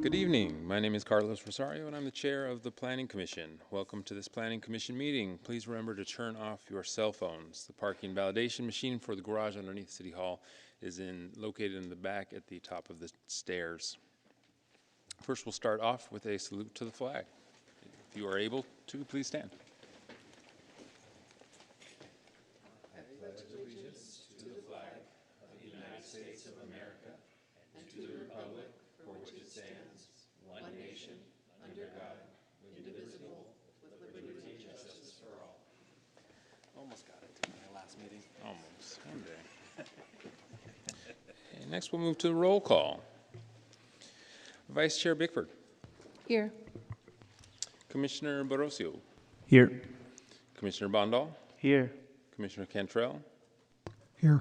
Good evening. My name is Carlos Rosario, and I'm the chair of the Planning Commission. Welcome to this Planning Commission meeting. Please remember to turn off your cell phones. The parking validation machine for the garage underneath City Hall is located in the back at the top of the stairs. First, we'll start off with a salute to the flag. If you are able to, please stand. I pledge allegiance to the flag of the United States of America and to the republic for which it stands, one nation, under God, indivisible, with liberty and justice for all. Almost got it to my last meeting. Almost, someday. Okay, next we'll move to the roll call. Vice Chair Bickford. Here. Commissioner Borosio. Here. Commissioner Bondal. Here. Commissioner Cantrell. Here.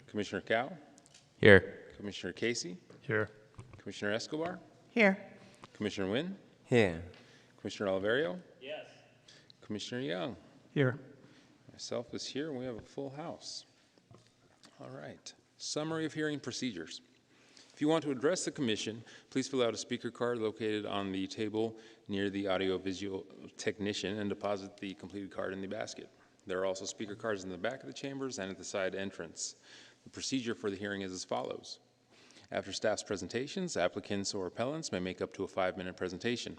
Commissioner Cow. Here. Commissioner Casey. Here. Commissioner Escobar. Here. Commissioner Nguyen. Here. Commissioner Oliverio. Yes. Commissioner Young. Here. Myself is here, and we have a full house. All right. Summary of hearing procedures. If you want to address the commission, please fill out a speaker card located on the table near the audiovisual technician and deposit the completed card in the basket. There are also speaker cards in the back of the chambers and at the side entrance. The procedure for the hearing is as follows. After staff's presentations, applicants or appellants may make up to a 5-minute presentation.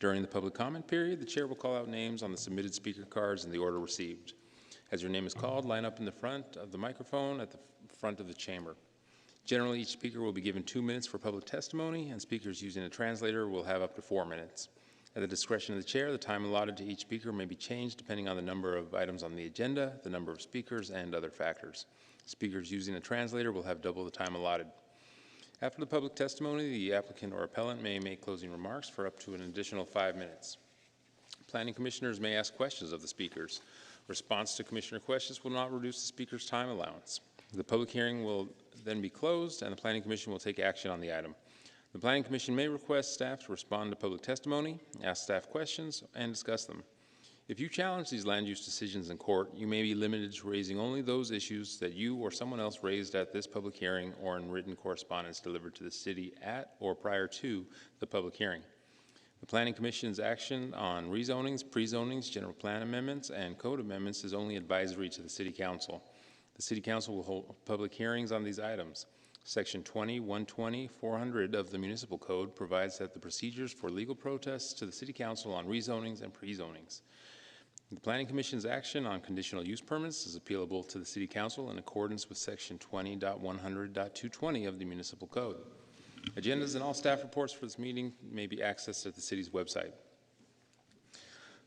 During the public comment period, the chair will call out names on the submitted speaker cards in the order received. As your name is called, line up in the front of the microphone at the front of the chamber. Generally, each speaker will be given 2 minutes for public testimony, and speakers using a translator will have up to 4 minutes. At the discretion of the chair, the time allotted to each speaker may be changed depending on the number of items on the agenda, the number of speakers, and other factors. Speakers using a translator will have double the time allotted. After the public testimony, the applicant or appellant may make closing remarks for up to an additional 5 minutes. Planning commissioners may ask questions of the speakers. Response to commissioner questions will not reduce the speaker's time allowance. The public hearing will then be closed, and the Planning Commission will take action on the item. The Planning Commission may request staff to respond to public testimony, ask staff questions, and discuss them. If you challenge these land use decisions in court, you may be limited to raising only those issues that you or someone else raised at this public hearing or in written correspondence delivered to the city at or prior to the public hearing. The Planning Commission's action on rezonings, pre-zonings, general plan amendments, and code amendments is only advisory to the City Council. The City Council will hold public hearings on these items. Section 20, 120, 400 of the Municipal Code provides that the procedures for legal protests to the City Council on rezonings and pre-zonings. The Planning Commission's action on conditional use permits is appealable to the City Council in accordance with Section 20.100.220 of the Municipal Code. Agendas and all staff reports for this meeting may be accessed at the city's website.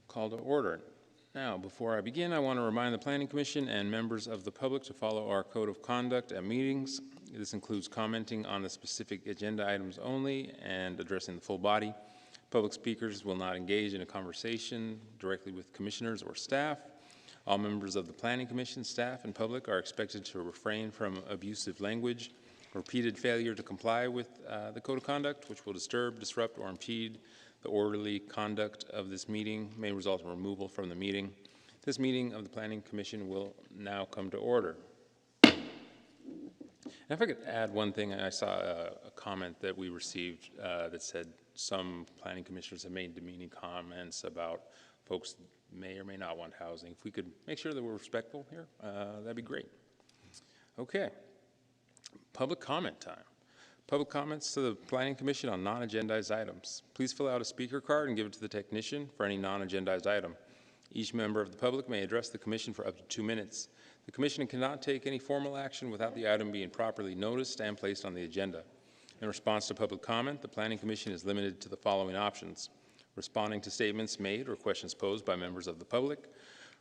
Call to order. Now, before I begin, I want to remind the Planning Commission and members of the public to follow our code of conduct at meetings. This includes commenting on the specific agenda items only and addressing the full body. Public speakers will not engage in a conversation directly with commissioners or staff. All members of the Planning Commission, staff, and public are expected to refrain from abusive language. Repeated failure to comply with the code of conduct, which will disturb, disrupt, or impede the orderly conduct of this meeting, may result in removal from the meeting. This meeting of the Planning Commission will now come to order. And if I could add one thing, I saw a comment that we received that said some planning commissioners have made demeaning comments about folks may or may not want housing. If we could make sure that we're respectful here, that'd be great. Okay, public comment time. Public comments to the Planning Commission on non-agendized items. Please fill out a speaker card and give it to the technician for any non-agendized item. Each member of the public may address the Commission for up to 2 minutes. The Commission cannot take any formal action without the item being properly noticed and placed on the agenda. In response to public comment, the Planning Commission is limited to the following options: responding to statements made or questions posed by members of the public,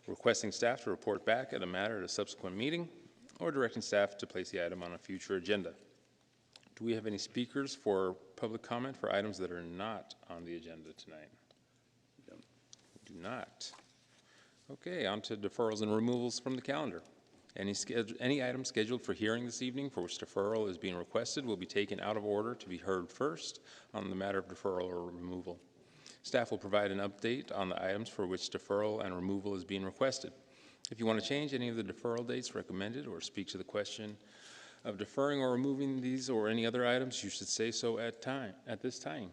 requesting staff to report back at a matter at a subsequent meeting, or directing staff to place the item on a future agenda. Do we have any speakers for public comment for items that are not on the agenda tonight? We do not. Okay, on to deferrals and removals from the calendar. Any item scheduled for hearing this evening for which deferral is being requested will be taken out of order to be heard first on the matter of deferral or removal. Staff will provide an update on the items for which deferral and removal is being requested. If you want to change any of the deferral dates recommended or speak to the question of deferring or removing these or any other items, you should say so at this time.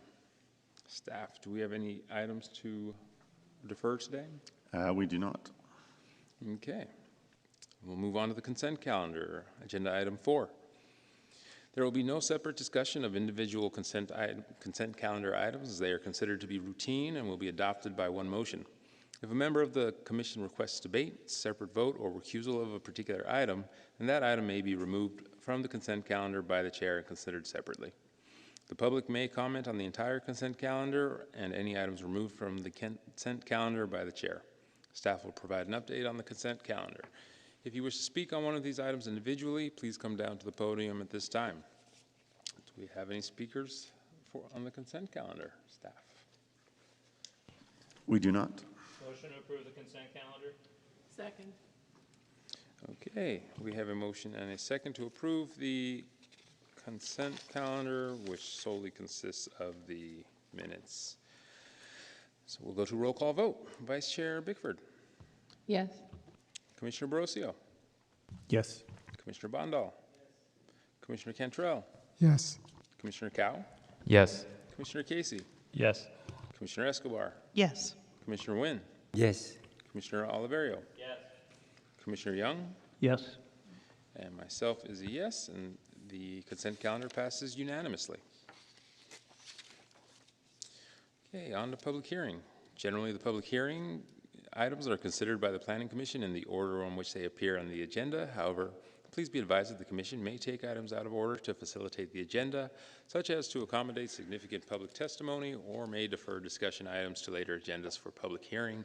Staff, do we have any items to defer today? We do not. Okay. We'll move on to the consent calendar. Agenda item 4. There will be no separate discussion of individual consent calendar items, as they are considered to be routine and will be adopted by one motion. If a member of the commission requests debate, separate vote, or recusal of a particular item, then that item may be removed from the consent calendar by the chair and considered separately. The public may comment on the entire consent calendar and any items removed from the consent calendar by the chair. Staff will provide an update on the consent calendar. If you wish to speak on one of these items individually, please come down to the podium at this time. Do we have any speakers on the consent calendar, staff? We do not. Motion to approve the consent calendar? Second. Okay, we have a motion and a second to approve the consent calendar, which solely consists of the minutes. So we'll go to roll call vote. Vice Chair Bickford. Yes. Commissioner Borosio. Yes. Commissioner Bondal. Commissioner Cantrell. Yes. Commissioner Cow. Yes. Commissioner Casey. Yes. Commissioner Escobar. Yes. Commissioner Wynn. Yes. Commissioner Oliverio. Yes. Commissioner Young. Yes. And myself is a yes, and the consent calendar passes unanimously. Okay, on to public hearing. Generally, the public hearing items are considered by the Planning Commission in the order on which they appear on the agenda. However, please be advised that the Commission may take items out of order to facilitate the agenda, such as to accommodate significant public testimony, or may defer discussion items to later agendas for public hearing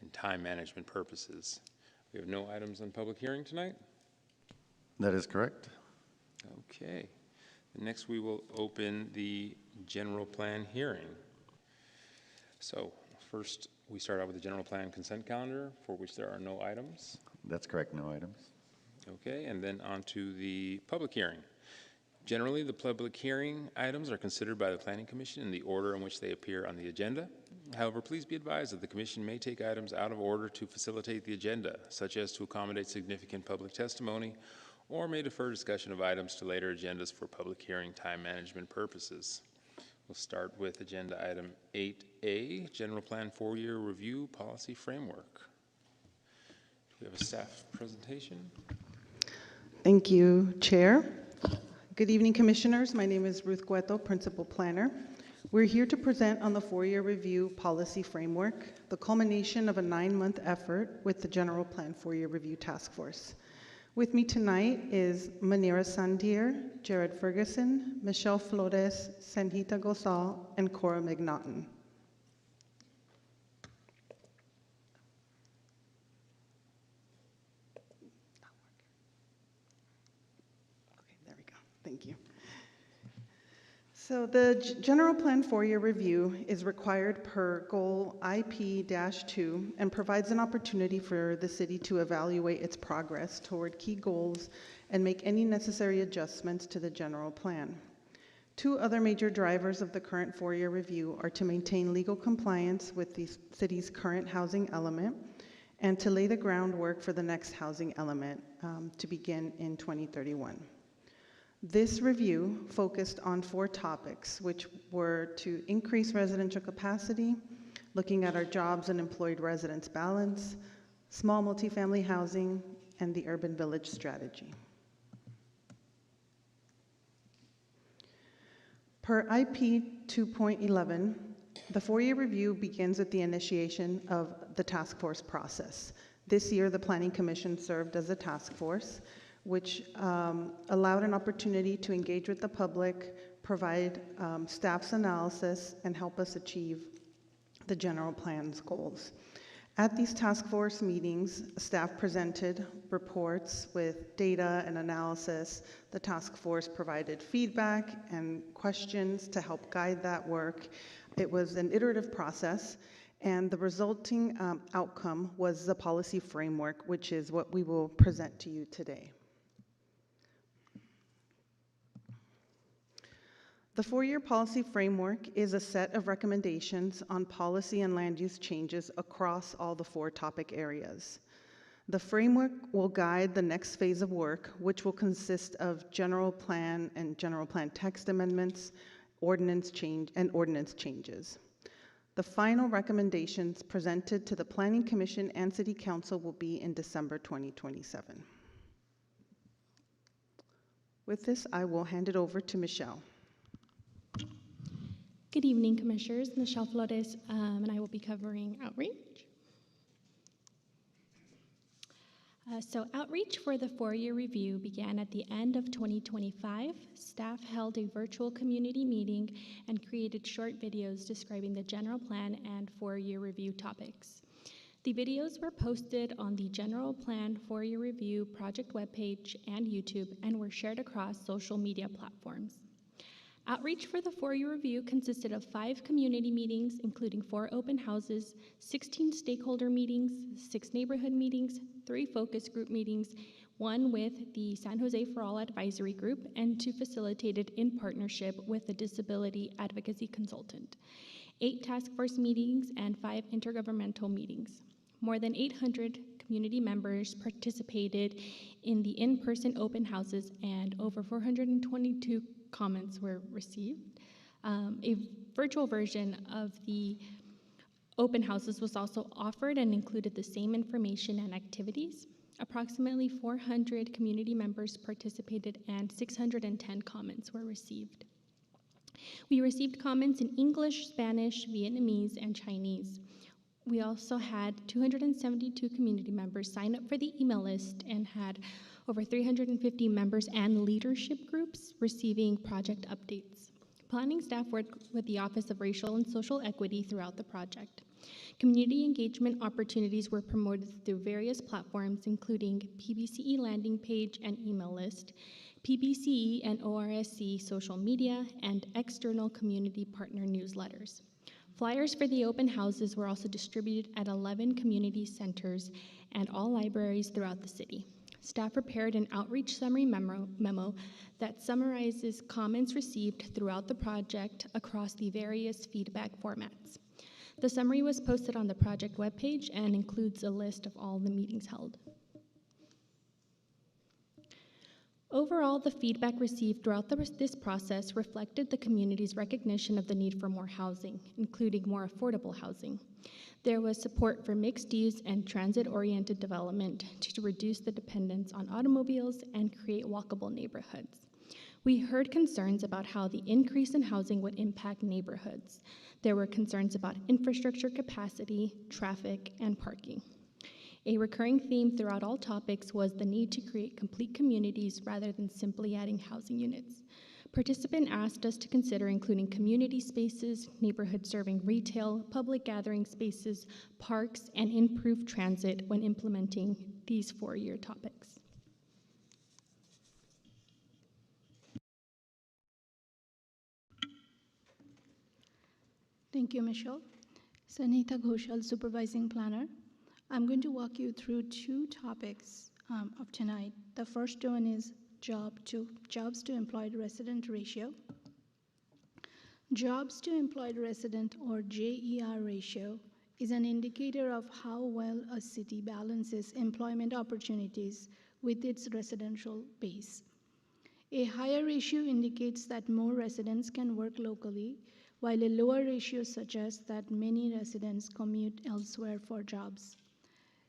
and time management purposes. We have no items on public hearing tonight? That is correct. Okay. Next, we will open the general plan hearing. So first, we start out with the general plan consent calendar, for which there are no items. That's correct, no items. Okay, and then on to the public hearing. Generally, the public hearing items are considered by the Planning Commission in the order in which they appear on the agenda. However, please be advised that the Commission may take items out of order to facilitate the agenda, such as to accommodate significant public testimony, or may defer discussion of items to later agendas for public hearing time management purposes. We'll start with agenda item 8A, General Plan 4-Year Review Policy Framework. Do we have a staff presentation? Thank you, Chair. Good evening, Commissioners. My name is Ruth Cueto, Principal Planner. We're here to present on the 4-Year Review Policy Framework, the culmination of a 9-month effort with the General Plan 4-Year Review Task Force. With me tonight is Manira Sandier, Jared Ferguson, Michelle Flores, Sanjita Gosal, and Cora McNaughton. Okay, there we go. Thank you. So the General Plan 4-Year Review is required per Goal IP-2 and provides an opportunity for the city to evaluate its progress toward key goals and make any necessary adjustments to the general plan. 2 other major drivers of the current 4-year review are to maintain legal compliance with the city's current housing element and to lay the groundwork for the next housing element to begin in 2031. This review focused on 4 topics, which were to increase residential capacity, looking at our jobs and employed residents balance, small multifamily housing, and the urban village strategy. Per IP 2.11, the 4-year review begins with the initiation of the task force process. This year, the Planning Commission served as a task force, which allowed an opportunity to engage with the public, provide staff's analysis, and help us achieve the general plan's goals. At these task force meetings, staff presented reports with data and analysis. The task force provided feedback and questions to help guide that work. It was an iterative process, and the resulting outcome was the policy framework, which is what we will present to you today. The 4-year policy framework is a set of recommendations on policy and land use changes across all the 4 topic areas. The framework will guide the next phase of work, which will consist of general plan and general plan text amendments, ordinance changes. The final recommendations presented to the Planning Commission and City Council will be in December 2027. With this, I will hand it over to Michelle. Good evening, Commissioners. Michelle Flores, and I will be covering outreach. So outreach for the four-year review began at the end of 2025. Staff held a virtual community meeting and created short videos describing the general plan and four-year review topics. The videos were posted on the General Plan Four-Year Review project webpage and YouTube and were shared across social media platforms. Outreach for the four-year review consisted of 5 community meetings, including 4 open houses, 16 stakeholder meetings, 6 neighborhood meetings, 3 focus group meetings, 1 with the San Jose for All Advisory Group, and 2 facilitated in partnership with the Disability Advocacy Consultant, 8 task force meetings, and 5 intergovernmental meetings. More than 800 community members participated in the in-person open houses, and over 422 comments were received. A virtual version of the open houses was also offered and included the same information and activities. Approximately 400 community members participated and 610 comments were received. We received comments in English, Spanish, Vietnamese, and Chinese. We also had 272 community members sign up for the email list and had over 350 members and leadership groups receiving project updates. Planning staff worked with the Office of Racial and Social Equity throughout the project. Community engagement opportunities were promoted through various platforms, including PBCE landing page and email list, PBCE and ORSC social media, and external community partner newsletters. Flyers for the open houses were also distributed at 11 community centers and all libraries throughout the city. Staff prepared an outreach summary memo that summarizes comments received throughout the project across the various feedback formats. The summary was posted on the project webpage and includes a list of all the meetings held. Overall, the feedback received throughout this process reflected the community's recognition of the need for more housing, including more affordable housing. There was support for mixed-use and transit-oriented development to reduce the dependence on automobiles and create walkable neighborhoods. We heard concerns about how the increase in housing would impact neighborhoods. There were concerns about infrastructure capacity, traffic, and parking. A recurring theme throughout all topics was the need to create complete communities rather than simply adding housing units. Participants asked us to consider including community spaces, neighborhood serving retail, public gathering spaces, parks, and improved transit when implementing these four-year topics. Thank you, Michelle. Sanita Ghoshal, Supervising Planner. I'm going to walk you through 2 topics of tonight. The first one is jobs to employed resident ratio. Jobs to employed resident, or JER ratio, is an indicator of how well a city balances employment opportunities with its residential base. A higher ratio indicates that more residents can work locally, while a lower ratio suggests that many residents commute elsewhere for jobs.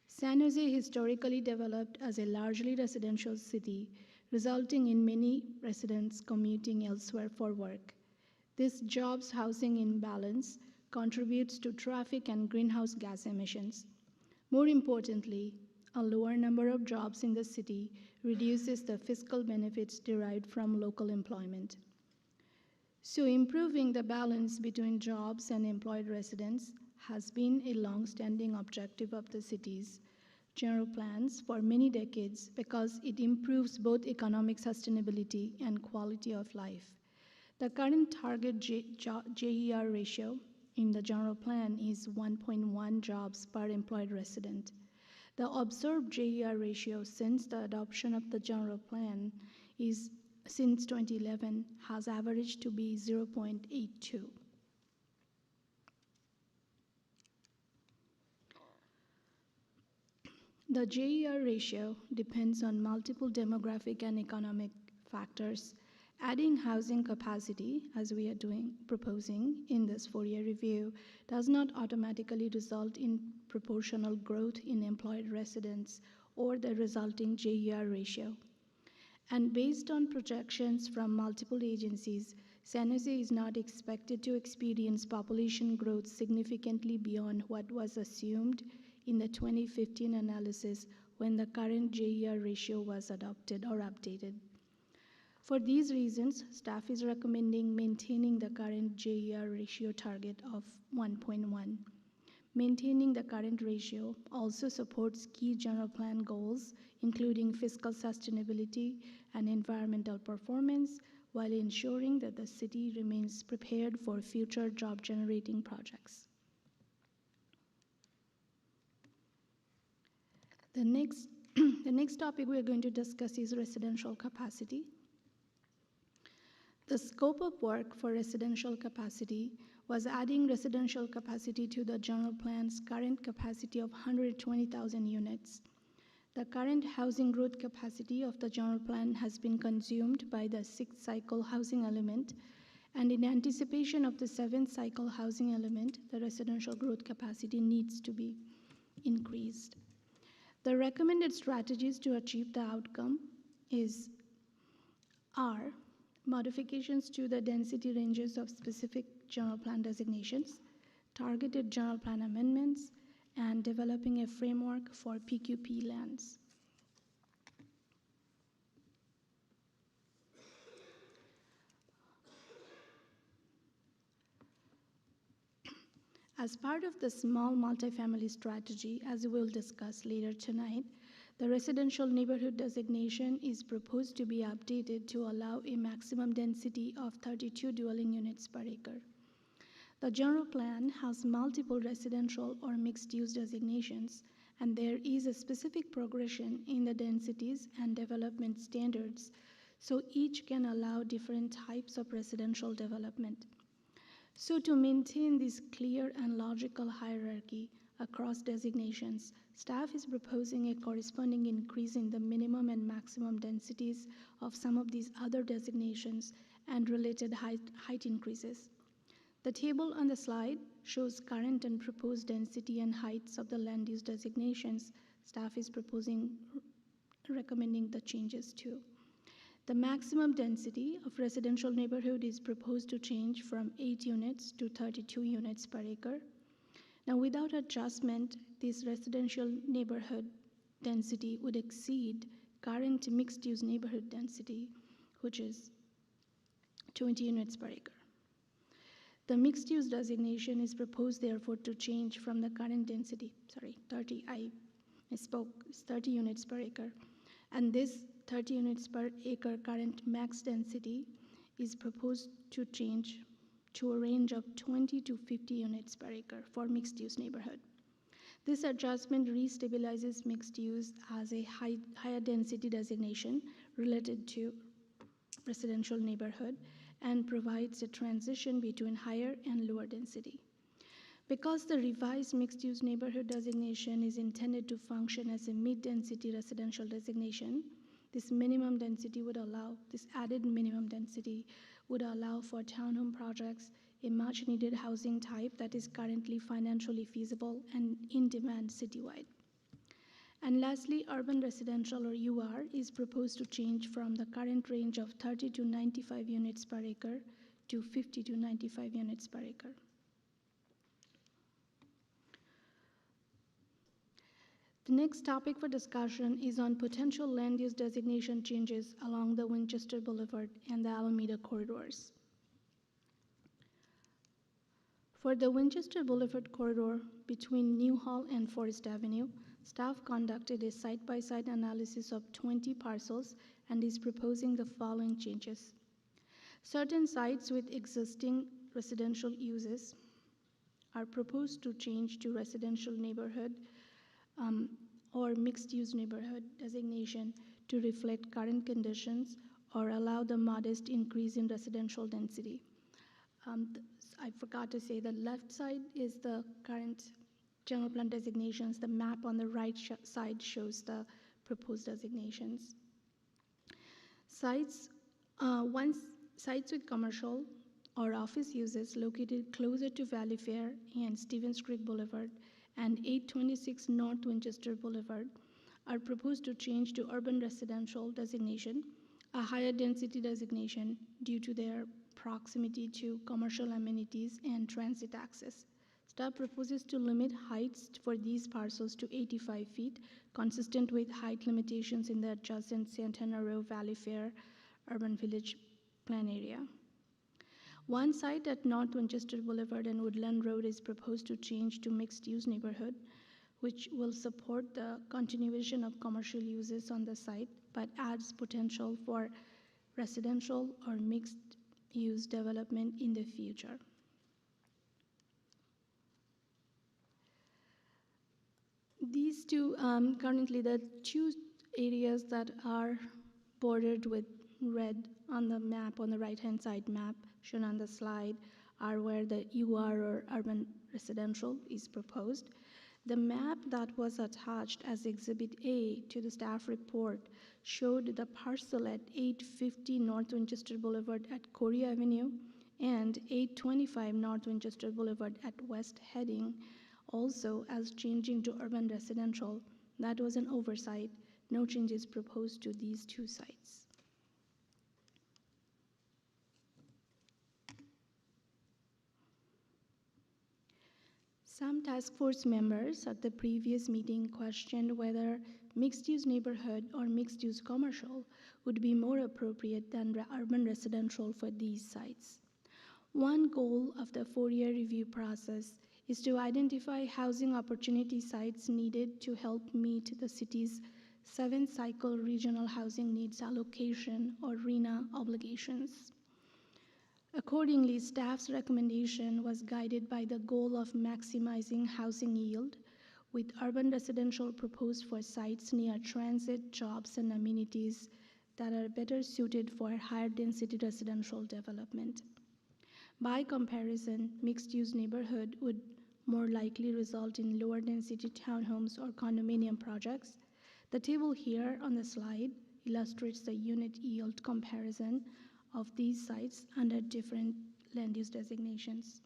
San Jose historically developed as a largely residential city, resulting in many residents commuting elsewhere for work. This jobs housing imbalance contributes to traffic and greenhouse gas emissions. More importantly, a lower number of jobs in the city reduces the fiscal benefits derived from local employment. So improving the balance between jobs and employed residents has been a long-standing objective of the city's general plans for many decades because it improves both economic sustainability and quality of life. The current target JER ratio in the general plan is 1.1 jobs per employed resident. The observed JER ratio since the adoption of the general plan is since 2011 has averaged to be 0.82. The JER ratio depends on multiple demographic and economic factors. Adding housing capacity, as we are proposing in this 4-year review, does not automatically result in proportional growth in employed residents or the resulting JER ratio. And based on projections from multiple agencies, San Jose is not expected to experience population growth significantly beyond what was assumed in the 2015 analysis when the current JER ratio was adopted or updated. For these reasons, staff is recommending maintaining the current JER ratio target of 1.1. Maintaining the current ratio also supports key general plan goals, including fiscal sustainability and environmental performance, while ensuring that the city remains prepared for future job-generating projects. The next topic we're going to discuss is residential capacity. The scope of work for residential capacity was adding residential capacity to the general plan's current capacity of 120,000 units. The current housing growth capacity of the general plan has been consumed by the 6th cycle housing element, and in anticipation of the 7th cycle housing element, the residential growth capacity needs to be increased. The recommended strategies to achieve the outcome are modifications to the density ranges of specific general plan designations, targeted general plan amendments, and developing a framework for PQP lands. As part of the small multifamily strategy, as we'll discuss later tonight, the residential neighborhood designation is proposed to be updated to allow a maximum density of 32 dwelling units per acre. The general plan has multiple residential or mixed-use designations, and there is a specific progression in the densities and development standards, so each can allow different types of residential development. So to maintain this clear and logical hierarchy across designations, staff is proposing a corresponding increase in the minimum and maximum densities of some of these other designations and related height increases. The table on the slide shows current and proposed density and heights of the land use designations. Staff is recommending the changes too. The maximum density of residential neighborhood is proposed to change from 8 units to 32 units per acre. Now, without adjustment, this residential neighborhood density would exceed current mixed-use neighborhood density, which is 20 units per acre. The mixed-use designation is proposed, therefore, to change from the current density, 30, I misspoke, it's 30 units per acre. And this 30 units per acre current max density is proposed to change to a range of 20 to 50 units per acre for mixed-use neighborhood. This adjustment restabilizes mixed use as a higher density designation related to residential neighborhood and provides a transition between higher and lower density. Because the revised mixed-use neighborhood designation is intended to function as a mid-density residential designation, this added minimum density would allow for townhome projects, a much-needed housing type that is currently financially feasible and in demand citywide. And lastly, urban residential, or UR, is proposed to change from the current range of 30 to 95 units per acre to 50 to 95 units per acre. The next topic for discussion is on potential land use designation changes along the Winchester Boulevard and the Alameda corridors. For the Winchester Boulevard corridor between Newhall and Forest Avenue, staff conducted a side-by-side analysis of 20 parcels and is proposing the following changes. Certain sites with existing residential uses are proposed to change to residential neighborhood or mixed-use neighborhood designation to reflect current conditions or allow the modest increase in residential density. I forgot to say the left side is the current general plan designations. The map on the right side shows the proposed designations. Sites with commercial or office uses located closer to Valley Fair and Stevens Creek Boulevard and 826 North Winchester Boulevard are proposed to change to urban residential designation, a higher density designation due to their proximity to commercial amenities and transit access. Staff proposes to limit heights for these parcels to 85 feet, consistent with height limitations in the adjacent Santana Row Valley Fair Urban Village Plan area. One site at North Winchester Boulevard and Woodland Road is proposed to change to mixed-use neighborhood, which will support the continuation of commercial uses on the site, but adds potential for residential or mixed-use development in the future. These two, currently the two areas that are bordered with red on the map, on the right-hand side map shown on the slide, are where the UR or urban residential is proposed. The map that was attached as Exhibit A to the staff report showed the parcel at 850 North Winchester Boulevard at Corey Avenue and 825 North Winchester Boulevard at West Heading also as changing to urban residential. That was an oversight. No changes proposed to these two sites. Some task force members at the previous meeting questioned whether mixed-use neighborhood or mixed-use commercial would be more appropriate than urban residential for these sites. One goal of the 4-year review process is to identify housing opportunity sites needed to help meet the city's 7-cycle regional housing needs allocation or RHNA obligations. Accordingly, staff's recommendation was guided by the goal of maximizing housing yield, with urban residential proposed for sites near transit, jobs, and amenities that are better suited for higher density residential development. By comparison, mixed-use neighborhood would more likely result in lower density townhomes or condominium projects. The table here on the slide illustrates the unit yield comparison of these sites under different land use designations.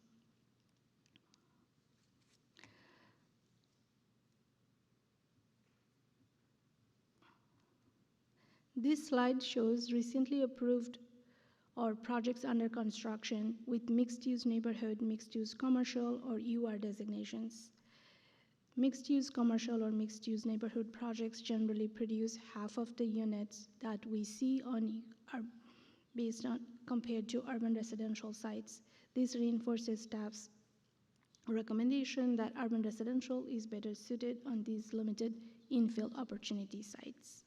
This slide shows recently approved or projects under construction with mixed-use neighborhood, mixed-use commercial, or UR designations. Mixed-use commercial or mixed-use neighborhood projects generally produce half of the units that we see on our based on compared to urban residential sites. This reinforces staff's recommendation that urban residential is better suited on these limited infill opportunity sites.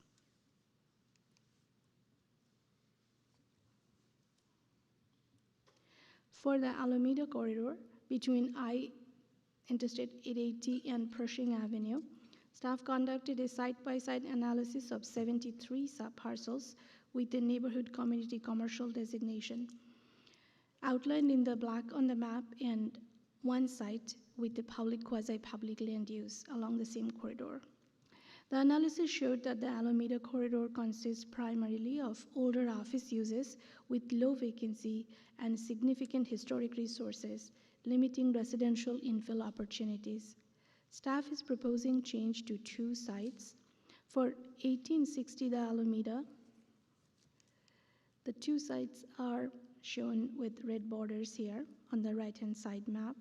For the Alameda corridor between Interstate 880 and Pershing Avenue, staff conducted a site-by-site analysis of 73 sub-parcels with the neighborhood community commercial designation, outlined in the black on the map, and one site with the public quasi-public land use along the same corridor. The analysis showed that the Alameda corridor consists primarily of older office uses with low vacancy and significant historic resources, limiting residential infill opportunities. Staff is proposing change to 2 sites. For 1860 the Alameda, the 2 sites are shown with red borders here on the right-hand side map.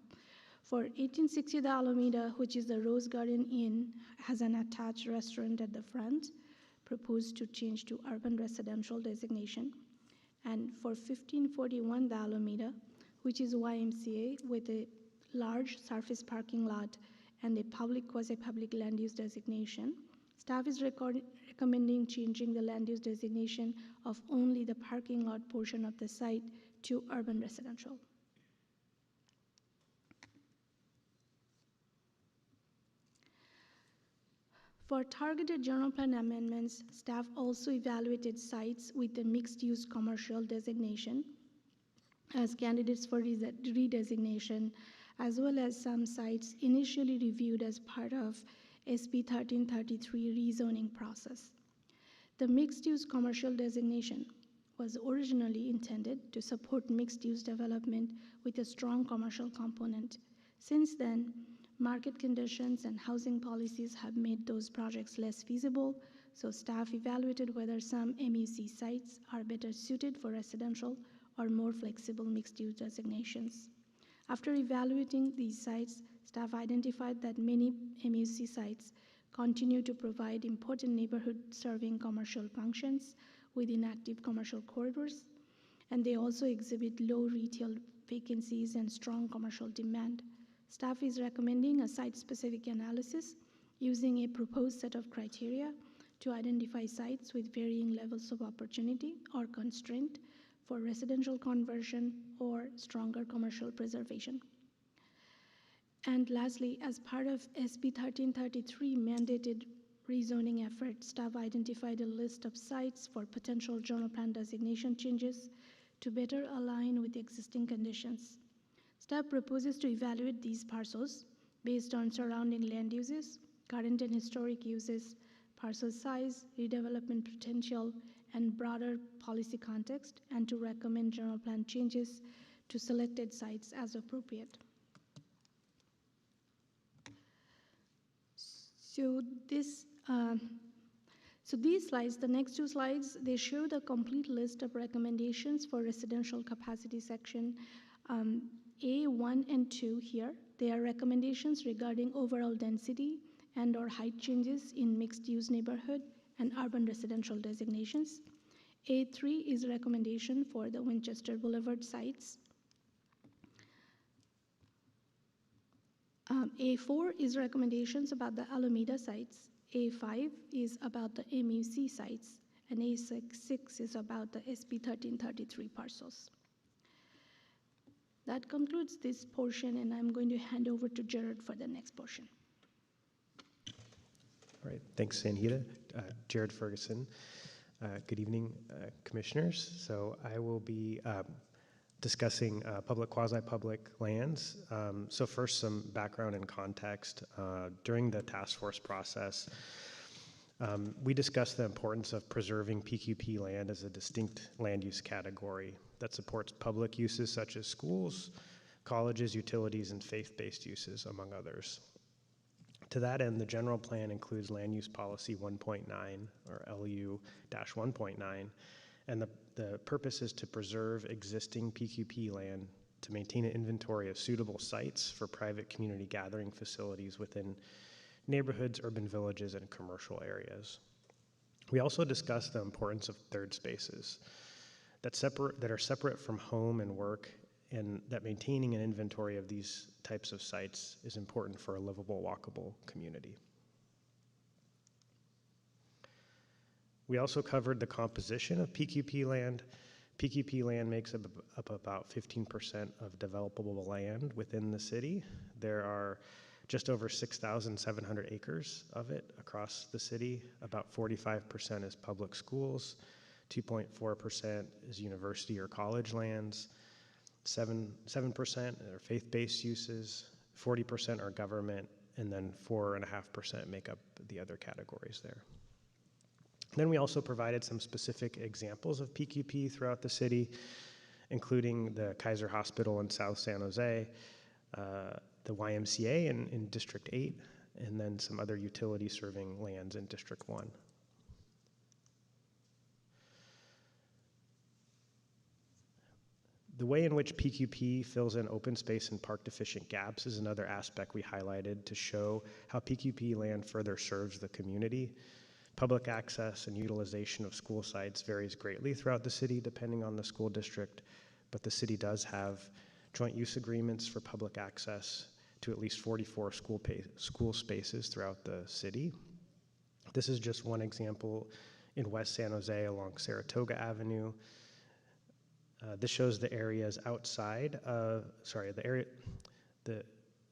For 1860 the Alameda, which is the Rose Garden Inn, has an attached restaurant at the front, proposed to change to urban residential designation. And for 1541 the Alameda, which is YMCA with a large surface parking lot and a public quasi-public land use designation, staff is recommending changing the land use designation of only the parking lot portion of the site to urban residential. For targeted general plan amendments, staff also evaluated sites with the mixed-use commercial designation as candidates for redesignation as well as some sites initially reviewed as part of SB 1333 rezoning process. The mixed-use commercial designation was originally intended to support mixed-use development with a strong commercial component. Since then, market conditions and housing policies have made those projects less feasible, so staff evaluated whether some MUC sites are better suited for residential or more flexible mixed-use designations. After evaluating these sites, staff identified that many MUC sites continue to provide important neighborhood-serving commercial functions within active commercial corridors, and they also exhibit low retail vacancies and strong commercial demand. Staff is recommending a site-specific analysis using a proposed set of criteria to identify sites with varying levels of opportunity or constraint for residential conversion or stronger commercial preservation. And lastly, as part of SB 1333 mandated rezoning efforts, staff identified a list of sites for potential general plan designation changes to better align with existing conditions. Staff proposes to evaluate these parcels based on surrounding land uses, current and historic uses, parcel size, redevelopment potential, and broader policy context, and to recommend general plan changes to selected sites as appropriate. So these slides, the next two slides, they show the complete list of recommendations for residential capacity section A1 and 2 here. They are recommendations regarding overall density and or height changes in mixed-use neighborhood and urban residential designations. A3 is a recommendation for the Winchester Boulevard sites. A4 is recommendations about the Alameda sites. A5 is about the MUC sites, and A6 is about the SB 1333 parcels. That concludes this portion, and I'm going to hand over to Jared for the next portion. All right, thanks, Sanhita. Jared Ferguson. Good evening, commissioners. So I will be discussing public, quasi-public lands. So first, some background and context. During the task force process, we discussed the importance of preserving PQP land as a distinct land use category that supports public uses such as schools, colleges, utilities, and faith-based uses, among others. To that end, the general plan includes Land Use Policy 1.9, or LU-1.9, and the purpose is to preserve existing PQP land to maintain an inventory of suitable sites for private community gathering facilities within neighborhoods, urban villages, and commercial areas. We also discussed the importance of third spaces that are separate from home and work, and that maintaining an inventory of these types of sites is important for a livable, walkable community. We also covered the composition of PQP land. PQP land makes up about 15% of developable land within the city. There are just over 6,700 acres of it across the city. About 45% is public schools, 2.4% is university or college lands, 7% are faith-based uses, 40% are government, and then 4.5% make up the other categories there. Then we also provided some specific examples of PQP throughout the city, including the Kaiser Hospital in South San Jose, the YMCA in District 8, and then some other utility serving lands in District 1. The way in which PQP fills in open space and park deficient gaps is another aspect we highlighted to show how PQP land further serves the community. Public access and utilization of school sites varies greatly throughout the city depending on the school district, but the city does have joint use agreements for public access to at least 44 school spaces throughout the city. This is just one example in West San Jose along Saratoga Avenue. This shows the areas outside of, the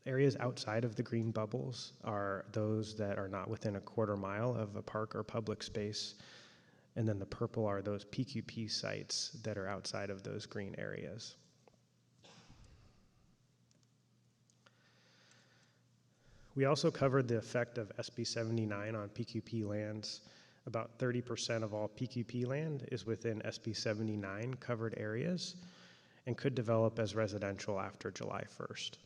areas outside of the green bubbles are those that are not within a quarter mile of a park or public space. And then the purple are those PQP sites that are outside of those green areas. We also covered the effect of SB 79 on PQP lands. About 30% of all PQP land is within SB 79 covered areas and could develop as residential after July 1st.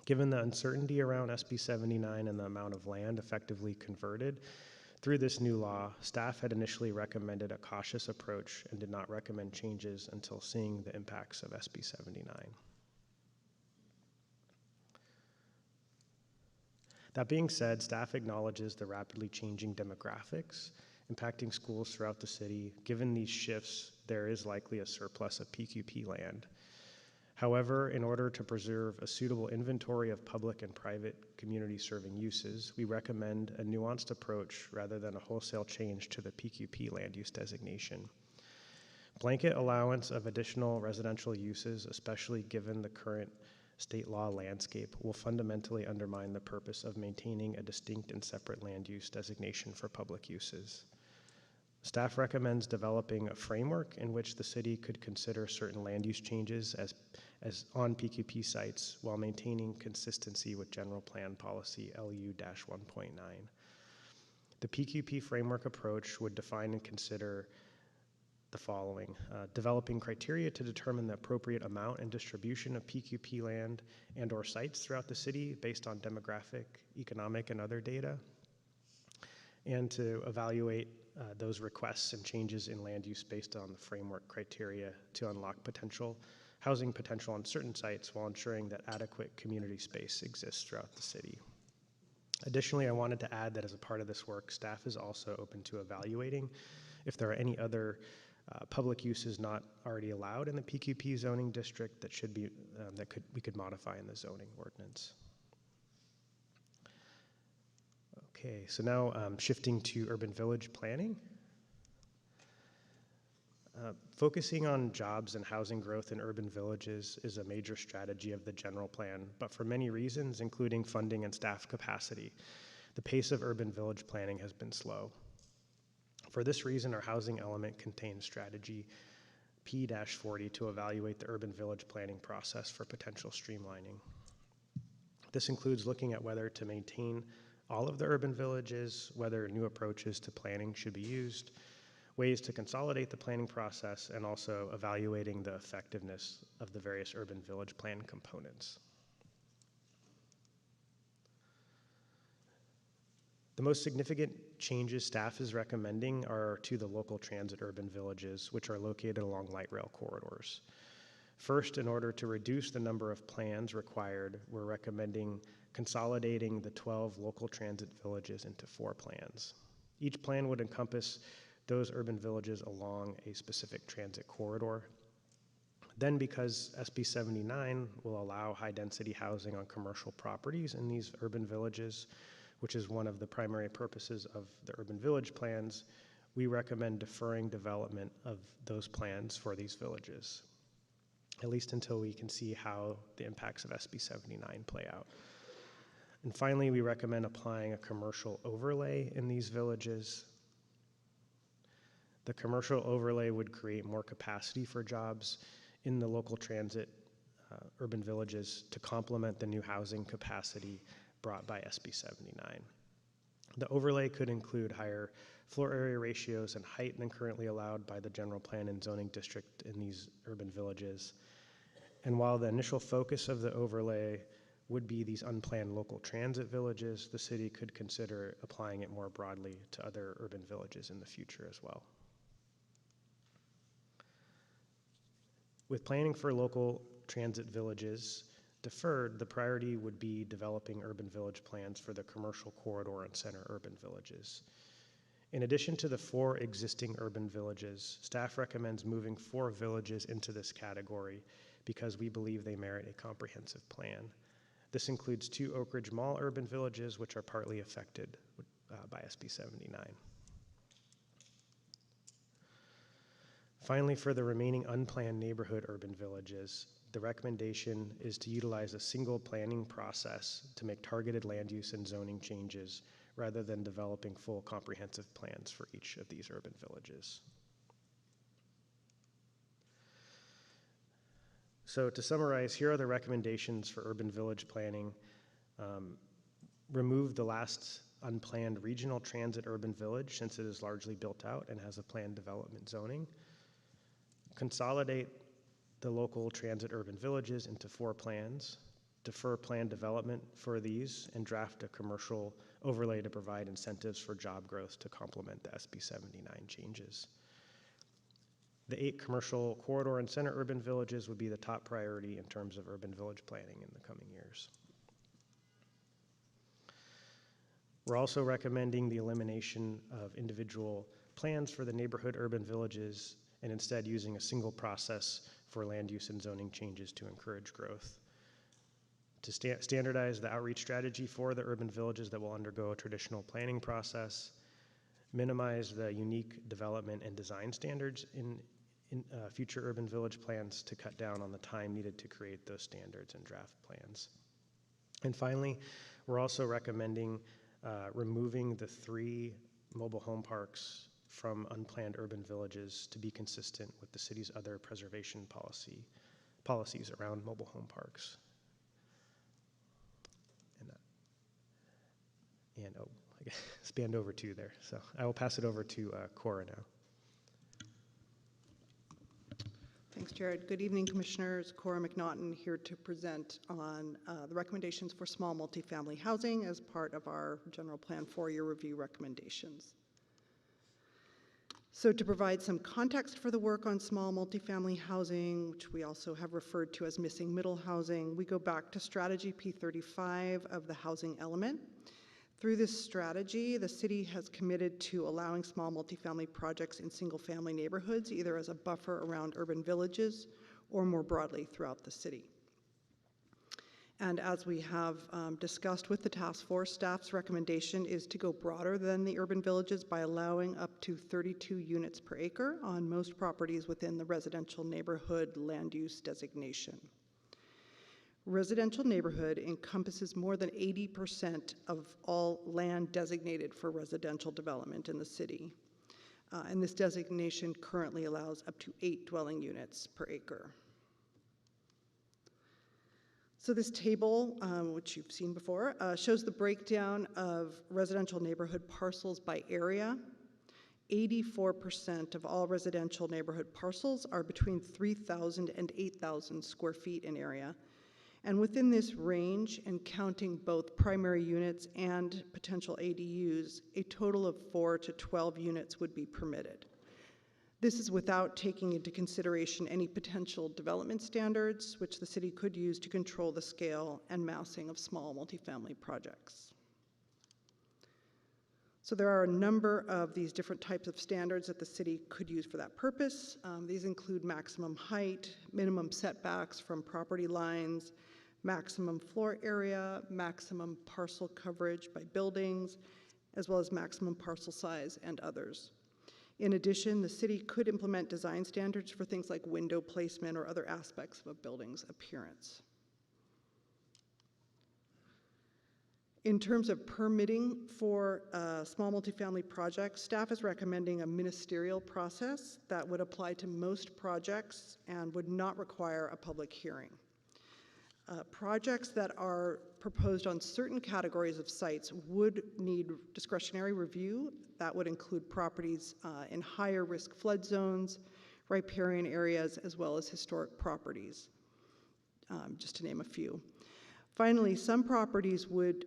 Given the uncertainty around SB 79 and the amount of land effectively converted through this new law, staff had initially recommended a cautious approach and did not recommend changes until seeing the impacts of SB 79. That being said, staff acknowledges the rapidly changing demographics impacting schools throughout the city. Given these shifts, there is likely a surplus of PQP land. However, in order to preserve a suitable inventory of public and private community-serving uses, we recommend a nuanced approach rather than a wholesale change to the PQP land use designation. Blanket allowance of additional residential uses, especially given the current state law landscape, will fundamentally undermine the purpose of maintaining a distinct and separate land use designation for public uses. Staff recommends developing a framework in which the city could consider certain land use changes as on PQP sites while maintaining consistency with general plan policy LU-1.9. The PQP framework approach would define and consider the following: developing criteria to determine the appropriate amount and distribution of PQP land and or sites throughout the city based on demographic, economic, and other data, and to evaluate those requests and changes in land use based on the framework criteria to unlock housing potential on certain sites while ensuring that adequate community space exists throughout the city. Additionally, I wanted to add that as a part of this work, staff is also open to evaluating if there are any other public uses not already allowed in the PQP zoning district that should be we could modify in the zoning ordinance. Okay, so now shifting to urban village planning. Focusing on jobs and housing growth in urban villages is a major strategy of the general plan, but for many reasons, including funding and staff capacity, the pace of urban village planning has been slow. For this reason, our housing element contains strategy P-40 to evaluate the urban village planning process for potential streamlining. This includes looking at whether to maintain all of the urban villages, whether new approaches to planning should be used, ways to consolidate the planning process, and also evaluating the effectiveness of the various urban village plan components. The most significant changes staff is recommending are to the local transit urban villages, which are located along light rail corridors. First, in order to reduce the number of plans required, we're recommending consolidating the 12 local transit villages into 4 plans. Each plan would encompass those urban villages along a specific transit corridor. Then, because SB 79 will allow high-density housing on commercial properties in these urban villages, which is one of the primary purposes of the urban village plans, we recommend deferring development of those plans for these villages, at least until we can see how the impacts of SB 79 play out. And finally, we recommend applying a commercial overlay in these villages. The commercial overlay would create more capacity for jobs in the local transit urban villages to complement the new housing capacity brought by SB 79. The overlay could include higher floor area ratios and height than currently allowed by the general plan and zoning district in these urban villages. And while the initial focus of the overlay would be these unplanned local transit villages, the city could consider applying it more broadly to other urban villages in the future as well. With planning for local transit villages deferred, the priority would be developing urban village plans for the commercial corridor and center urban villages. In addition to the 4 existing urban villages, staff recommends moving 4 villages into this category because we believe they merit a comprehensive plan. This includes 2 Oak Ridge Mall urban villages, which are partly affected by SB 79. Finally, for the remaining unplanned neighborhood urban villages, the recommendation is to utilize a single planning process to make targeted land use and zoning changes rather than developing full comprehensive plans for each of these urban villages. So to summarize, here are the recommendations for urban village planning. remove the last unplanned regional transit urban village since it is largely built out and has a planned development zoning. Consolidate the local transit urban villages into 4 plans, defer planned development for these, and draft a commercial overlay to provide incentives for job growth to complement the SB 79 changes. The 8 commercial corridor and center urban villages would be the top priority in terms of urban village planning in the coming years. We're also recommending the elimination of individual plans for the neighborhood urban villages and instead using a single process for land use and zoning changes to encourage growth. To standardize the outreach strategy for the urban villages that will undergo a traditional planning process, minimize the unique development and design standards in future urban village plans to cut down on the time needed to create those standards and draft plans. And finally, we're also recommending removing the 3 mobile home parks from unplanned urban villages to be consistent with the city's other preservation policies around mobile home parks. And oh, I spanned over 2 there. So I will pass it over to Cora now. Thanks, Jared. Good evening, Commissioners. Cora McNaughton here to present on the recommendations for small multifamily housing as part of our general plan 4-year review recommendations. So to provide some context for the work on small multifamily housing, which we also have referred to as missing middle housing, we go back to strategy P35 of the housing element. Through this strategy, the city has committed to allowing small multifamily projects in single-family neighborhoods, either as a buffer around urban villages or more broadly throughout the city. And as we have discussed with the task force, staff's recommendation is to go broader than the urban villages by allowing up to 32 units per acre on most properties within the residential neighborhood land use designation. Residential neighborhood encompasses more than 80% of all land designated for residential development in the city. And this designation currently allows up to 8 dwelling units per acre. So this table, which you've seen before, shows the breakdown of residential neighborhood parcels by area. 84% of all residential neighborhood parcels are between 3,000 and 8,000 square feet in area. And within this range, and counting both primary units and potential ADUs, a total of 4 to 12 units would be permitted. This is without taking into consideration any potential development standards, which the city could use to control the scale and massing of small multifamily projects. So there are a number of these different types of standards that the city could use for that purpose. These include maximum height, minimum setbacks from property lines, maximum floor area, maximum parcel coverage by buildings, as well as maximum parcel size and others. In addition, the city could implement design standards for things like window placement or other aspects of a building's appearance. In terms of permitting for small multifamily projects, staff is recommending a ministerial process that would apply to most projects and would not require a public hearing. Projects that are proposed on certain categories of sites would need discretionary review. That would include properties in higher risk flood zones, riparian areas, as well as historic properties, just to name a few. Finally, some properties would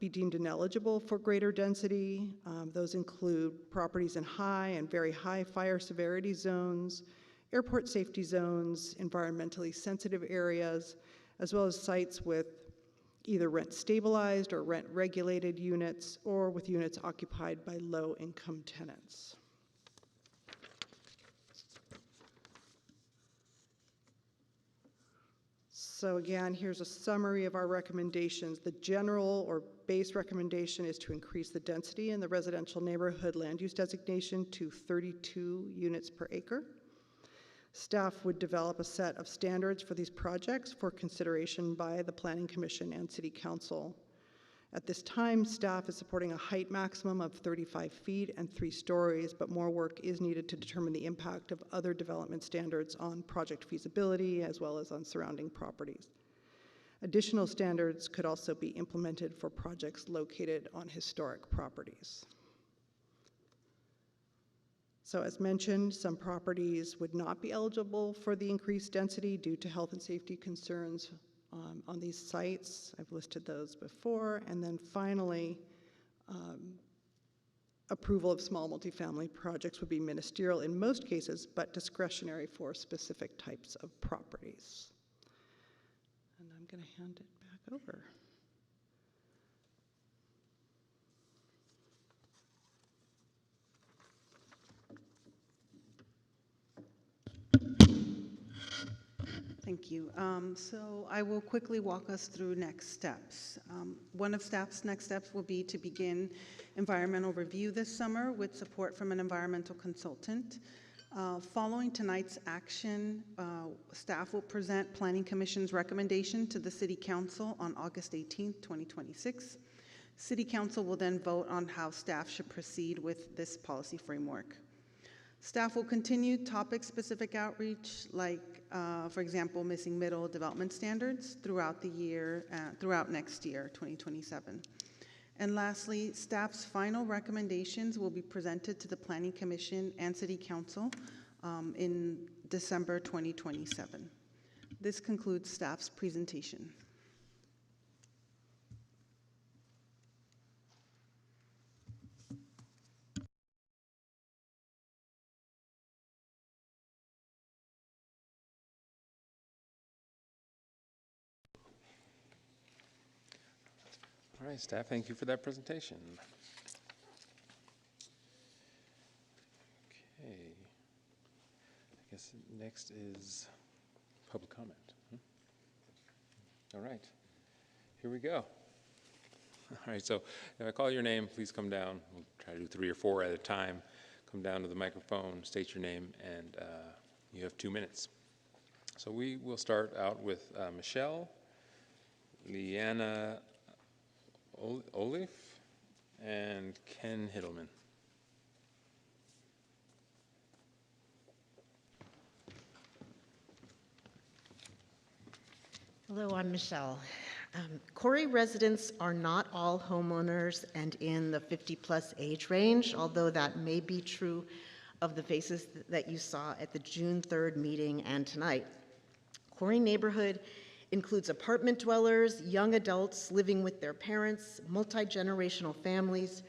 be deemed ineligible for greater density. Those include properties in high and very high fire severity zones, airport safety zones, environmentally sensitive areas, as well as sites with either rent stabilized or rent regulated units, or with units occupied by low income tenants. So again, here's a summary of our recommendations. The general or base recommendation is to increase the density in the residential neighborhood land use designation to 32 units per acre. Staff would develop a set of standards for these projects for consideration by the Planning Commission and City Council. At this time, staff is supporting a height maximum of 35 feet and 3 stories, but more work is needed to determine the impact of other development standards on project feasibility as well as on surrounding properties. Additional standards could also be implemented for projects located on historic properties. So as mentioned, some properties would not be eligible for the increased density due to health and safety concerns on these sites. I've listed those before. And then finally, approval of small multifamily projects would be ministerial in most cases, but discretionary for specific types of properties. And I'm going to hand it back over. Thank you. So I will quickly walk us through next steps. One of staff's next steps will be to begin environmental review this summer with support from an environmental consultant. Following tonight's action, staff will present Planning Commission's recommendation to the City Council on August 18th, 2026. City Council will then vote on how staff should proceed with this policy framework. Staff will continue topic-specific outreach, like, for example, missing middle development standards throughout the year, throughout next year, 2027. And lastly, staff's final recommendations will be presented to the Planning Commission and City Council in December 2027. This concludes staff's presentation. All right, staff, thank you for that presentation. Okay. I guess next is public comment. All right, here we go. All right, so if I call your name, please come down. We'll try to do 3 or 4 at a time. Come down to the microphone, state your name, and you have 2 minutes. So we will start out with Michelle, Leanna Olif, and Ken Hiddleman. Hello, I'm Michelle. Corey residents are not all homeowners and in the 50-plus age range, although that may be true of the faces that you saw at the June 3rd meeting and tonight. Corey neighborhood includes apartment dwellers, young adults living with their parents, multi-generational families,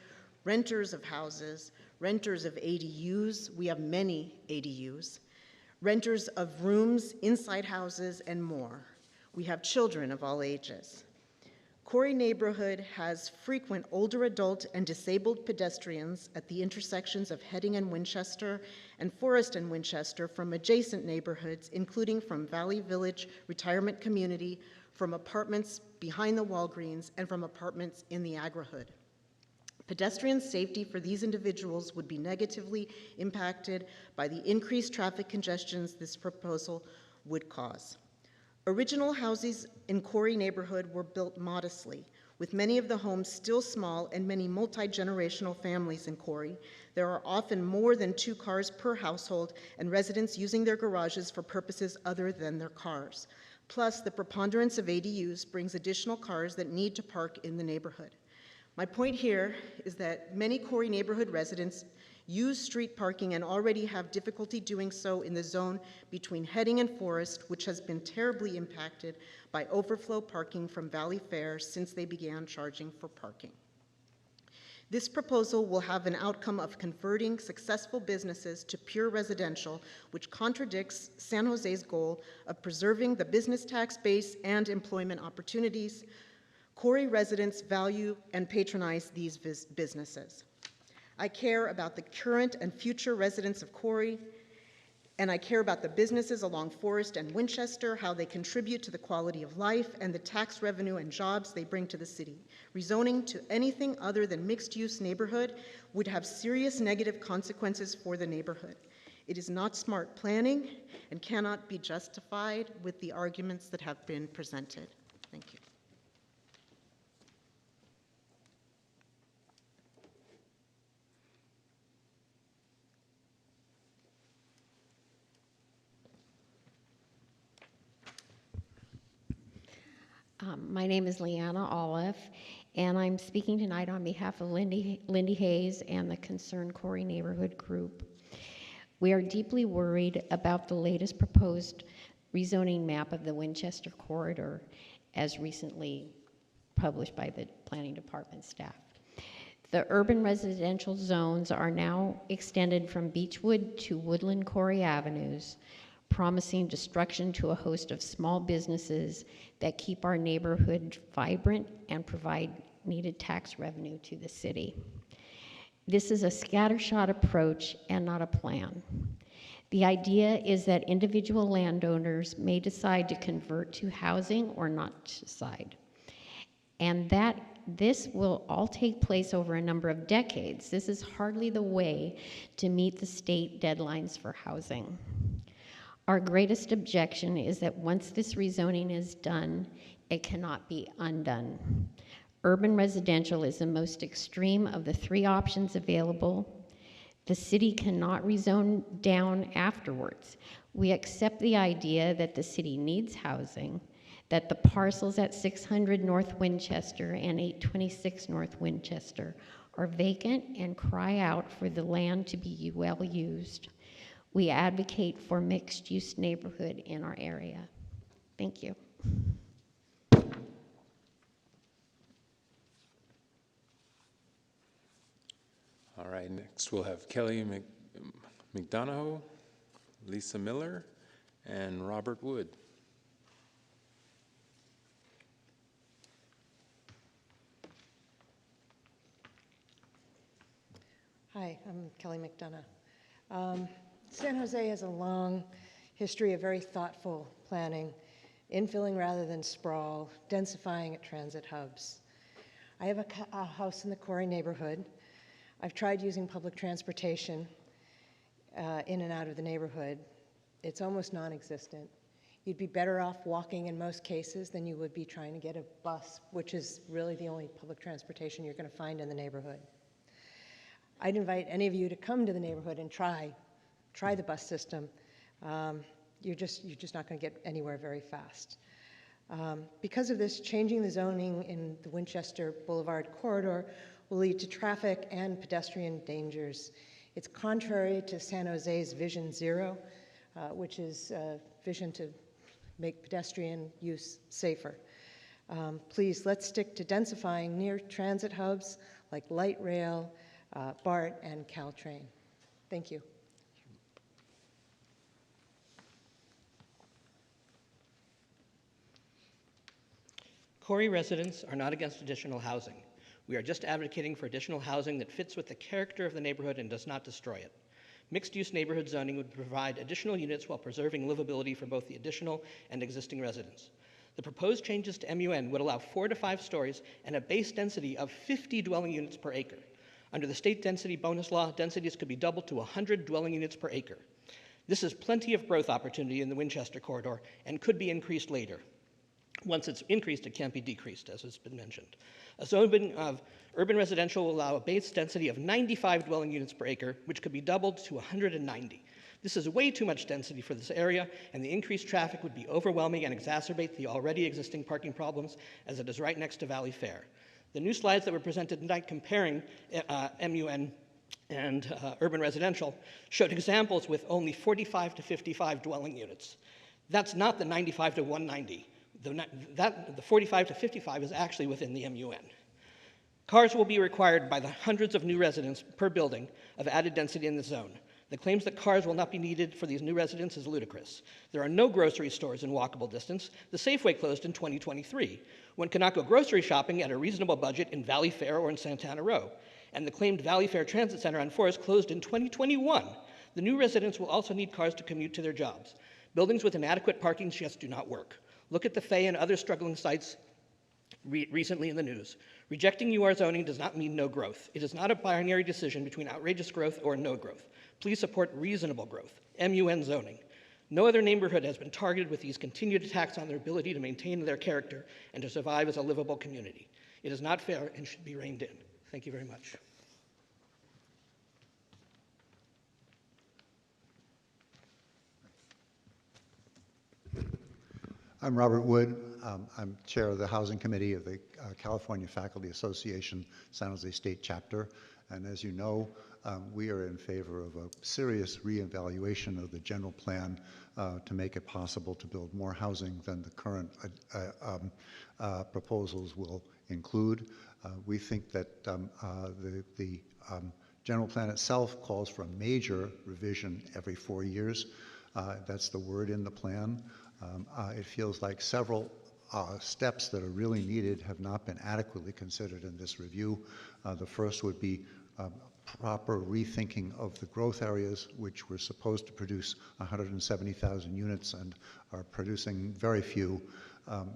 renters of houses, renters of ADUs, we have many ADUs, renters of rooms inside houses, and more. We have children of all ages. Corey neighborhood has frequent older adult and disabled pedestrians at the intersections of Heading and Winchester and Forest and Winchester from adjacent neighborhoods, including from Valley Village Retirement Community, from apartments behind the Walgreens, and from apartments in the Agri-Hood. Pedestrian safety for these individuals would be negatively impacted by the increased traffic congestions this proposal would cause. Original houses in Corey neighborhood were built modestly, with many of the homes still small and many multi-generational families in Corey. There are often more than 2 cars per household and residents using their garages for purposes other than their cars. Plus, the preponderance of ADUs brings additional cars that need to park in the neighborhood. My point here is that many Corey neighborhood residents use street parking and already have difficulty doing so in the zone between Heading and Forest, which has been terribly impacted by overflow parking from Valley Fair since they began charging for parking. This proposal will have an outcome of converting successful businesses to pure residential, which contradicts San Jose's goal of preserving the business tax base and employment opportunities. Corey residents value and patronize these businesses. I care about the current and future residents of Corey, and I care about the businesses along Forest and Winchester, how they contribute to the quality of life and the tax revenue and jobs they bring to the city. Rezoning to anything other than mixed-use neighborhood would have serious negative consequences for the neighborhood. It is not smart planning and cannot be justified with the arguments that have been presented. Thank you. My name is Leanna Olive, and I'm speaking tonight on behalf of Lindy Hayes and the Concerned Corey Neighborhood Group. We are deeply worried about the latest proposed rezoning map of the Winchester corridor, as recently published by the Planning Department staff. The urban residential zones are now extended from Beechwood to Woodland Corey Avenues, promising destruction to a host of small businesses that keep our neighborhood vibrant and provide needed tax revenue to the city. This is a scattershot approach and not a plan. The idea is that individual landowners may decide to convert to housing or not decide, and that this will all take place over a number of decades. This is hardly the way to meet the state deadlines for housing. Our greatest objection is that once this rezoning is done, it cannot be undone. Urban residential is the most extreme of the three options available. The city cannot rezone down afterwards. We accept the idea that the city needs housing, that the parcels at 600 North Winchester and 826 North Winchester are vacant and cry out for the land to be well used. We advocate for mixed-use neighborhood in our area. Thank you. All right, next we'll have Kelly McDonough, Lisa Miller, and Robert Wood. Hi, I'm Kelly McDonough. San Jose has a long history of very thoughtful planning, infilling rather than sprawl, densifying at transit hubs. I have a house in the Corey neighborhood. I've tried using public transportation in and out of the neighborhood. It's almost non-existent. You'd be better off walking in most cases than you would be trying to get a bus, which is really the only public transportation you're going to find in the neighborhood. I'd invite any of you to come to the neighborhood and try the bus system. You're just not going to get anywhere very fast. Because of this, changing the zoning in the Winchester Boulevard corridor will lead to traffic and pedestrian dangers. It's contrary to San Jose's Vision Zero, which is a vision to make pedestrian use safer. Please, let's stick to densifying near transit hubs like light rail, BART, and Caltrain. Thank you. Corey residents are not against additional housing. We are just advocating for additional housing that fits with the character of the neighborhood and does not destroy it. Mixed-use neighborhood zoning would provide additional units while preserving livability for both the additional and existing residents. The proposed changes to MUN would allow 4 to 5 stories and a base density of 50 dwelling units per acre. Under the state density bonus law, densities could be doubled to 100 dwelling units per acre. This is plenty of growth opportunity in the Winchester corridor and could be increased later. Once it's increased, it can't be decreased, as has been mentioned. A zoning of urban residential will allow a base density of 95 dwelling units per acre, which could be doubled to 190. This is way too much density for this area, and the increased traffic would be overwhelming and exacerbate the already existing parking problems, as it is right next to Valley Fair. The new slides that were presented tonight comparing MUN and urban residential showed examples with only 45 to 55 dwelling units. That's not the 95 to 190. The 45 to 55 is actually within the MUN. Cars will be required by the hundreds of new residents per building of added density in the zone. The claims that cars will not be needed for these new residents is ludicrous. There are no grocery stores in walkable distance. The Safeway closed in 2023. One cannot go grocery shopping at a reasonable budget in Valley Fair or in Santana Row. And the claimed Valley Fair Transit Center on Forest closed in 2021. The new residents will also need cars to commute to their jobs. Buildings with inadequate parking just do not work. Look at the Fay and other struggling sites recently in the news. Rejecting UR zoning does not mean no growth. It is not a binary decision between outrageous growth or no growth. Please support reasonable growth, MUN zoning. No other neighborhood has been targeted with these continued attacks on their ability to maintain their character and to survive as a livable community. It is not fair and should be reined in. Thank you very much. I'm Robert Wood. I'm chair of the Housing Committee of the California Faculty Association San Jose State Chapter. And as you know, we are in favor of a serious reevaluation of the general plan to make it possible to build more housing than the current proposals will include. We think that the general plan itself calls for a major revision every 4 years. That's the word in the plan. It feels like several steps that are really needed have not been adequately considered in this review. The first would be proper rethinking of the growth areas, which were supposed to produce 170,000 units and are producing very few.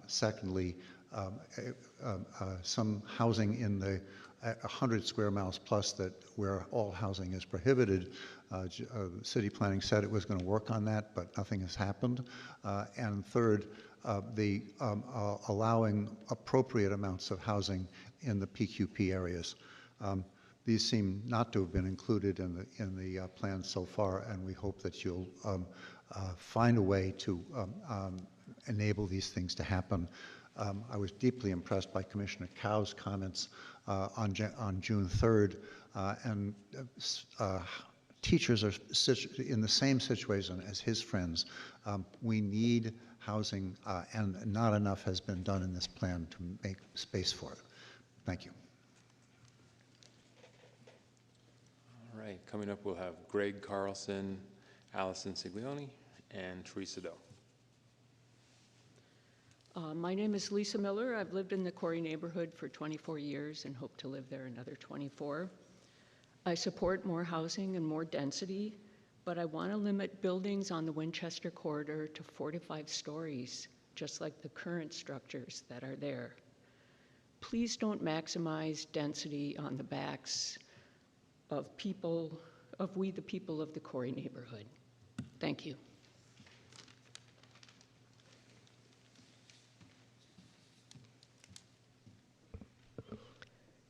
Secondly, some housing in the 100 square miles plus that where all housing is prohibited. City planning said it was going to work on that, but nothing has happened. And third, the allowing appropriate amounts of housing in the PQP areas. These seem not to have been included in the plan so far, and we hope that you'll find a way to enable these things to happen. I was deeply impressed by Commissioner Cow's comments on June 3rd, and teachers are in the same situation as his friends. We need housing, and not enough has been done in this plan to make space for it. Thank you. All right, coming up we'll have Greg Carlson, Allison Siglioni, and Teresa Doe. My name is Lisa Miller. I've lived in the Corey neighborhood for 24 years and hope to live there another 24. I support more housing and more density, but I want to limit buildings on the Winchester corridor to 4 to 5 stories, just like the current structures that are there. Please don't maximize density on the backs of people, of we the people of the Corey neighborhood. Thank you.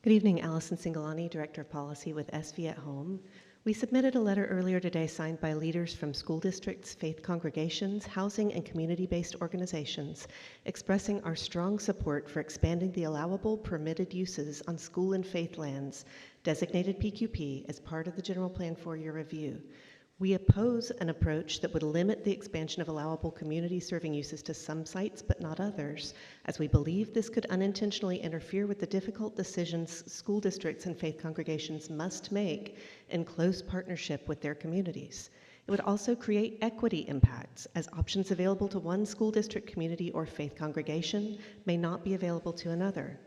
Good evening, Allison Singalani, Director of Policy with SV at Home. We submitted a letter earlier today signed by leaders from school districts, faith congregations, housing, and community-based organizations expressing our strong support for expanding the allowable permitted uses on school and faith lands designated PQP as part of the General Plan 4-year review. We oppose an approach that would limit the expansion of allowable community-serving uses to some sites but not others, as we believe this could unintentionally interfere with the difficult decisions school districts and faith congregations must make in close partnership with their communities. It would also create equity impacts, as options available to one school district, community, or faith congregation may not be available to another.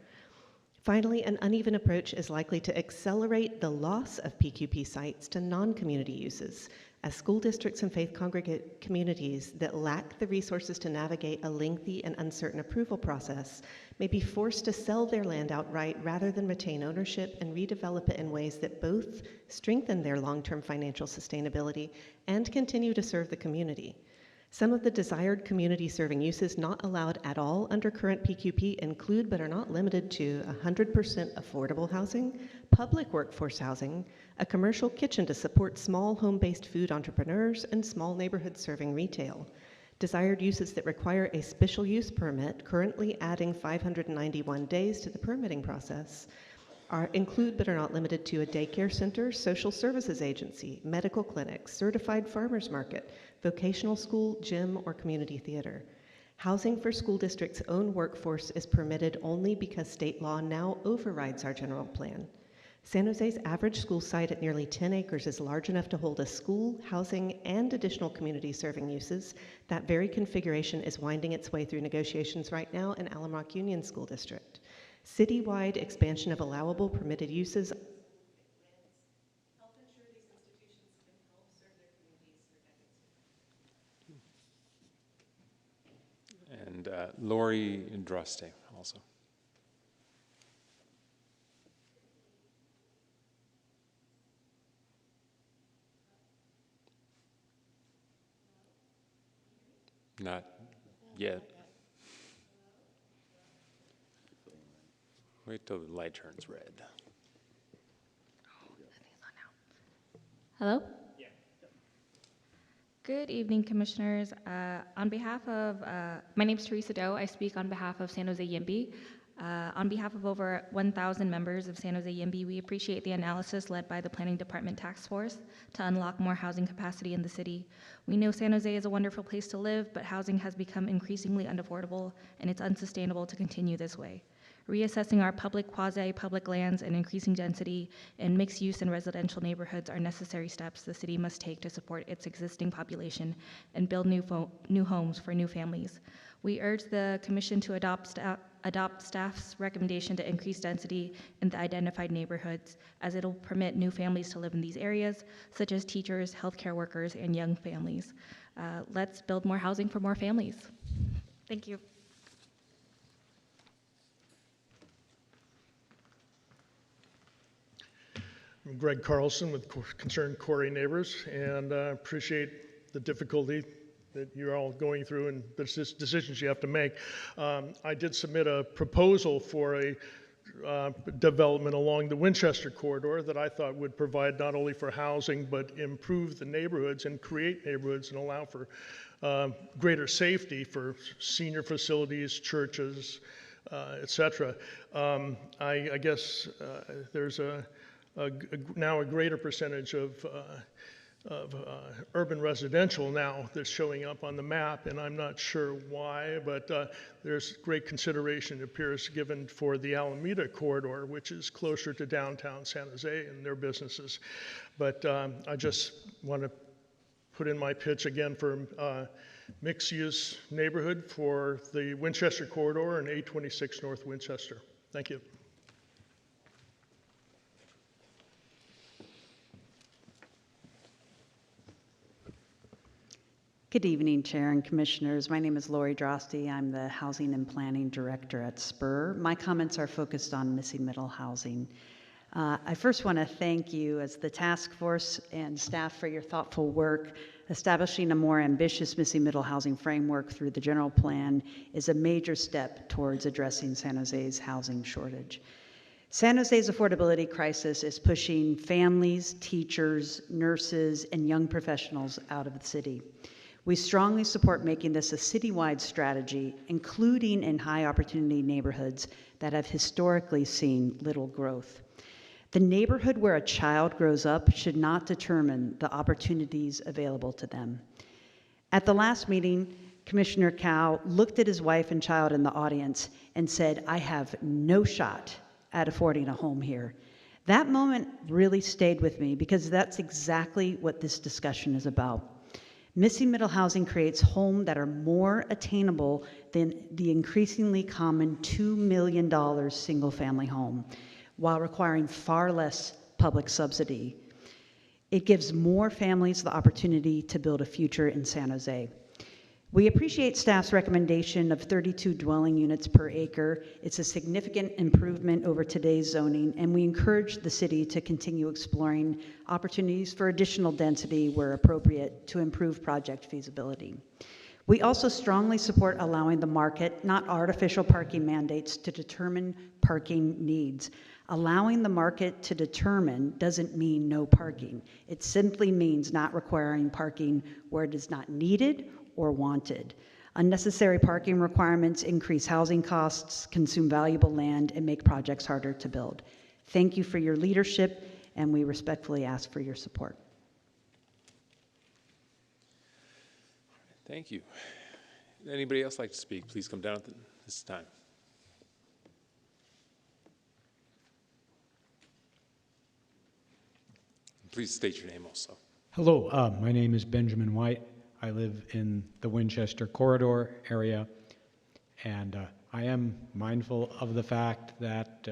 Finally, an uneven approach is likely to accelerate the loss of PQP sites to non-community uses, as school districts and faith congregate communities that lack the resources to navigate a lengthy and uncertain approval process may be forced to sell their land outright rather than retain ownership and redevelop it in ways that both strengthen their long-term financial sustainability and continue to serve the community. Some of the desired community-serving uses not allowed at all under current PQP include but are not limited to 100% affordable housing, public workforce housing, a commercial kitchen to support small home-based food entrepreneurs, and small neighborhoods serving retail. Desired uses that require a special use permit, currently adding 591 days to the permitting process, include but are not limited to a daycare center, social services agency, medical clinic, certified farmers market, vocational school, gym, or community theater. Housing for school districts' own workforce is permitted only because state law now overrides our general plan. San Jose's average school site at nearly 10 acres is large enough to hold a school, housing, and additional community-serving uses. That very configuration is winding its way through negotiations right now in Alum Rock Union School District. Citywide expansion of allowable permitted uses help ensure these institutions can help serve their communities for decades. And Lori Droste also. Not yet. Wait till the light turns red. Hello? Good evening, Commissioners. On behalf of, my name is Teresa Doe. I speak on behalf of San Jose YIMBY. On behalf of over 1,000 members of San Jose YIMBY, we appreciate the analysis led by the Planning Department Task Force to unlock more housing capacity in the city. We know San Jose is a wonderful place to live, but housing has become increasingly unaffordable, and it's unsustainable to continue this way. Reassessing our public, quasi-public lands and increasing density in mixed use and residential neighborhoods are necessary steps the city must take to support its existing population and build new homes for new families. We urge the Commission to adopt staff's recommendation to increase density in the identified neighborhoods, as it'll permit new families to live in these areas, such as teachers, healthcare workers, and young families. Let's build more housing for more families. Thank you. I'm Greg Carlson with Concerned Corey Neighbors, and I appreciate the difficulty that you're all going through and the decisions you have to make. I did submit a proposal for a development along the Winchester corridor that I thought would provide not only for housing, but improve the neighborhoods and create neighborhoods and allow for greater safety for senior facilities, churches, et cetera. I guess there's now a greater percentage of urban residential now that's showing up on the map, and I'm not sure why, but there's great consideration, it appears, given for the Alameda corridor, which is closer to downtown San Jose and their businesses. But I just want to put in my pitch again for mixed-use neighborhood for the Winchester corridor and 826 North Winchester. Thank you. Good evening, Chair and Commissioners. My name is Lori Drosty. I'm the Housing and Planning Director at SPUR. My comments are focused on missing middle housing. I first want to thank you as the task force and staff for your thoughtful work. Establishing a more ambitious missing middle housing framework through the general plan is a major step towards addressing San Jose's housing shortage. San Jose's affordability crisis is pushing families, teachers, nurses, and young professionals out of the city. We strongly support making this a citywide strategy, including in high opportunity neighborhoods that have historically seen little growth. The neighborhood where a child grows up should not determine the opportunities available to them. At the last meeting, Commissioner Cow looked at his wife and child in the audience and said, "I have no shot at affording a home here." That moment really stayed with me because that's exactly what this discussion is about. Missing middle housing creates homes that are more attainable than the increasingly common $2 million single-family home, while requiring far less public subsidy. It gives more families the opportunity to build a future in San Jose. We appreciate staff's recommendation of 32 dwelling units per acre. It's a significant improvement over today's zoning, and we encourage the city to continue exploring opportunities for additional density where appropriate to improve project feasibility. We also strongly support allowing the market, not artificial parking mandates, to determine parking needs. Allowing the market to determine doesn't mean no parking. It simply means not requiring parking where it is not needed or wanted. Unnecessary parking requirements increase housing costs, consume valuable land, and make projects harder to build. Thank you for your leadership, and we respectfully ask for your support. Thank you. Anybody else like to speak? Please come down at this time. Please state your name also. Hello, my name is Benjamin White. I live in the Winchester corridor area, and I am mindful of the fact that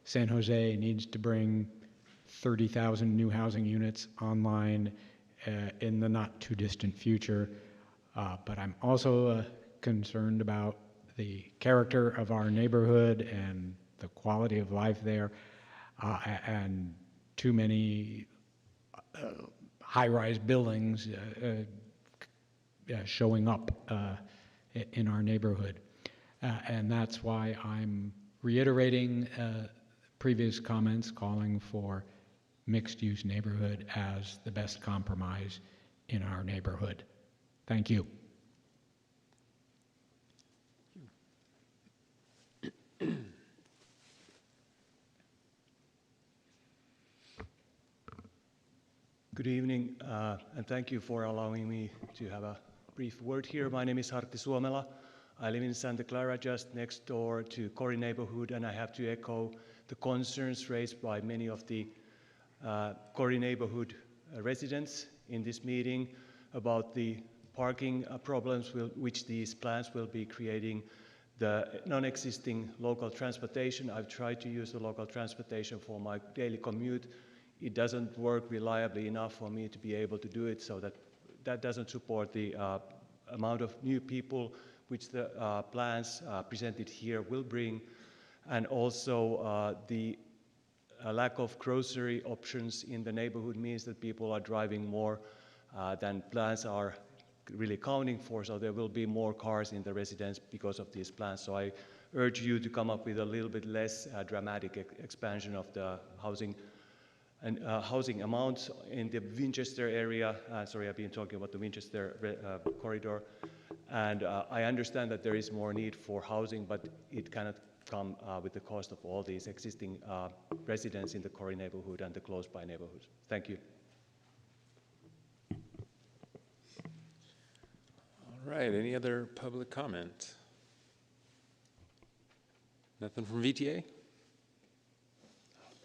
San Jose needs to bring 30,000 new housing units online in the not too distant future, but I'm also concerned about the character of our neighborhood and the quality of life there, and too many high-rise buildings showing up in our neighborhood. And that's why I'm reiterating previous comments calling for mixed-use neighborhood as the best compromise in our neighborhood. Thank you. Good evening, and thank you for allowing me to have a brief word here. My name is Hartti Suomela. I live in Santa Clara, just next door to Corey neighborhood, and I have to echo the concerns raised by many of the Corey neighborhood residents in this meeting about the parking problems which these plans will be creating, the non-existing local transportation. I've tried to use the local transportation for my daily commute. It doesn't work reliably enough for me to be able to do it, so that doesn't support the amount of new people which the plans presented here will bring, and also the lack of grocery options in the neighborhood means that people are driving more than plans are really counting for, so there will be more cars in the residence because of these plans. So I urge you to come up with a little bit less dramatic expansion of the housing and housing amounts in the Winchester area. Sorry, I've been talking about the Winchester corridor. And I understand that there is more need for housing, but it cannot come with the cost of all these existing residents in the Corey neighborhood and the close-by neighborhoods. Thank you. All right, any other public comment? Nothing from VTA?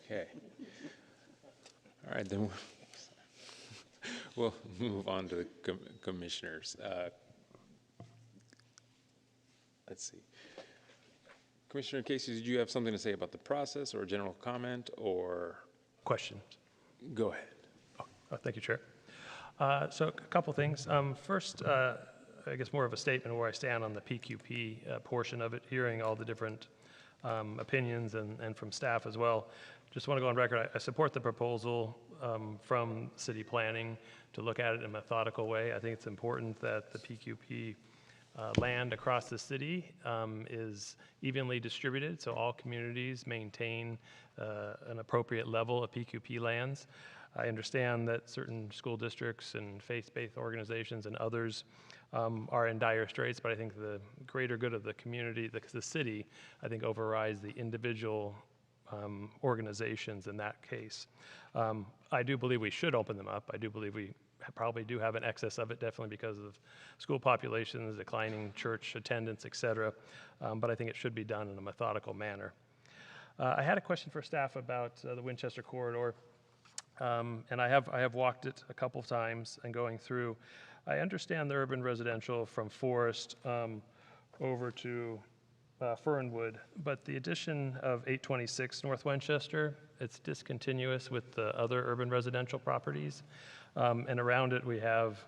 Okay. All right, then we'll move on to the commissioners. Let's see. Commissioner Casey, did you have something to say about the process or a general comment or? Question. Go ahead. Oh, thank you, Chair. So a couple things. First, I guess more of a statement of where I stand on the PQP portion of it, hearing all the different opinions and from staff as well. Just want to go on record, I support the proposal from city planning to look at it in a methodical way. I think it's important that the PQP land across the city is evenly distributed, so all communities maintain an appropriate level of PQP lands. I understand that certain school districts and faith-based organizations and others are in dire straits, but I think the greater good of the community, the city, I think overrides the individual organizations in that case. I do believe we should open them up. I do believe we probably do have an excess of it, definitely because of school populations, declining church attendance, et cetera. But I think it should be done in a methodical manner. I had a question for staff about the Winchester corridor. And I have walked it a couple of times and going through. I understand the urban residential from Forest over to Fernwood, but the addition of 826 North Winchester, it's discontinuous with the other urban residential properties. And around it we have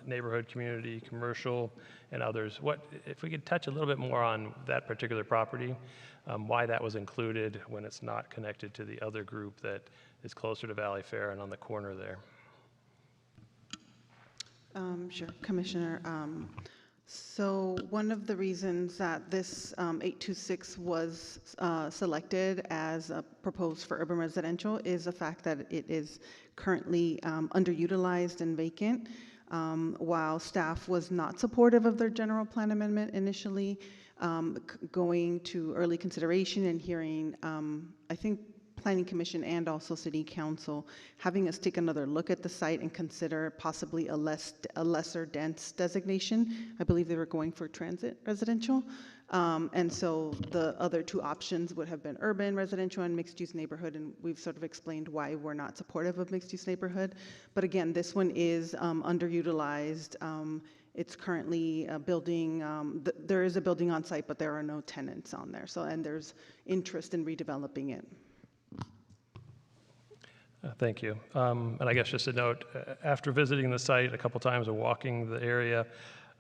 neighborhood, community, commercial, and others. If we could touch a little bit more on that particular property, why that was included when it's not connected to the other group that is closer to Valley Fair and on the corner there. Sure, Commissioner. So one of the reasons that this 826 was selected as proposed for urban residential is the fact that it is currently underutilized and vacant. While staff was not supportive of their general plan amendment initially, going to early consideration and hearing, I think, Planning Commission and also City Council having us take another look at the site and consider possibly a lesser dense designation. I believe they were going for transit residential. And so the other two options would have been urban residential and mixed use neighborhood, and we've sort of explained why we're not supportive of mixed use neighborhood. But again, this one is underutilized. It's currently a building, there is a building on site, but there are no tenants on there. So, and there's interest in redeveloping it. Thank you. And I guess just a note, after visiting the site a couple times and walking the area,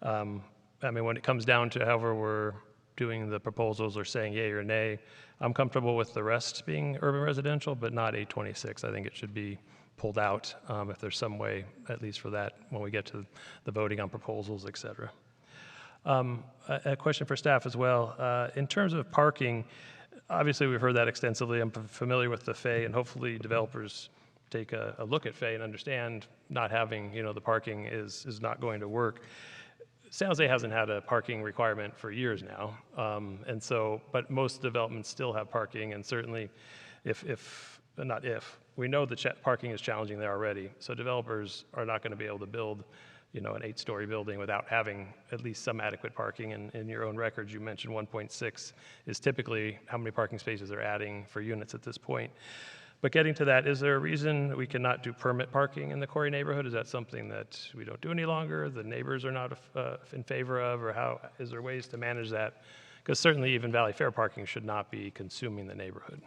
I mean, when it comes down to however we're doing the proposals or saying yay or nay, I'm comfortable with the rest being urban residential, but not 826. I think it should be pulled out if there's some way, at least for that, when we get to the voting on proposals, et cetera. A question for staff as well. In terms of parking, obviously we've heard that extensively. I'm familiar with the FAE, and hopefully developers take a look at Fay and understand not having, the parking is not going to work. San Jose hasn't had a parking requirement for years now, but most developments still have parking, and certainly we know that parking is challenging there already, so developers are not going to be able to build, an 8-story building without having at least some adequate parking. And in your own records, you mentioned 1.6 is typically how many parking spaces they're adding for units at this point. But getting to that, is there a reason that we cannot do permit parking in the Corey neighborhood? Is that something that we don't do any longer, the neighbors are not in favor of, or how, is there ways to manage that? Because certainly even Valley Fair parking should not be consuming the neighborhood.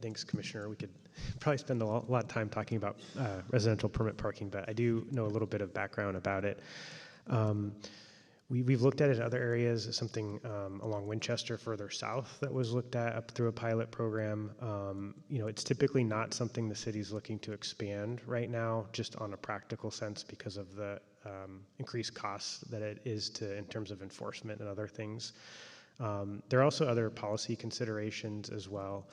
Thanks, Commissioner. We could probably spend a lot of time talking about residential permit parking, but I do know a little bit of background about it. We've looked at it in other areas, something along Winchester further south that was looked at up through a pilot program. It's typically not something the city's looking to expand right now, just on a practical sense because of the increased costs that it is in terms of enforcement and other things. There are also other policy considerations as well.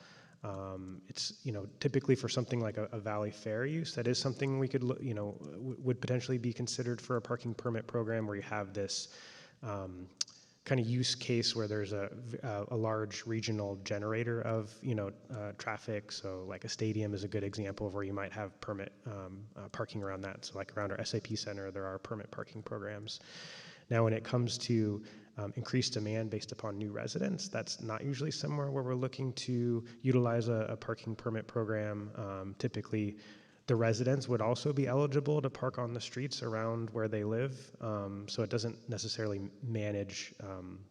It's, typically for something like a Valley Fair use, that is something we could, would potentially be considered for a parking permit program where you have this kind of use case where there's a large regional generator of, traffic. So like a stadium is a good example of where you might have permit parking around that. So like around our SAP center, there are permit parking programs. Now, when it comes to increased demand based upon new residents, that's not usually somewhere where we're looking to utilize a parking permit program. Typically, the residents would also be eligible to park on the streets around where they live, so it doesn't necessarily manage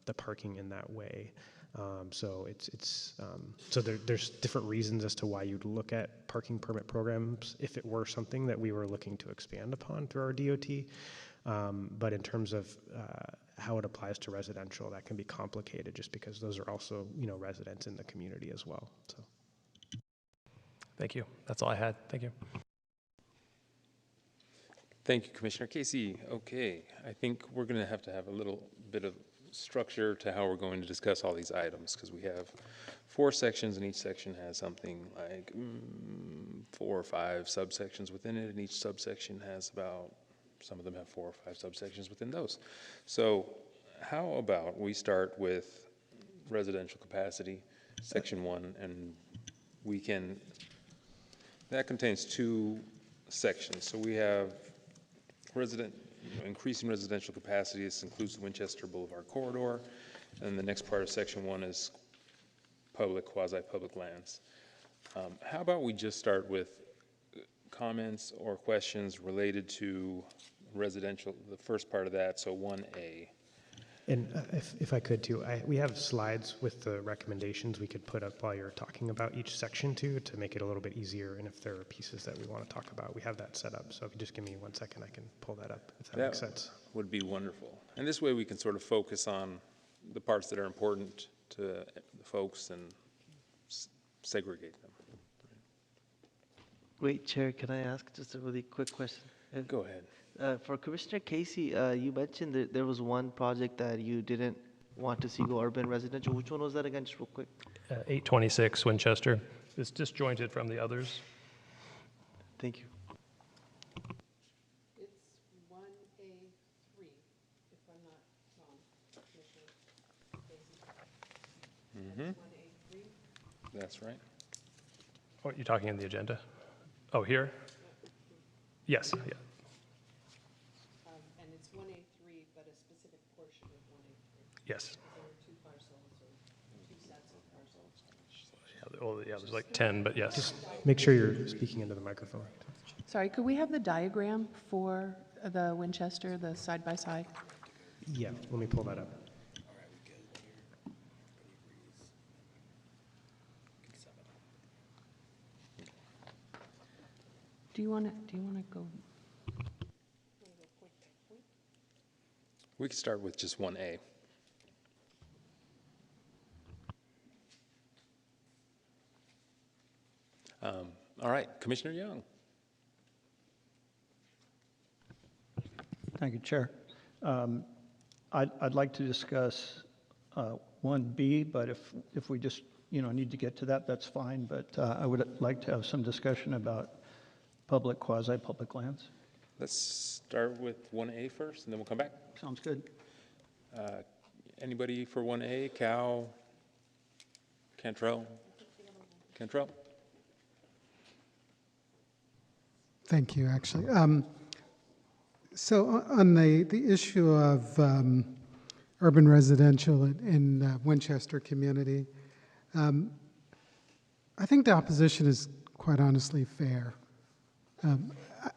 the parking in that way. So there's different reasons as to why you'd look at parking permit programs if it were something that we were looking to expand upon through our DOT. But in terms of how it applies to residential, that can be complicated just because those are also, residents in the community as well. So, thank you. That's all I had. Thank you. Thank you, Commissioner Casey. Okay, I think we're going to have a little bit of structure to how we're going to discuss all these items because we have 4 sections and each section has something like 4 or 5 subsections within it, and each subsection has some of them have 4 or 5 subsections within those. So how about we start with residential capacity, section 1, and that contains 2 sections. So we have increasing residential capacity. This includes the Winchester Boulevard corridor. And the next part of section 1 is quasi-public lands. How about we just start with comments or questions related to residential, the first part of that, so 1A. And if I could too, we have slides with the recommendations we could put up while you're talking about each section too, to make it a little bit easier. And if there are pieces that we want to talk about, we have that set up. So if you just give me 1 second, I can pull that up, if that makes sense. Would be wonderful. And this way we can sort of focus on the parts that are important to the folks and segregate them. Wait, Chair, can I ask just a really quick question? Go ahead. For Commissioner Casey, you mentioned that there was one project that you didn't want to see go urban residential. Which one was that again, just real quick? 826 Winchester. It's disjointed from the others. Thank you. It's 1A3, if I'm not wrong, Commissioner Casey. 1A3. That's right. Oh, you're talking in the agenda? Oh, here? Yes, yeah. And it's 1A3, but a specific portion of 1A3. Yes. There were 2 parcels or 2 sets of parcels. Yeah, there's like 10, but yes. Just make sure you're speaking into the microphone. Sorry, could we have the diagram for the Winchester, the side-by-side? Yeah, let me pull that up. Do you want to go? We could start with just 1A. All right, Commissioner Young. Thank you, Chair. I'd like to discuss 1B, but if we just need to get to that, that's fine, but I would like to have some discussion about public, quasi-public lands. Let's start with 1A first, and then we'll come back. Sounds good. Anybody for 1A? Cal? Cantrell? Cantrell? Thank you, actually. So on the issue of urban residential in Winchester community, I think the opposition is quite honestly fair.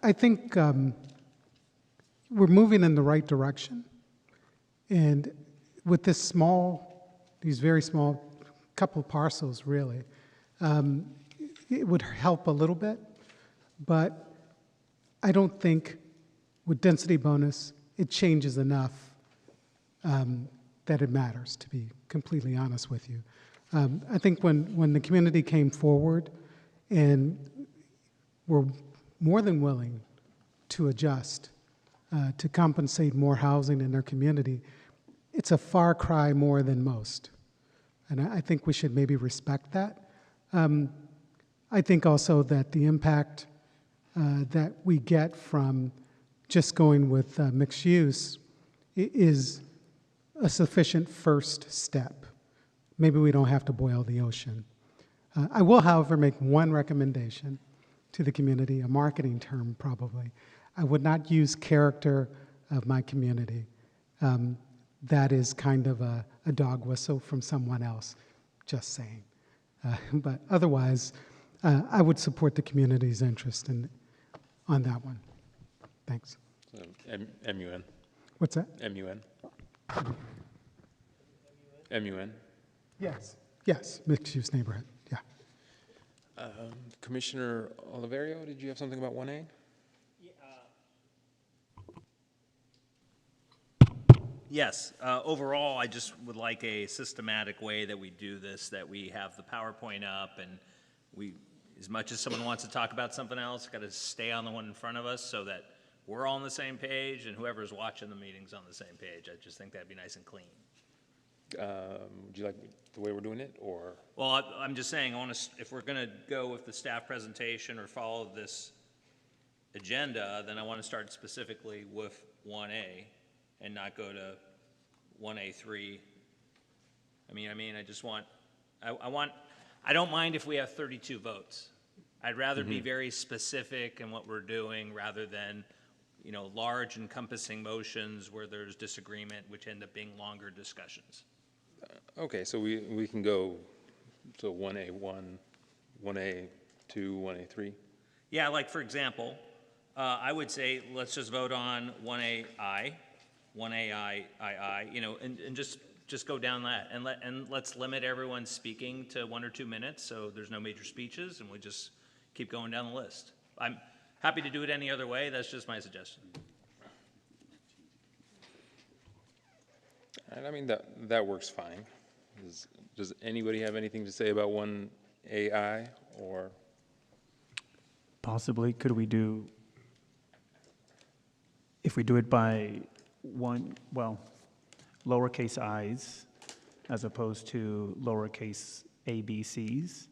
I think we're moving in the right direction. And with these very small couple parcels, really, it would help a little bit. But I don't think with density bonus, it changes enough that it matters, to be completely honest with you. I think when the community came forward and were more than willing to adjust, to compensate more housing in their community, it's a far cry more than most. And I think we should maybe respect that. I think also that the impact that we get from just going with mixed use is a sufficient first step. Maybe we don't have to boil the ocean. I will, however, make one recommendation to the community, a marketing term probably. I would not use character of my community. That is kind of a dog whistle from someone else, just saying. But otherwise, I would support the community's interest on that one. Thanks. MUN. What's that? MUN. MUN. Yes. Yes, mixed-use neighborhood, yeah. Commissioner Oliverio, did you have something about 1A? Yes, overall, I just would like a systematic way that we do this, that we have the PowerPoint up, and we, as much as someone wants to talk about something else, got to stay on the one in front of us so that we're all on the same page and whoever's watching the meeting's on the same page. I just think that'd be nice and clean. Would you like the way we're doing it, or? Well, I'm just saying, if we're going to go with the staff presentation or follow this agenda, then I want to start specifically with 1A and not go to 1A3. I just want, I don't mind if we have 32 votes. I'd rather be very specific in what we're doing rather than, large encompassing motions where there's disagreement, which end up being longer discussions. Okay, so we can go to 1A1, 1A2, 1A3? Yeah, like for example, I would say let's just vote on 1AI, 1AI, and just go down that, and let's limit everyone speaking to 1 or 2 minutes so there's no major speeches, and we just keep going down the list. I'm happy to do it any other way. That's just my suggestion. And that works fine. Does anybody have anything to say about 1AI or? Possibly, could we do, if we do it by lowercase i's as opposed to lowercase ABCs,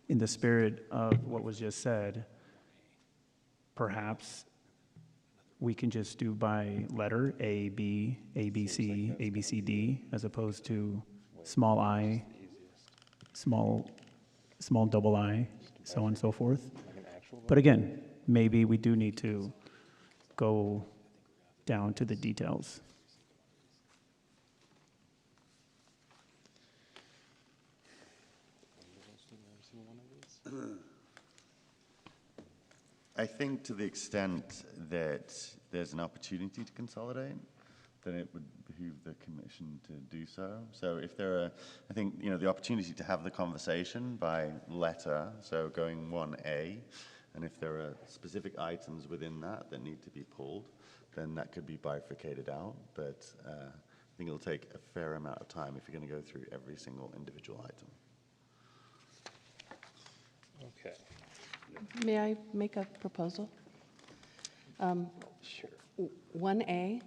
in the spirit of what was just said, perhaps we can just do by letter A, B, A, B, C, A, B, C, D, as opposed to small I, small double I, so on and so forth. But again, maybe we do need to go down to the details. I think to the extent that there's an opportunity to consolidate, then it would behoove the commission to do so. So if there are, I think, the opportunity to have the conversation by letter, so going 1A, and if there are specific items within that need to be pulled, then that could be bifurcated out. But I think it'll take a fair amount of time if you're going to go through every single individual item. Okay. May I make a proposal? Sure. 1A,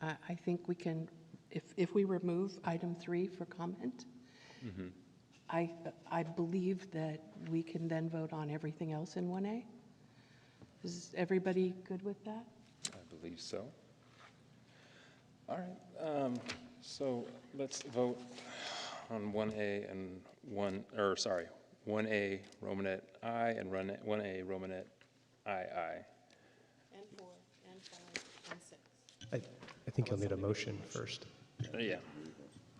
I think we can if we remove item 3 for comment, Mhm. I believe that we can then vote on everything else in 1A. Is everybody good with that? I believe so. All right, so let's vote on 1A and 1A Romanet I and 1A Romanet II. And 4, and 5, and 6. I think you'll need a motion first. Yeah,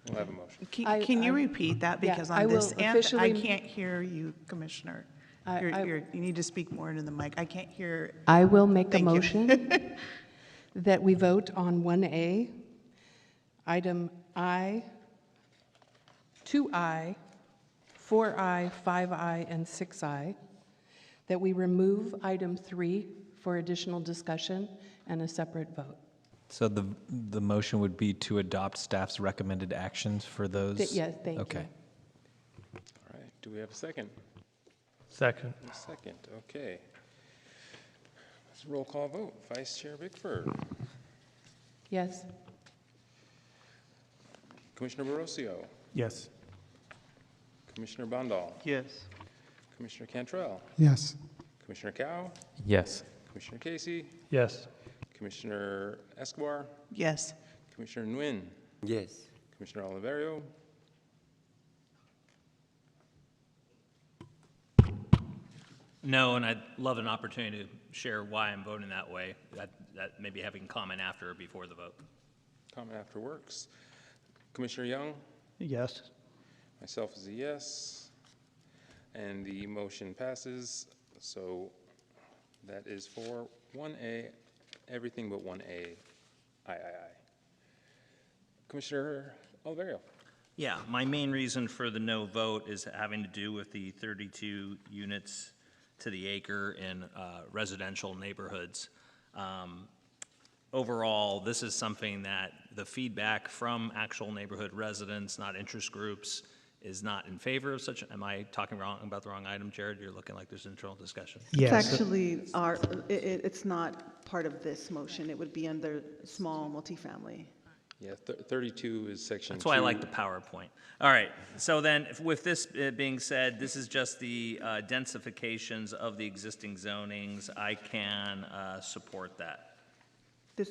we'll have a motion. Can you repeat that? Yeah, Because I on will this end, I officially- can't hear you, Commissioner. You need to speak more into the mic. I can't hear. I will make a Thank you. motion that we vote on 1A, item I, 2I, 4I, 5I, and 6I, that we remove item 3 for additional discussion and a separate vote. So the motion would be to adopt staff's recommended actions for those? Yes, thank you. Okay. All right, do we have a second? Second. A second, okay. Let's roll call vote. Vice Chair Bickford. Yes. Commissioner Barocio. Yes. Commissioner Bandal. Yes. Commissioner Cantrell. Yes. Commissioner Cow. Yes. Commissioner Casey. Yes. Commissioner Escobar. Yes. Commissioner Nguyen. Yes. Commissioner Oliverio. No, and I'd love an opportunity to share why I'm voting that way. That maybe having comment after or before the vote. Comment after works. Commissioner Young. Yes. Myself is a yes. And the motion passes. So that is for 1A, everything but 1A, I. Commissioner Oliverio. Yeah, my main reason for the no vote is having to do with the 32 units to the acre in residential neighborhoods. Overall, this is something that the feedback from actual neighborhood residents, not interest groups, is not in favor of such. Am I talking about the wrong item, Jared? You're looking like there's internal discussion. It's actually it's not part of this motion. It would be under small multifamily. Yeah, 32 is section 2. That's why I like the PowerPoint. All right, so then with this being said, this is just the densifications of the existing zonings. I can support that.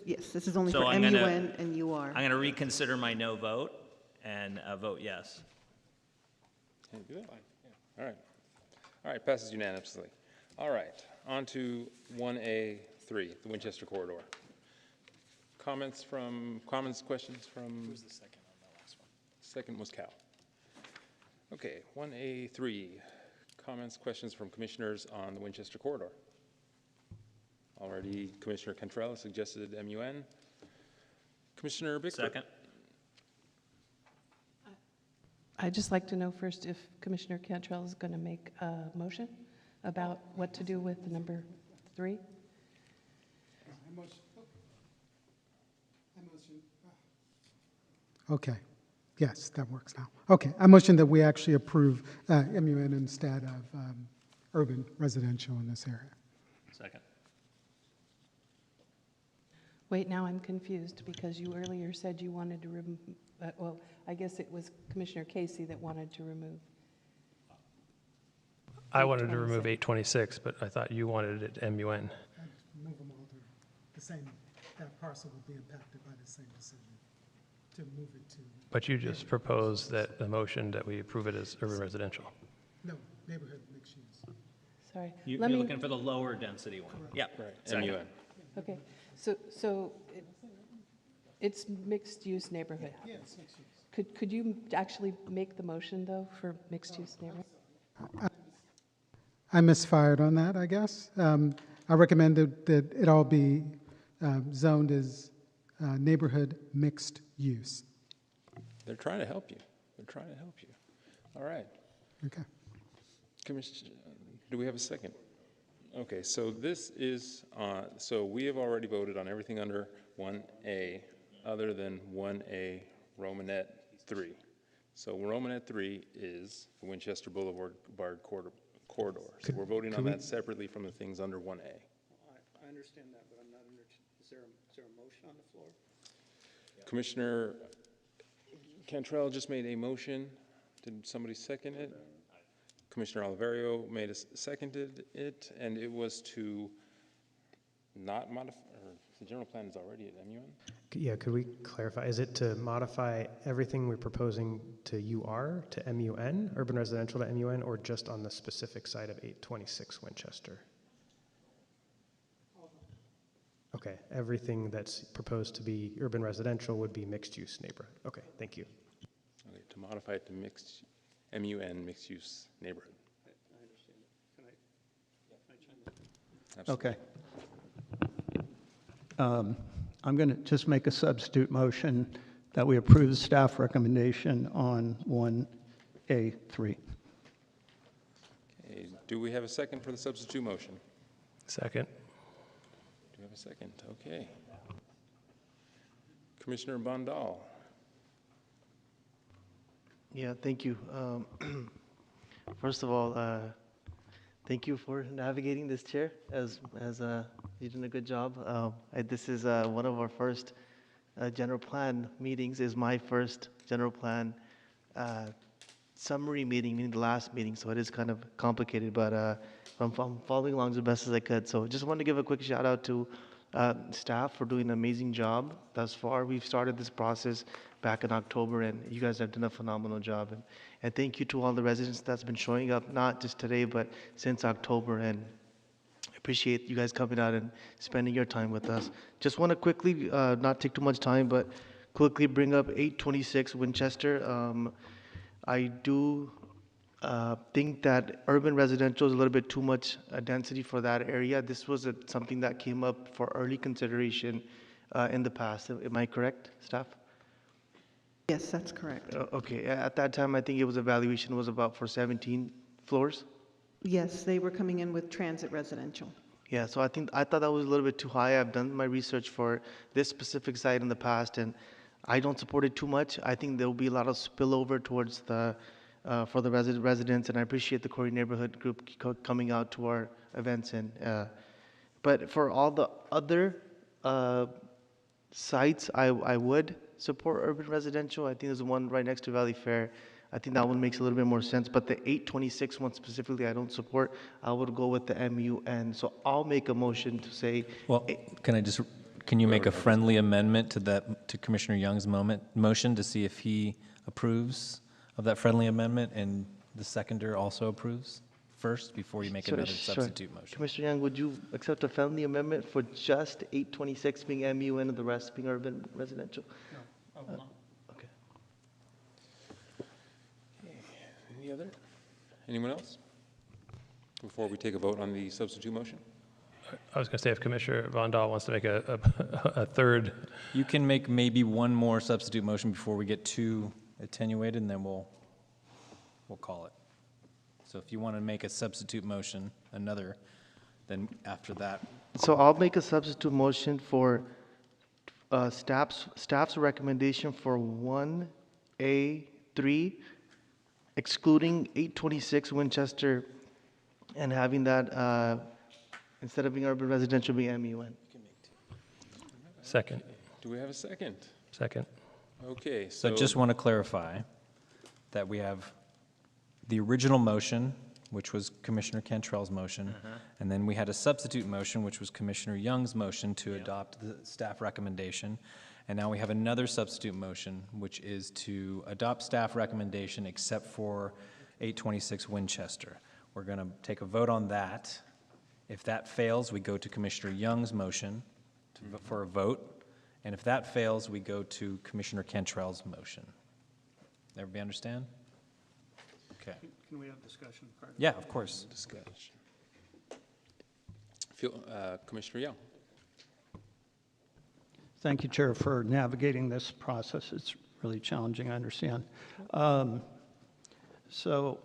Yes, this is only So for I'm MUN gonna- and UR. I'm going to reconsider my no vote and vote yes. Can you do that? Yeah. All right. All right, passes unanimously. All right, on to 1A3, the Winchester Corridor. Comments, questions from? Who was the second on the last one? Second was Cal. Okay, 1A3, comments, questions from commissioners on the Winchester Corridor. Already Commissioner Cantrell suggested MUN. Commissioner Bickford. Second. I'd just like to know first if Commissioner Cantrell is going to make a motion about what to do with number 3. Okay. Yes, that works now. Okay, I motion that we actually approve MUN instead of urban residential in this area. Second. Wait, now I'm confused because you earlier said you wanted to remove, well, I guess it was Commissioner Casey that wanted to remove. I wanted to remove 826, but I thought you wanted it MUN. Move them all to the same, that parcel will be impacted by the same decision to move it to. But you just proposed that the motion that we approve it as urban residential. No, neighborhood mixed use. Sorry. You're Let me- looking for the lower density one. Yeah. Right, Second. MUN. Okay, so it's mixed-use neighborhood. Yeah, it's mixed use. Could you actually make the motion, though, for mixed-use neighborhood? I misfired on that, I guess. I recommended that it all be zoned as neighborhood mixed use. They're trying to help you. They're trying to help you. All right. Okay. Commissioner, do we have a second? Okay, so this is, so we have already voted on everything under 1A other than 1A Romanet 3. So Romanet 3 is the Winchester Boulevard corridor. So we're voting on that separately from the things under 1A. I understand that, but I'm not is there a motion on the floor? Commissioner Cantrell just made a motion. Did somebody second it? Commissioner Oliverio seconded it, and it was to not modify, or the general plan is already at MUN? Yeah, could we clarify? Is it to modify everything we're proposing to UR, to MUN, urban residential to MUN, or just on the specific site of 826 Winchester? Okay, everything that's proposed to be urban residential would be mixed-use neighborhood. Okay, thank you. Okay, to modify it to MUN, mixed-use neighborhood. I understand it. Can I Absolutely. Okay. I'm going to just make a substitute motion that we approve the staff recommendation on 1A3. Okay, do we have a second for the substitute motion? Second. Do we have a second? Okay. Commissioner Bondal. Yeah, thank you. First of all, thank you for navigating this chair, as you're doing a good job. This is one of our first general plan meetings. Is my first general plan summary meeting, meaning the last meeting, so it is kind of complicated, but I'm following along as best as I could. So just wanted to give a quick shout out to staff for doing an amazing job thus far. We've started this process back in October, and you guys have done a phenomenal job. And thank you to all the residents that's been showing up, not just today, but since October. And I appreciate you guys coming out and spending your time with us. Just want to quickly, not take too much time, but quickly bring up 826 Winchester. I do think that urban residential is a little bit too much density for that area. This was something that came up for early consideration in the past. Am I correct, staff? Yes, that's correct. Okay, at that time, I think it was evaluation was about for 17 floors. Yes, they were coming in with transit residential. Yeah, so I thought that was a little bit too high. I've done my research for this specific site in the past, and I don't support it too much. I think there will be a lot of spillover towards the for the residents, and I appreciate the Corey Neighborhood Group coming out to our events. But for all the other sites, I would support urban residential. I think there's one right next to Valley Fair. I think that one makes a little bit more sense. But the 826 one specifically, I don't support. I would go with the MUN. So I'll make a motion to say. Well, can you make a friendly amendment to Commissioner Young's motion to see if he approves of that friendly amendment and the seconder also approves first before you make another substitute motion? Commissioner Young, would you accept a friendly amendment for just 826 being MUN and the rest being urban residential? No. Okay. Any other? Anyone else? Before we take a vote on the substitute motion? I was going to say, if Commissioner Von Dahl wants to make a third. You can make maybe one more substitute motion before we get too attenuated, and then we'll call it. So if you want to make a substitute motion, then after that. So I'll make a substitute motion for staff's recommendation for 1A3, excluding 826 Winchester, and having that instead of being urban residential, be MUN. Second. Do we have a second? Second. Okay, So I just want to clarify that we have the original motion, which was Commissioner Cantrell's motion, and then we had a substitute motion, which was Commissioner Young's motion to adopt the staff recommendation. And now we have another substitute motion, which is to adopt staff recommendation except for 826 Winchester. We're going to take a vote on that. If that fails, we go to Commissioner Young's motion for a vote. And if that fails, we go to Commissioner Cantrell's motion. Everybody understand? Okay. Can we have discussion? Yeah, of course. Discussion. Commissioner Young. Thank you, Chair, for navigating this process. It's really challenging, I understand. So,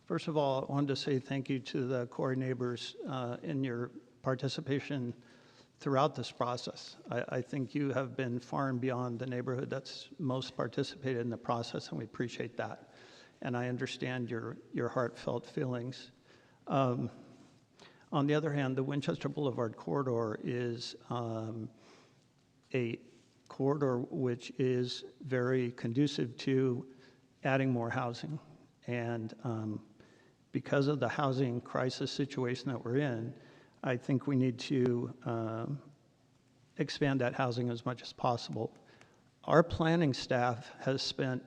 first of all, I wanted to say thank you to the Corey neighbors in your participation throughout this process. I think you have been far and beyond the neighborhood that's most participated in the process, and we appreciate that. And I understand your heartfelt feelings. On the other hand, the Winchester Boulevard corridor is a corridor which is very conducive to adding more housing. And because of the housing crisis situation that we're in, I think we need to expand that housing as much as possible. Our planning staff has spent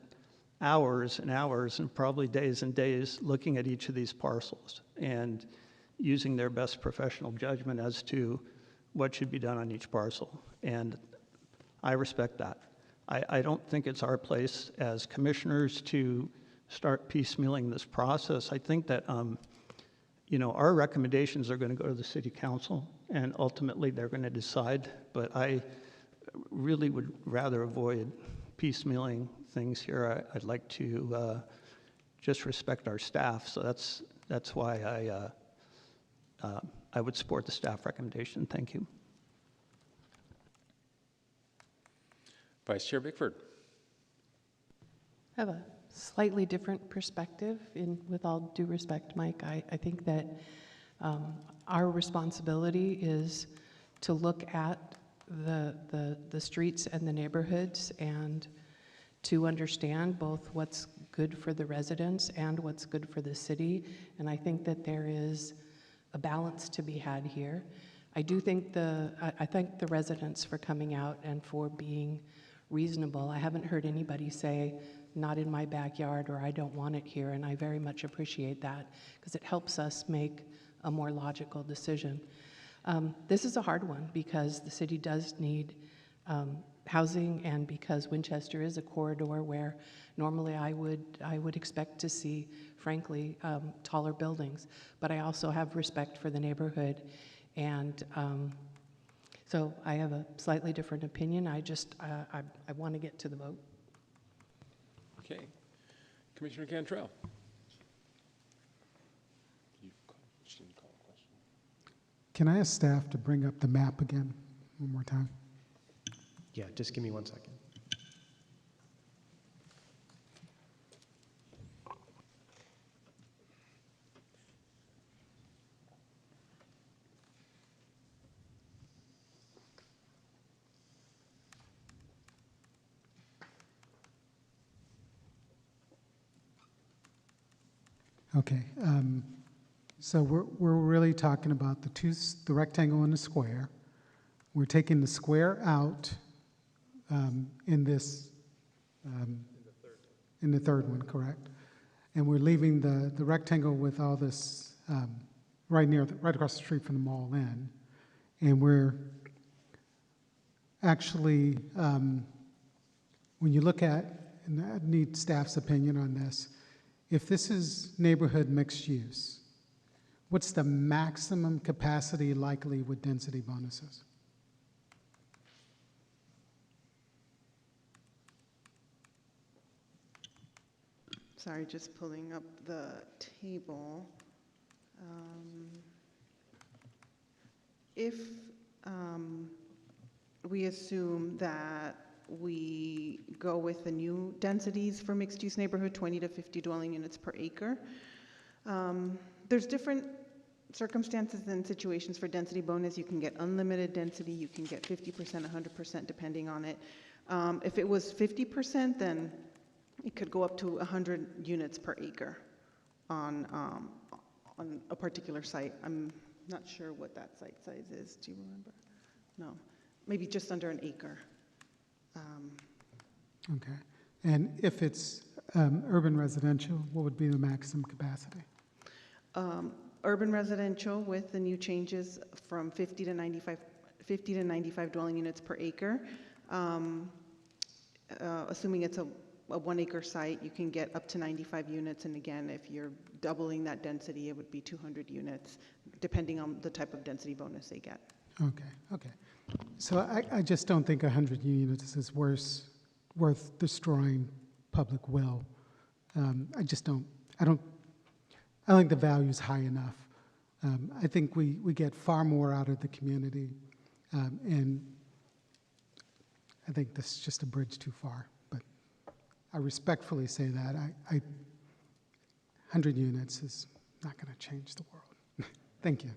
hours and hours and probably days and days looking at each of these parcels and using their best professional judgment as to what should be done on each parcel. And I respect that. I don't think it's our place as commissioners to start piecemealing this process. I think that you know, our recommendations are going to go to the city council, and ultimately they're going to decide, but I really would rather avoid piecemealing things here. I'd like to just respect our staff, so that's why I would support the staff recommendation. Thank you. Vice Chair Bickford. I have a slightly different perspective, with all due respect, Mike. I think that our responsibility is to look at the streets and the neighborhoods and to understand both what's good for the residents and what's good for the city. And I think that there is a balance to be had here. I do think I thank the residents for coming out and for being reasonable. I haven't heard anybody say, not in my backyard, or I don't want it here, and I very much appreciate that because it helps us make a more logical decision. This is a hard one because the city does need housing, and because Winchester is a corridor where normally I would expect to see, frankly, taller buildings. But I also have respect for the neighborhood, and so I have a slightly different opinion. I want to get to the vote. Okay. Commissioner Cantrell. Can I ask staff to bring up the map again one more time? Yeah, just give me 1 second. Okay, so we're really talking about the rectangle and the square. We're taking the square out in this, in the third one, correct? And we're leaving the rectangle with all this right across the street from the mall in. And we're actually, when you look at, and I need staff's opinion on this, if this is neighborhood mixed use, what's the maximum capacity likely with density bonuses? Sorry, just pulling up the table. If we assume that we go with the new densities for mixed-use neighborhood, 20 to 50 dwelling units per acre, there's different circumstances and situations for density bonus. You can get unlimited density, you can get 50%, 100%, depending on it. If it was 50%, then it could go up to 100 units per acre on a particular site. I'm not sure what that site size is. Do you remember? No, maybe just under an acre. Okay, and if it's urban residential, what would be the maximum capacity? Urban residential with the new changes from 50 to 95 dwelling units per acre. Assuming it's a 1 acre site, you can get up to 95 units. And again, if you're doubling that density, it would be 200 units, depending on the type of density bonus they get. Okay. So I just don't think 100 units is worth destroying public will. I think the value is high enough. I think we get far more out of the community, and I think this is just a bridge too far. But I respectfully say that 100 units is not going to change the world. Thank you.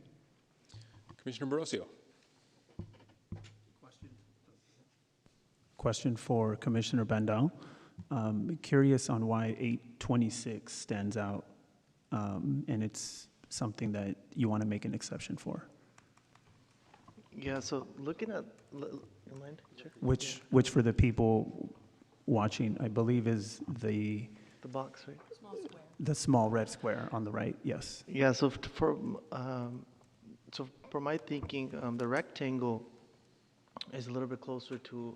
question for Commissioner Bandel. Curious on why 826 stands out, and it's something that you want to make an exception for. Yeah, so looking at, you mind? Sure. Which for the people watching, I believe is the box, right? the small red square on the right, yes. Yeah, so for my thinking, the rectangle is a little bit closer to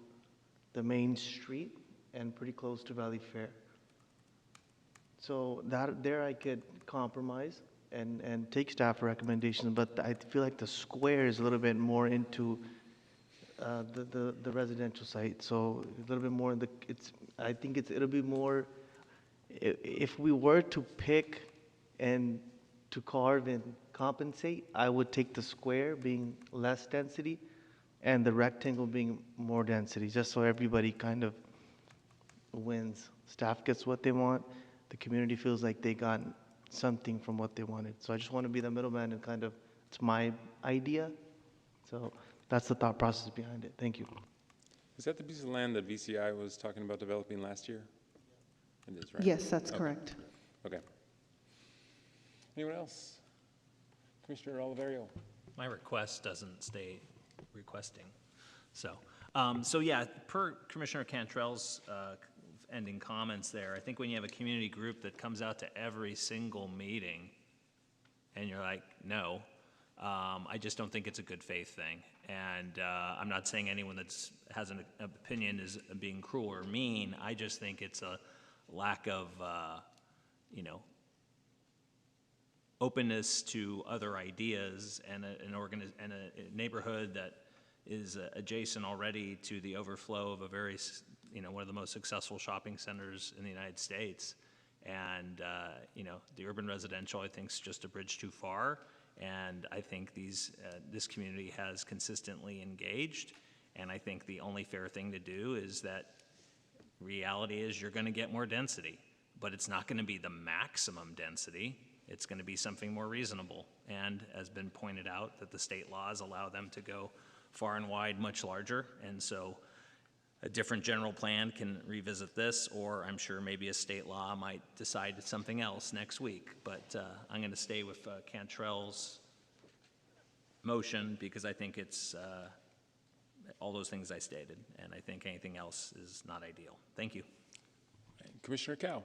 the main street and pretty close to Valley Fair. So there I could compromise and take staff recommendations, but I feel like the square is a little bit more into the residential site. So a little bit more I think it'll be more, if we were to pick and to carve and compensate, I would take the square being less density and the rectangle being more density, just so everybody kind of wins. Staff gets what they want, the community feels like they got something from what they wanted. So I just want to be the middleman and kind of, it's my idea. So that's the thought process behind it. Thank you. Is that the piece of land that VCI was talking about developing last year? It is, right? Yes, that's correct. Okay. Anyone else? Commissioner Oliverio. My request doesn't stay requesting. So yeah, per Commissioner Cantrell's ending comments there, I think when you have a community group that comes out to every single meeting and you're like, no, I just don't think it's a good faith thing. And I'm not saying anyone that has an opinion is being cruel or mean. I just think it's a lack of, openness to other ideas, and a neighborhood that is adjacent already to the overflow of a very, one of the most successful shopping centers in the United States. And, the urban residential, I think, is just a bridge too far. And I think this community has consistently engaged. And I think the only fair thing to do is that reality is you're going to get more density, but it's not going to be the maximum density. It's going to be something more reasonable. And as been pointed out, that the state laws allow them to go far and wide, much larger. And so a different general plan can revisit this, or I'm sure maybe a state law might decide something else next week. But I'm going to stay with Cantrell's motion because I think it's all those things I stated, and I think anything else is not ideal. Thank you. Commissioner Cow.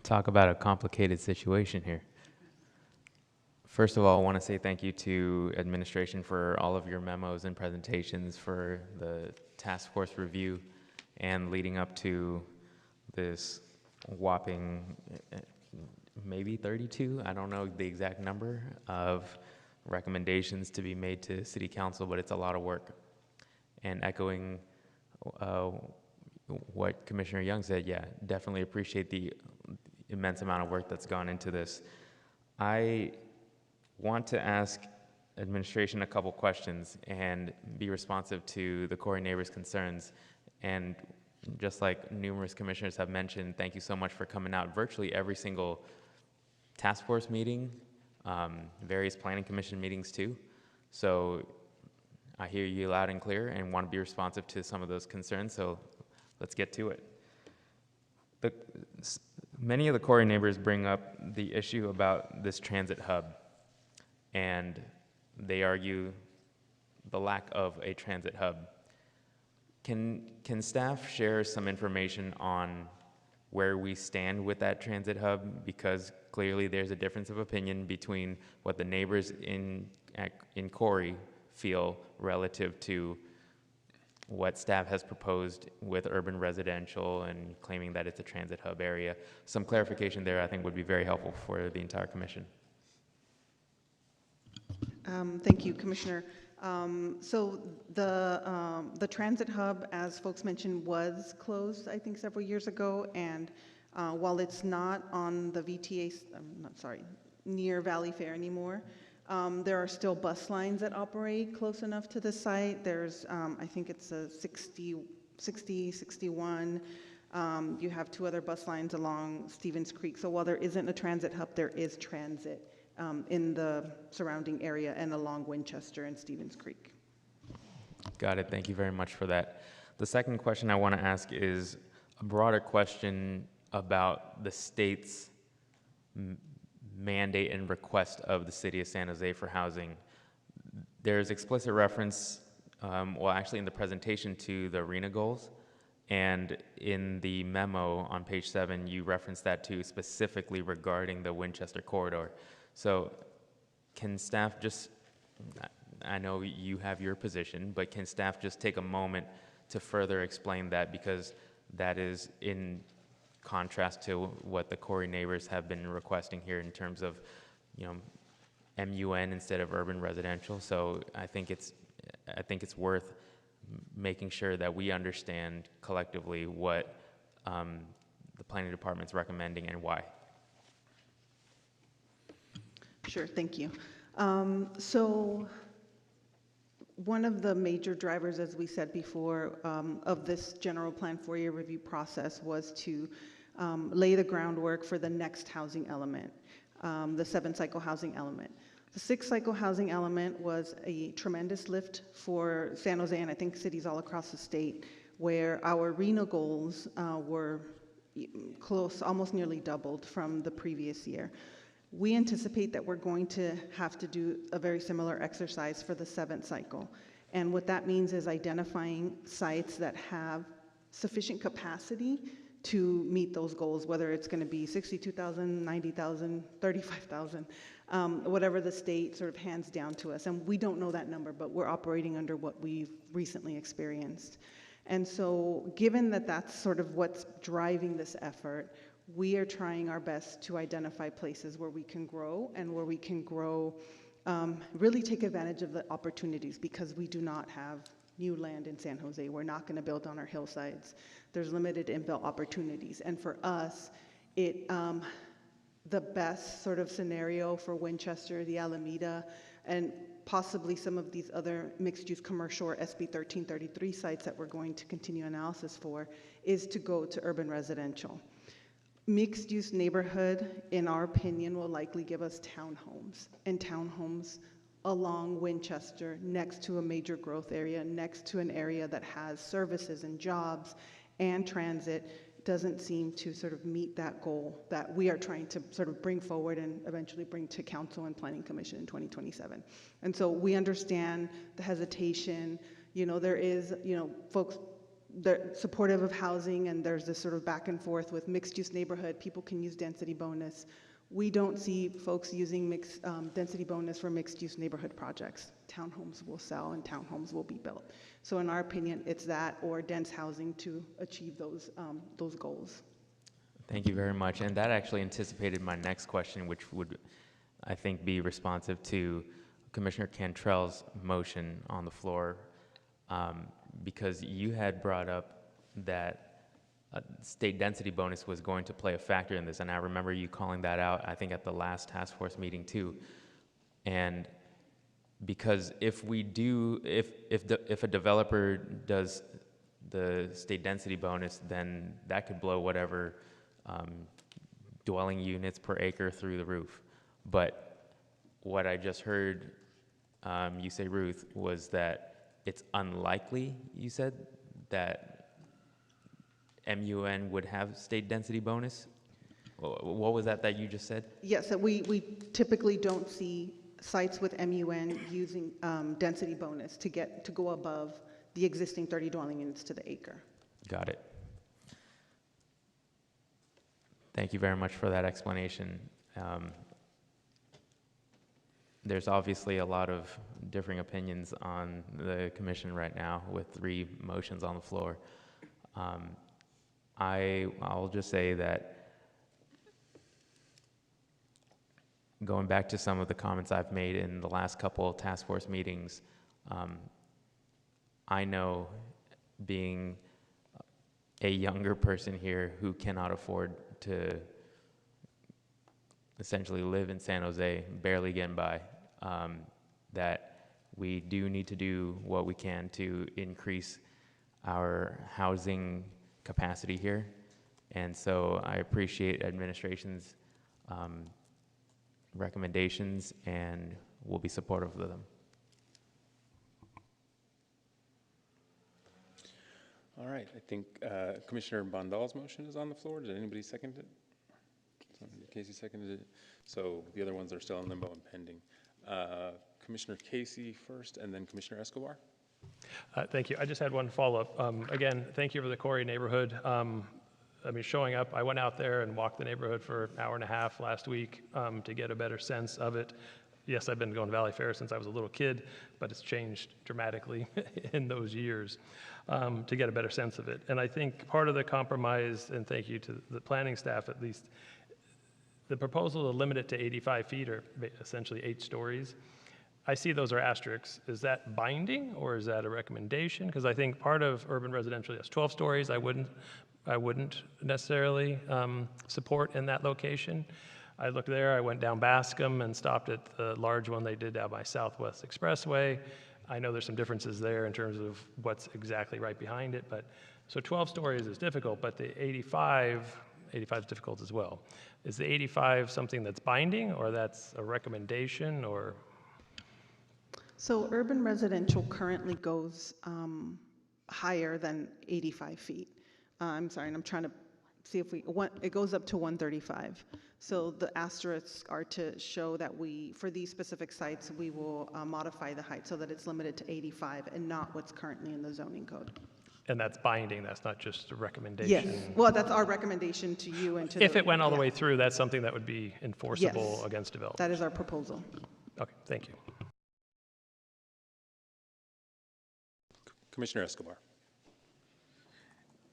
Talk about a complicated situation here. First of all, I want to say thank you to administration for all of your memos and presentations, for the task force review, and leading up to this whopping maybe 32, I don't know the exact number, of recommendations to be made to City Council, but it's a lot of work. And echoing what Commissioner Young said, yeah, definitely appreciate the immense amount of work that's gone into this. I want to ask administration a couple questions and be responsive to the Corey neighbors' concerns. And just like numerous commissioners have mentioned, thank you so much for coming out virtually every single task force meeting, various planning commission meetings too. So I hear you loud and clear and want to be responsive to some of those concerns, so let's get to it. Many of the Corey neighbors bring up the issue about this transit hub, and they argue the lack of a transit hub. Can staff share some information on where we stand with that transit hub? Because clearly there's a difference of opinion between what the neighbors in Corey feel relative to what staff has proposed with urban residential and claiming that it's a transit hub area. Some clarification there I think would be very helpful for the entire commission. Thank you, Commissioner. So the transit hub, as folks mentioned, was closed, I think, several years ago. And while it's not on the VTA, near Valley Fair anymore, there are still bus lines that operate close enough to the site. There's, I think it's a 60, 61. You have 2 other bus lines along Stevens Creek. So while there isn't a transit hub, there is transit in the surrounding area and along Winchester and Stevens Creek. Got it. Thank you very much for that. The second question I want to ask is a broader question about the state's mandate and request of the city of San Jose for housing. There's explicit reference, well, actually in the presentation, to the arena goals. And in the memo on page 7, you reference that too, specifically regarding the Winchester corridor. So can staff just, I know you have your position, but can staff just take a moment to further explain that, because that is in contrast to what the Corey neighbors have been requesting here in terms of, you know, MUN instead of urban residential. So I think it's worth making sure that we understand collectively what the planning department's recommending and why. Sure, thank you. So one of the major drivers, as we said before, of this general plan 4-year review process was to lay the groundwork for the next housing element, the 7-cycle housing element. The 6-cycle housing element was a tremendous lift for San Jose, and I think cities all across the state, where our RHNA goals were close, almost nearly doubled from the previous year. We anticipate that we're going to have to do a very similar exercise for the 7th cycle. And what that means is identifying sites that have sufficient capacity to meet those goals, whether it's going to be 62,000, 90,000, 35,000, whatever the state sort of hands down to us. And we don't know that number, but we're operating under what we've recently experienced. And so given that that's sort of what's driving this effort, we are trying our best to identify places where we can grow and where we can grow, really take advantage of the opportunities, because we do not have new land in San Jose. We're not going to build on our hillsides. There's limited infill opportunities. And for us, the best sort of scenario for Winchester, the Alameda, and possibly some of these other mixed-use commercial or SB 1333 sites that we're going to continue analysis for, is to go to urban residential. Mixed-use neighborhood, in our opinion, will likely give us townhomes, and townhomes along Winchester, next to a major growth area, next to an area that has services and jobs and transit, doesn't seem to sort of meet that goal that we are trying to sort of bring forward and eventually bring to Council and Planning Commission in 2027. And so we understand the hesitation. You know, there is, you know, folks, they're supportive of housing, and there's this sort of back and forth with mixed-use neighborhood. People can use density bonus. We don't see folks using density bonus for mixed-use neighborhood projects. Townhomes will sell and townhomes will be built. So in our opinion, it's that or dense housing to achieve those goals. Thank you very much. And that actually anticipated my next question, which would, I think, be responsive to Commissioner Cantrell's motion on the floor, because you had brought up that state density bonus was going to play a factor in this, and I remember you calling that out, I think, at the last task force meeting too. And because if we do, if a developer does the state density bonus, then that could blow whatever dwelling units per acre through the roof. But what I just heard you say, Ruth, was that it's unlikely, you said, that MUN would have state density bonus? What was that you just said? Yes, that we typically don't see sites with MUN using density bonus to go above the existing 30 dwelling units to the acre. Got it. Thank you very much for that explanation. There's obviously a lot of differing opinions on the commission right now with 3 motions on the floor. I'll just say that going back to some of the comments I've made in the last couple of task force meetings, I know, being a younger person here who cannot afford to essentially live in San Jose, barely getting by, that we do need to do what we can to increase our housing capacity here. And so I appreciate administration's recommendations and will be supportive of them. All right, I think Commissioner Bandal's motion is on the floor. Did anybody second it? Casey seconded it. So the other ones are still in limbo and pending. Commissioner Casey first, and then Commissioner Escobar. Thank you. I just had one follow-up. Again, thank you for the Corey neighborhood. I mean, showing up, I went out there and walked the neighborhood for an hour and a half last week to get a better sense of it. Yes, I've been going to Valley Fair since I was a little kid, but it's changed dramatically in those years to get a better sense of it. And I think part of the compromise, and thank you to the planning staff at least, the proposal to limit it to 85 feet, or essentially 8 stories, I see those are asterisks. Is that binding or is that a recommendation? Because I think part of urban residential, yes, 12 stories I wouldn't necessarily support in that location. I looked there, I went down Bascom and stopped at the large one they did down by Southwest Expressway. I know there's some differences there in terms of what's exactly right behind it, but so 12 stories is difficult, but the 85 is difficult as well. Is the 85 something that's binding, or that's a recommendation, or? So urban residential currently goes higher than 85 feet. I'm sorry, and I'm trying to see if it goes up to 135. So the asterisks are to show that for these specific sites, we will modify the height so that it's limited to 85 and not what's currently in the zoning code. And that's binding, that's not just a recommendation? Yes, well, that's our recommendation to you and to If it went all the way through, that's something that would be enforceable Yes, against developers? that is our proposal. Okay, thank you. Commissioner Escobar.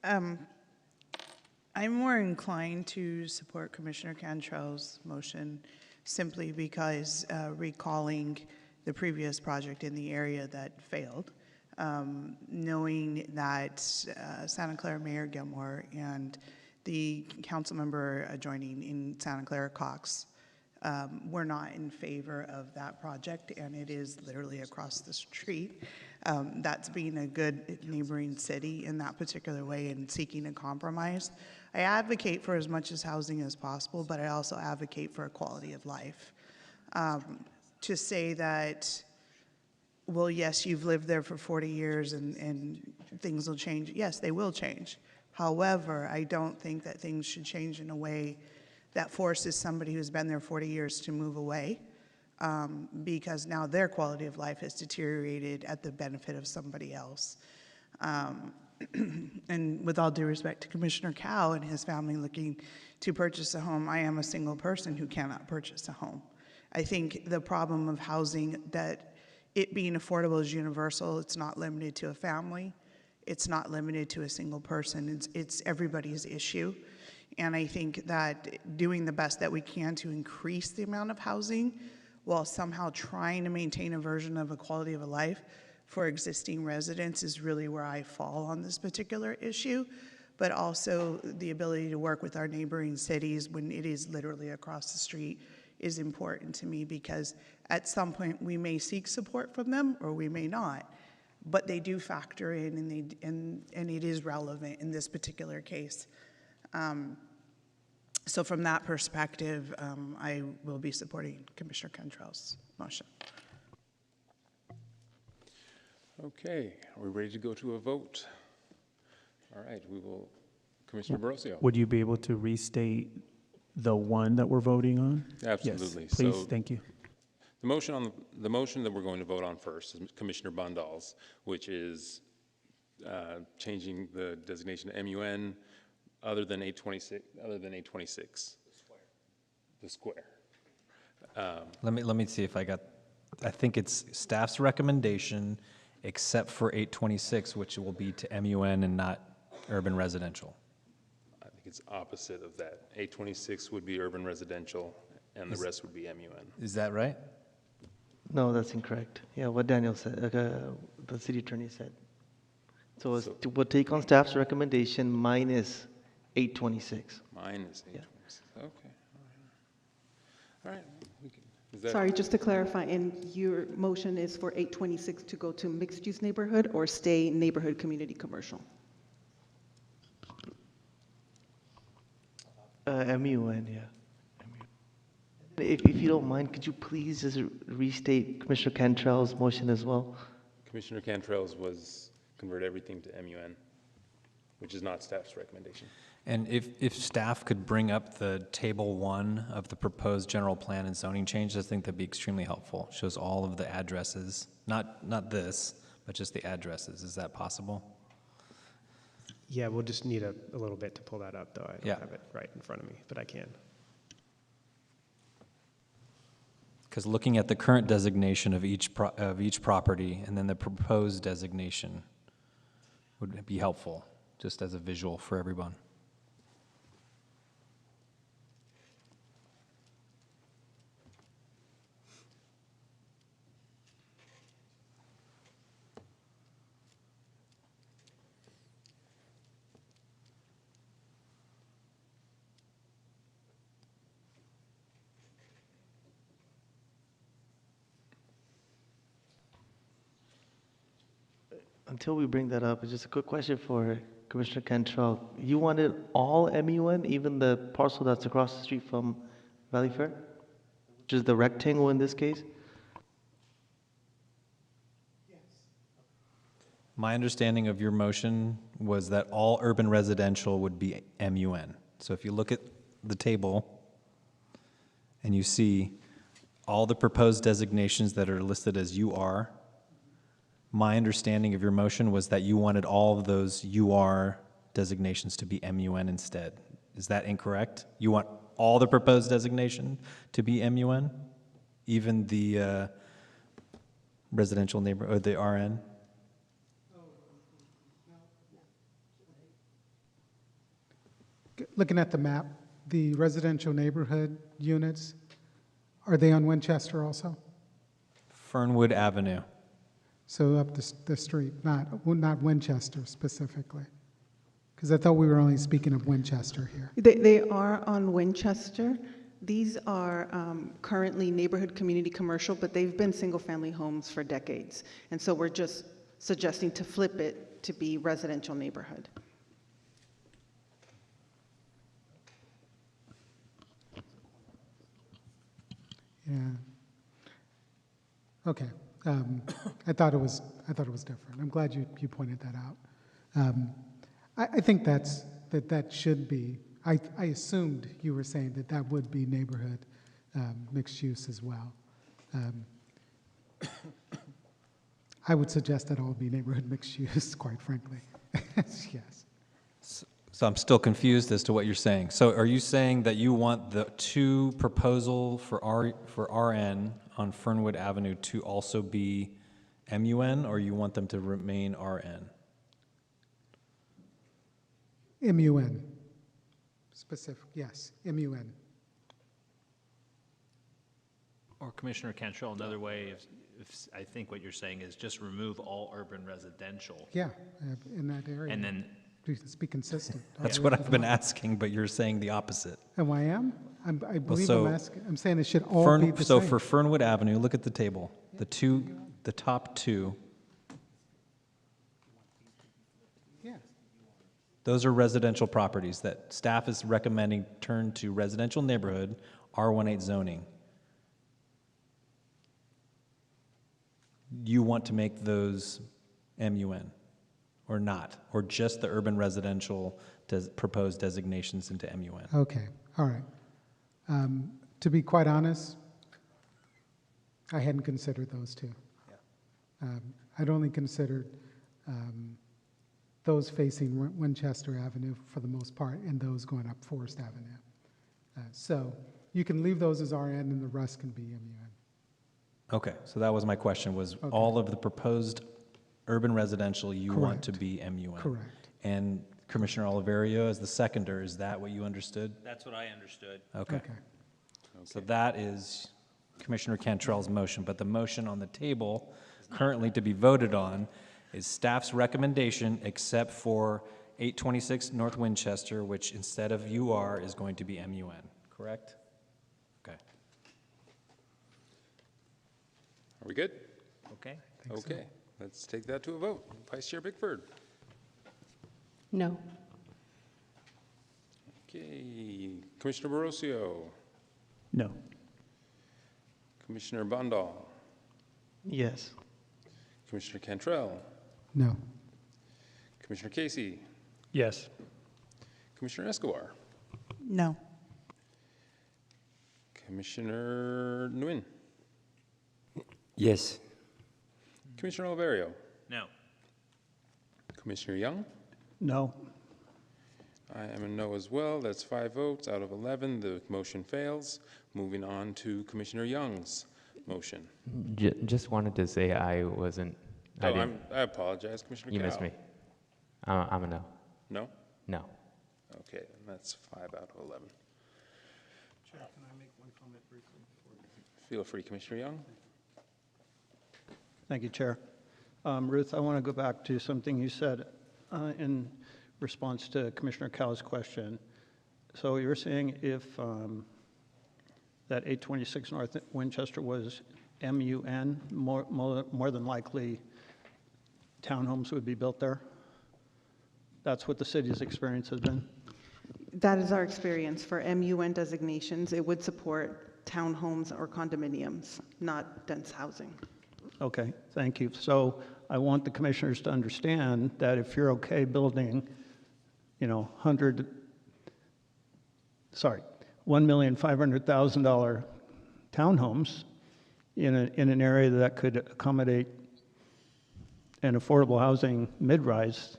I'm more inclined to support Commissioner Cantrell's motion simply because recalling the previous project in the area that failed, knowing that Santa Clara Mayor Gilmore and the council member adjoining in Santa Clara Cox were not in favor of that project, and it is literally across the street. That's being a good neighboring city in that particular way and seeking a compromise. I advocate for as much as housing as possible, but I also advocate for a quality of life. To say that, well, yes, you've lived there for 40 years and things will change. Yes, they will change. However, I don't think that things should change in a way that forces somebody who's been there 40 years to move away because now their quality of life has deteriorated at the benefit of somebody else. And with all due respect to Commissioner Cow and his family looking to purchase a home, I am a single person who cannot purchase a home. I think the problem of housing, that it being affordable is universal. It's not limited to a family. It's not limited to a single person. It's everybody's issue. And I think that doing the best that we can to increase the amount of housing while somehow trying to maintain a version of a quality of a life for existing residents is really where I fall on this particular issue, but also the ability to work with our neighboring cities when it is literally across the street is important to me, because at some point we may seek support from them or we may not, but they do factor in and it is relevant in this particular case. So from that perspective, I will be supporting Commissioner Cantrell's motion. Okay, are we ready to go to a vote? All right, we will, Commissioner Barroso. Would you be able to restate the one that we're voting on? Absolutely. Yes, please, So thank you. The motion that we're going to vote on first is Commissioner Bandal's, which is changing the designation to MUN other than 826. The square. Let me see if I got, I think it's staff's recommendation except for 826, which will be to MUN and not urban residential. I think it's opposite of that. 826 would be urban residential and the rest would be MUN. Is that right? No, that's incorrect. Yeah, what Daniel said, the city attorney said. So we'll take on staff's recommendation minus 826. Minus 826, yeah. Okay. All right. Sorry, just to clarify, and your motion is for 826 to go to mixed-use neighborhood or stay neighborhood community commercial? MUN, yeah. If you don't mind, could you please just restate Commissioner Cantrell's motion as well? Commissioner Cantrell's was convert everything to MUN. which is not staff's recommendation. And if staff could bring up the table 1 of the proposed general plan and zoning changes, I think that'd be extremely helpful. Shows all of the addresses, not this, but just the addresses. Is that possible? Yeah, we'll just need a little bit to pull that up, though. I don't have it right in front of me, but I can. Because looking at the current designation of each property and then the proposed designation would be helpful, just as a visual for everyone. Until we bring that up, it's just a quick question for Commissioner Cantrell. You wanted all MUN, even the parcel that's across the street from Valley Fair? Which is the rectangle in this case? My understanding of your motion was that all urban residential would be MUN. So if you look at the table and you see all the proposed designations that are listed as UR, my understanding of your motion was that you wanted all of those UR designations to be MUN instead. Is that incorrect? You want all the proposed designation to be MUN? Even the residential neighbor, or the RN? Looking at the map, the residential neighborhood units, are they on Winchester also? Fernwood Avenue. So up the street, not Winchester specifically? Because I thought we were only speaking of Winchester here. They are on Winchester. These are currently neighborhood community commercial, but they've been single-family homes for decades. And so we're just suggesting to flip it to be residential neighborhood. Yeah. Okay. I thought it was different. I'm glad you pointed that out. I think that should be. I assumed you were saying that would be neighborhood mixed use as well. I would suggest that all be neighborhood mixed use, quite frankly. Yes. So I'm still confused as to what you're saying. So are you saying that you want the 2 proposal for RN on Fernwood Avenue to also be MUN, or you want them to remain RN? MUN. Specific, yes, MUN. Or Commissioner Cantrell, another way, if I think what you're saying is just remove all urban residential. Yeah, in that area. And then Let's be consistent. That's what I've been asking, but you're saying the opposite. Oh, I am? I believe so I'm saying it should all be the so same. for Fernwood Avenue, look at the table. The top 2. Yeah. Those are residential properties that staff is recommending turn to residential neighborhood, R18 zoning. You want to make those MUN or not, or just the urban residential proposed designations into MUN? Okay, all right. To be quite honest, I hadn't considered those 2. Yeah. I'd only considered those facing Winchester Avenue for the most part, and those going up Forest Avenue. So you can leave those as RN, and the rest can be MUN. Okay, so that was my question, was all of the proposed urban residential you want to be MUN? Correct. And Commissioner Oliverio as the seconder, is that what you understood? That's what I understood. Okay. So that is Commissioner Cantrell's motion, but the motion on the table currently to be voted on is staff's recommendation except for 826 North Winchester, which instead of UR is going to be MUN, correct? Okay. Are we good? Okay. Okay. Let's take that to a vote. Vice Chair Bickford. No. Okay. Commissioner Barocio. No. Commissioner Bandal. Yes. Commissioner Cantrell. No. Commissioner Casey. Yes. Commissioner Escobar. No. Commissioner Nguyen. Yes. Commissioner Oliverio. No. Commissioner Young. No. I am a no as well. That's 5 votes out of 11. The motion fails. Moving on to Commissioner Young's motion. Just wanted to say I wasn't. I apologize, Commissioner You Cow. missed me. I'm a no. No? No. Okay, and that's 5 out of 11. Chair, can I make one comment briefly? Feel free, Commissioner Young. Thank you, Chair. Ruth, I want to go back to something you said in response to Commissioner Cow's question. So you're saying if that 826 North Winchester was MUN, more than likely townhomes would be built there? That's what the city's experience has been? That is our experience for MUN designations. It would support townhomes or condominiums, not dense housing. Okay, thank you. So I want the commissioners to understand that if you're okay building, $1,500,000 townhomes in an area that could accommodate an affordable housing mid-rise,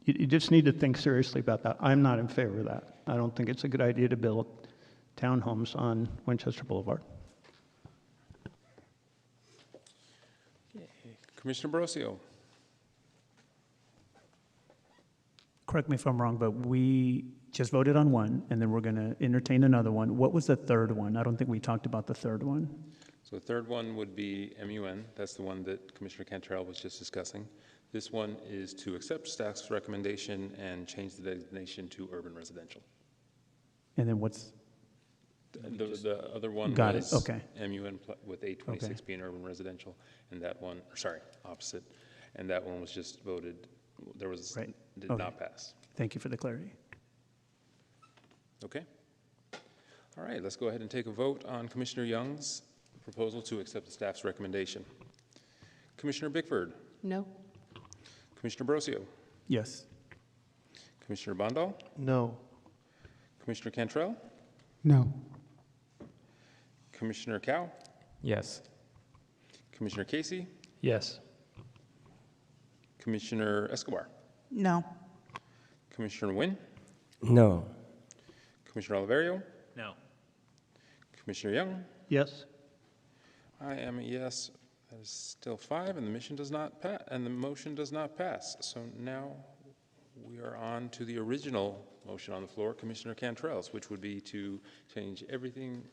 you just need to think seriously about that. I'm not in favor of that. I don't think it's a good idea to build townhomes on Winchester Boulevard. Commissioner Borosio. Correct me if I'm wrong, but we just voted on one, and then we're going to entertain another one. What was the third one? I don't think we talked about the third one. So the third one would be MUN. That's the one that Commissioner Cantrell was just discussing. This one is to accept staff's recommendation and change the designation to urban residential. And then what's? The other one Got was it. Okay. MUN with 826 Okay. being urban residential, and that one, opposite. And that one was just voted, Right. did Okay. not pass. Thank you for the clarity. Okay. All right, let's go ahead and take a vote on Commissioner Young's proposal to accept the staff's recommendation. Commissioner Bickford. No. Commissioner Borosio. Yes. Commissioner Bondal. No. Commissioner Cantrell. No. Commissioner Cow. Yes. Commissioner Casey. Yes. Commissioner Escobar. No. Commissioner Nguyen. No. Commissioner Oliverio. No. Commissioner Young. Yes. I am a yes. That is still 5, and the motion does not pass. So now we are on to the original motion on the floor, Commissioner Cantrell's, which would be to change everything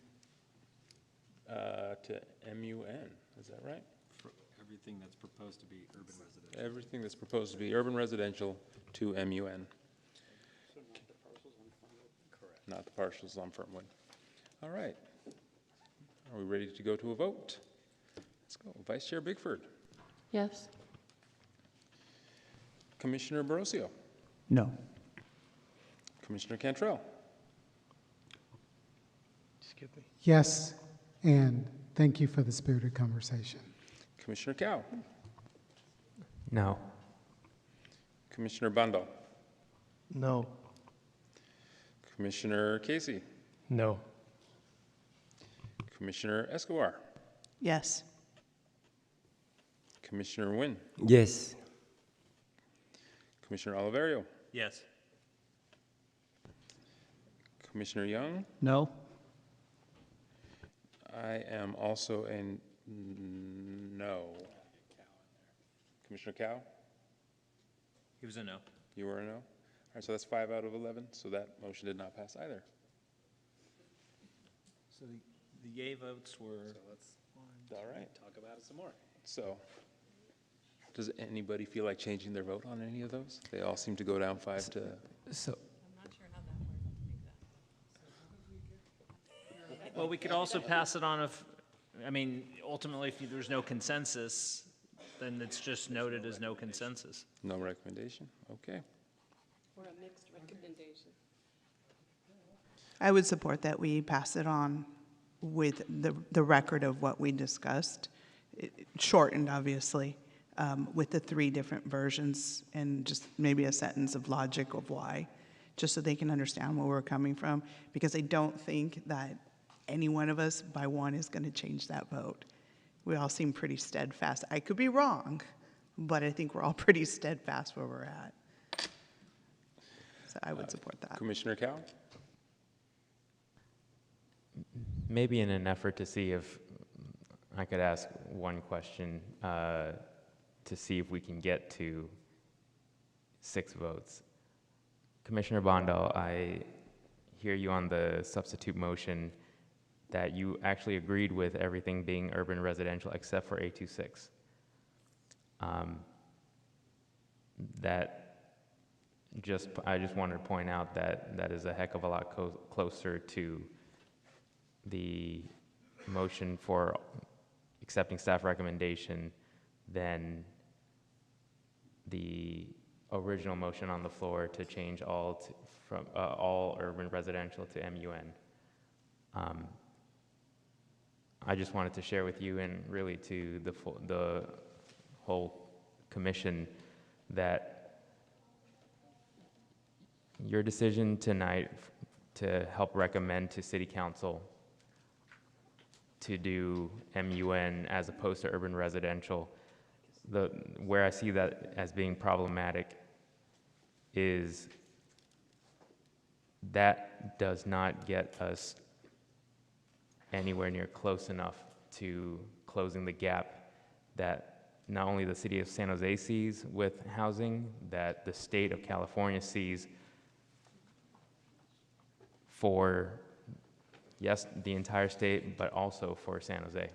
to MUN. Is that right? For everything that's proposed to be urban residential. Everything that's proposed to be urban residential to MUN. Not the parcels on Fernwood. All right. Are we ready to go to a vote? Let's go. Vice Chair Bickford. Yes. Commissioner Borosio. No. Commissioner Cantrell. Yes, and thank you for the spirited conversation. Commissioner Cow. No. Commissioner Bundle. No. Commissioner Casey. No. Commissioner Escobar. Yes. Commissioner Nguyen. Yes. Commissioner Oliverio. Yes. Commissioner Young. No. I am also a no. Commissioner Cow. He was a no. You were a no? All right, so that's 5 out of 11, so that motion did not pass either. So the yay votes were. So let's, all right. Talk about it some more. So, does anybody feel like changing their vote on any of those? They all seem to go down 5 to. So. Well, we could also pass it on if, ultimately, if there's no consensus, then it's just noted as no consensus. No recommendation? Okay. Or a mixed recommendation. I would support that we pass it on with the record of what we discussed, shortened, obviously, with the 3 different versions and just maybe a sentence of logic of why, just so they can understand where we're coming from, because I don't think that any one of us by one is going to change that vote. We all seem pretty steadfast. I could be wrong, but I think we're all pretty steadfast where we're at. So I would support that. Commissioner Cow? Maybe in an effort to see if I could ask one question to see if we can get to 6 votes. Commissioner Bondal, I hear you on the substitute motion that you actually agreed with everything being urban residential except for A26. I just wanted to point out that that is a heck of a lot closer to the motion for accepting staff recommendation than the original motion on the floor to change from all urban residential to MUN. I just wanted to share with you and really to the whole commission that your decision tonight to help recommend to City Council to do MUN as opposed to urban residential, where I see that as being problematic is that does not get us anywhere near close enough to closing the gap that not only the city of San Jose sees with housing, that the state of California sees for, yes, the entire state, but also for San Jose.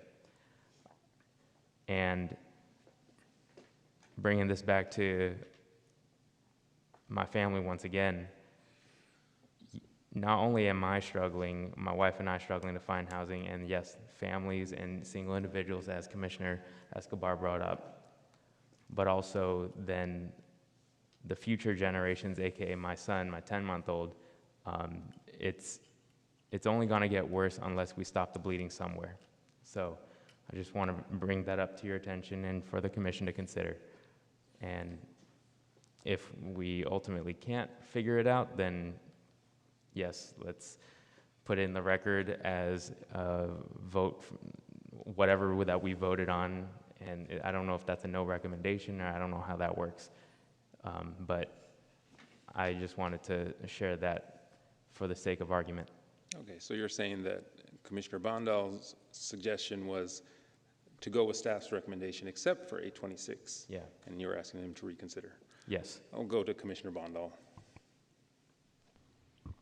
And bringing this back to my family once again, not only am I struggling, my wife and I struggling to find housing, and yes, families and single individuals, as Commissioner Escobar brought up, but also then the future generations, AKA my son, my 10-month-old, it's only gonna get worse unless we stop the bleeding somewhere. So I just wanna bring that up to your attention and for the commission to consider. And if we ultimately can't figure it out, then yes, let's put it in the record as a vote, whatever that we voted on. And I don't know if that's a no recommendation, or I don't know how that works. But I just wanted to share that for the sake of argument. Okay, so you're saying that Commissioner Bondal's suggestion was to go with staff's recommendation except for 826. Yeah. And you're asking him to reconsider. Yes. I'll go to Commissioner Bondal.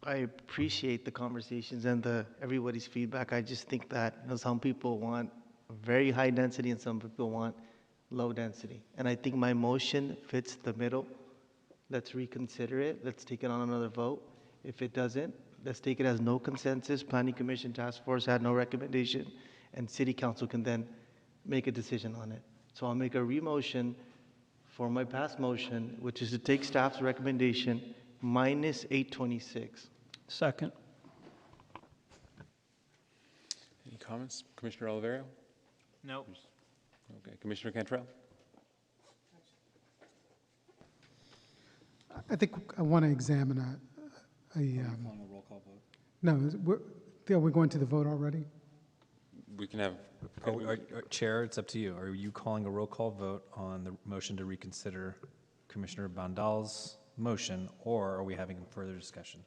I appreciate the conversations and everybody's feedback. I just think that some people want very high density and some people want low density. And I think my motion fits the middle. Let's reconsider it. Let's take it on another vote. If it doesn't, let's take it as no consensus. Planning Commission Task Force had no recommendation, and City Council can then make a decision on it. So I'll make a remotion for my past motion, which is to take staff's recommendation minus 826. Second. Any comments? Commissioner Oliveira? No. Okay, Commissioner Cantrell? I think I want to examine a roll call vote? no, we're going to the vote already? We can have. Chair, it's up to you. Are you calling a roll call vote on the motion to reconsider Commissioner Bondal's motion, or are we having further discussion?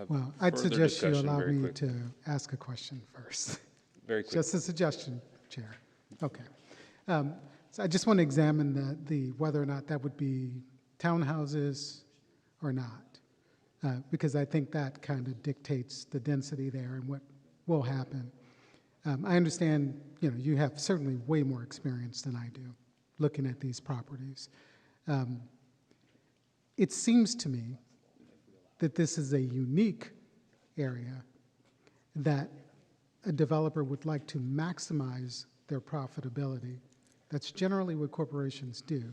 Well, I'd suggest you allow me to ask a question first. Very quick. Just a suggestion, Chair. Okay. So I just want to examine the whether or not that would be townhouses or not, because I think that kind of dictates the density there and what will happen. I understand, you have certainly way more experience than I do looking at these properties. It seems to me that this is a unique area that a developer would like to maximize their profitability. That's generally what corporations do.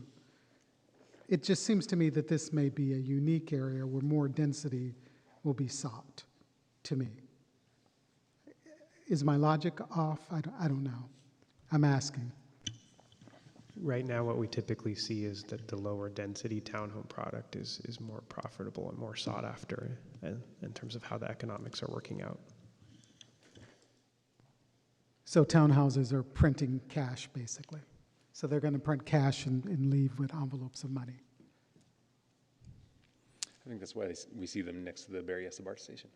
It just seems to me that this may be a unique area where more density will be sought, to me. Is my logic off? I don't know. I'm asking. Right now, what we typically see is that the lower density townhome product is more profitable and more sought after in terms of how the economics are working out. So townhouses are printing cash, basically. So they're going to print cash and leave with envelopes of money. I think that's why we see them next to the Berryessa BART station.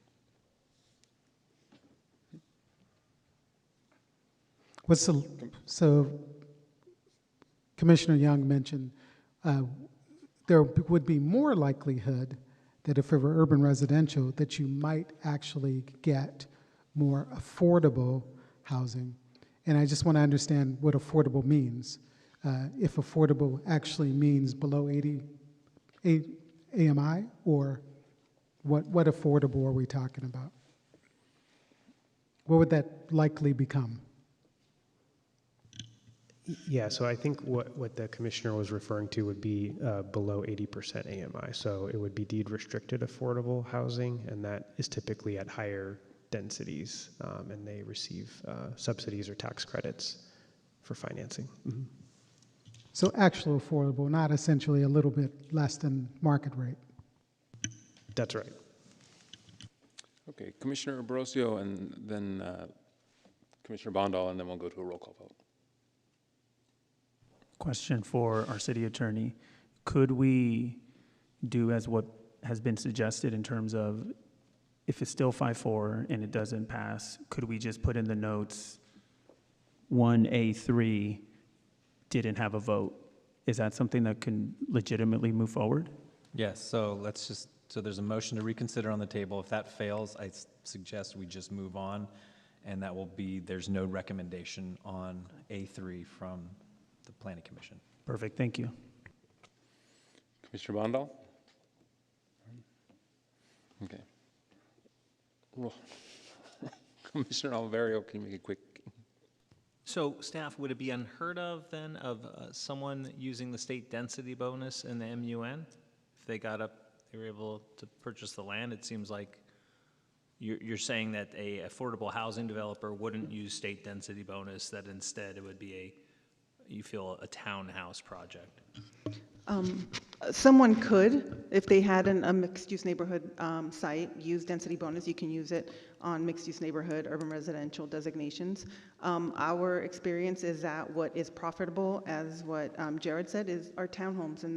So Commissioner Young mentioned there would be more likelihood that if it were urban residential, that you might actually get more affordable housing. And I just want to understand what affordable means. If affordable actually means below 80 AMI, or what affordable are we talking about? What would that likely become? Yeah, so I think what the commissioner was referring to would be below 80% AMI. So it would be deed restricted affordable housing, and that is typically at higher densities, and they receive subsidies or tax credits for financing. Mm-hmm. So actual affordable, not essentially a little bit less than market rate. That's right. Okay, Commissioner Ambrosio and then Commissioner Bondal, and then we'll go to a roll call vote. Question for our city attorney. Could we do as what has been suggested in terms of if it's still 5-4 and it doesn't pass, could we just put in the notes 1A3 didn't have a vote? Is that something that can legitimately move forward? Yes, so so there's a motion to reconsider on the table. If that fails, I suggest we just move on, and that will be, there's no recommendation on A3 from the Planning Commission. Perfect, thank you. Commissioner Bondal? Okay. Well, Commissioner Oliverio, can you make it quick? So staff, would it be unheard of then of someone using the state density bonus in the MUN? If they were able to purchase the land, it seems like you're saying that a affordable housing developer wouldn't use state density bonus, that instead it would be you feel a townhouse project. Someone could, if they had a mixed-use neighborhood site, use density bonus. You can use it on mixed-use neighborhood, urban residential designations. Our experience is that what is profitable, as what Jared said, is our townhomes, and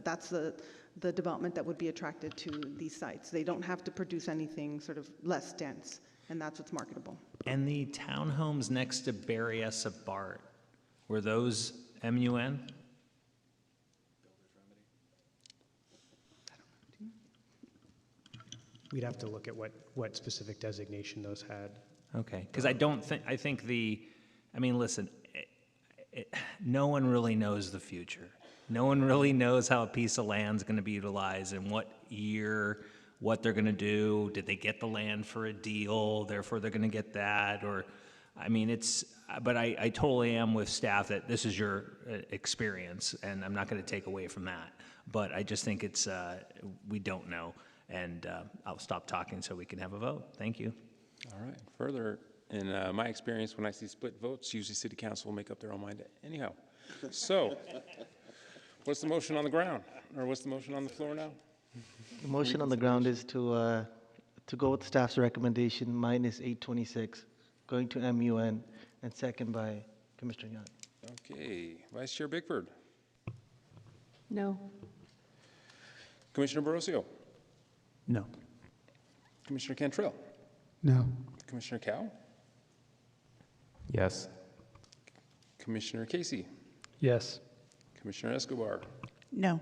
that's the development that would be attracted to these sites. They don't have to produce anything sort of less dense, and that's what's marketable. And the townhomes next to Berryessa BART, were those MUN? We'd have to look at what specific designation those had. Okay, because I think listen, no one really knows the future. No one really knows how a piece of land is going to be utilized and what year, what they're going to do. Did they get the land for a deal, therefore they're going to get that? Or, but I totally am with staff that this is your experience, and I'm not going to take away from that. But I just think we don't know. And I'll stop talking so we can have a vote. Thank you. All right. Further, in my experience, when I see split votes, usually City Council will make up their own mind anyhow. So, what's the motion on the ground? Or what's the motion on the floor now? The motion on the ground is to go with staff's recommendation minus 826, going to MUN, and second by Commissioner Young. Okay. Vice Chair Bickford. No. Commissioner Borosio. No. Commissioner Cantrell. No. Commissioner Cow. Yes. Commissioner Casey. Yes. Commissioner Escobar. No.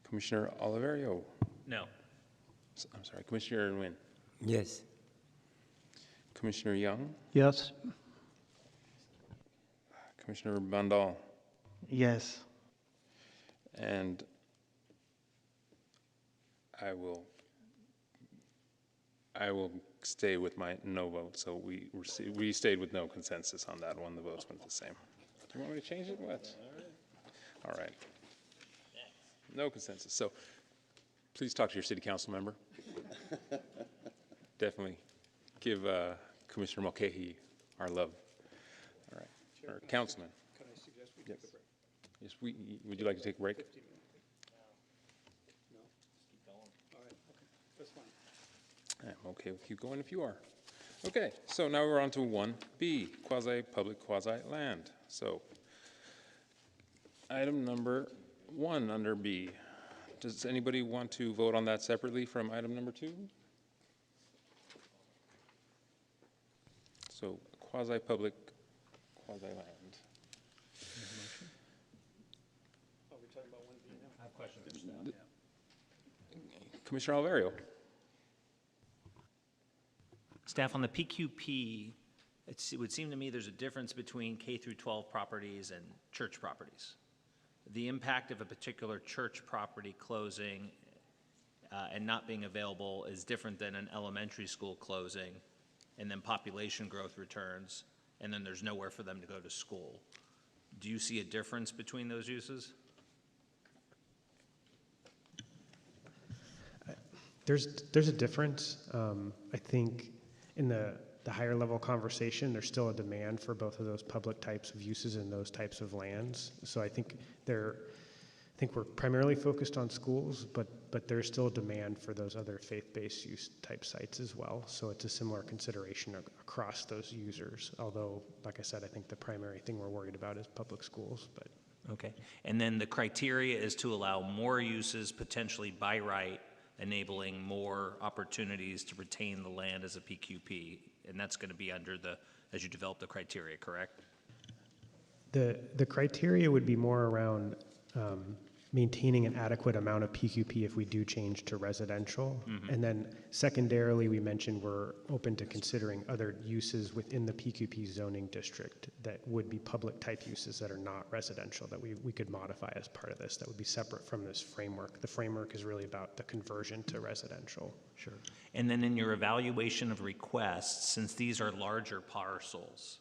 Commissioner Oliverio. No. I'm sorry, Commissioner Nguyen. Yes. Commissioner Young. Yes. Commissioner Bandal. Yes. And I will stay with my no vote. So we stayed with no consensus on that one. The votes went the same. Do you want me to change it? What? All right. No consensus. So please talk to your city council member. Definitely give Commissioner Mulcahy our love. All right. Or councilman. Can I suggest we take a break? Yes, would you like to take a break? I'm okay with you going if you are. Okay, so now we're on to 1B, quasi-public, quasi-land. So, item number 1 under B. Does anybody want to vote on that separately from item number 2? So, quasi-public, quasi-land. I have questions for staff, yeah. Commissioner Alvario. Staff, on the PQP, it would seem to me there's a difference between K through 12 properties and church properties. The impact of a particular church property closing and not being available is different than an elementary school closing, and then population growth returns, and then there's nowhere for them to go to school. Do you see a difference between those uses? There's a difference. I think in the higher level conversation, there's still a demand for both of those public types of uses and those types of lands. So I think we're primarily focused on schools, but there's still a demand for those other faith-based use type sites as well. So it's a similar consideration across those users. Although, like I said, I think the primary thing we're worried about is public schools. But okay, and then the criteria is to allow more uses potentially by right, enabling more opportunities to retain the land as a PQP, and that's going to be under as you develop the criteria, correct? the criteria would be more around maintaining an adequate amount of PQP if we do change to residential. Mhm. And then secondarily, we mentioned we're open to considering other uses within the PQP zoning district that would be public type uses that are not residential that we could modify as part of this that would be separate from this framework. The framework is really about the conversion to residential. Sure. And then in your evaluation of requests, since these are larger parcels,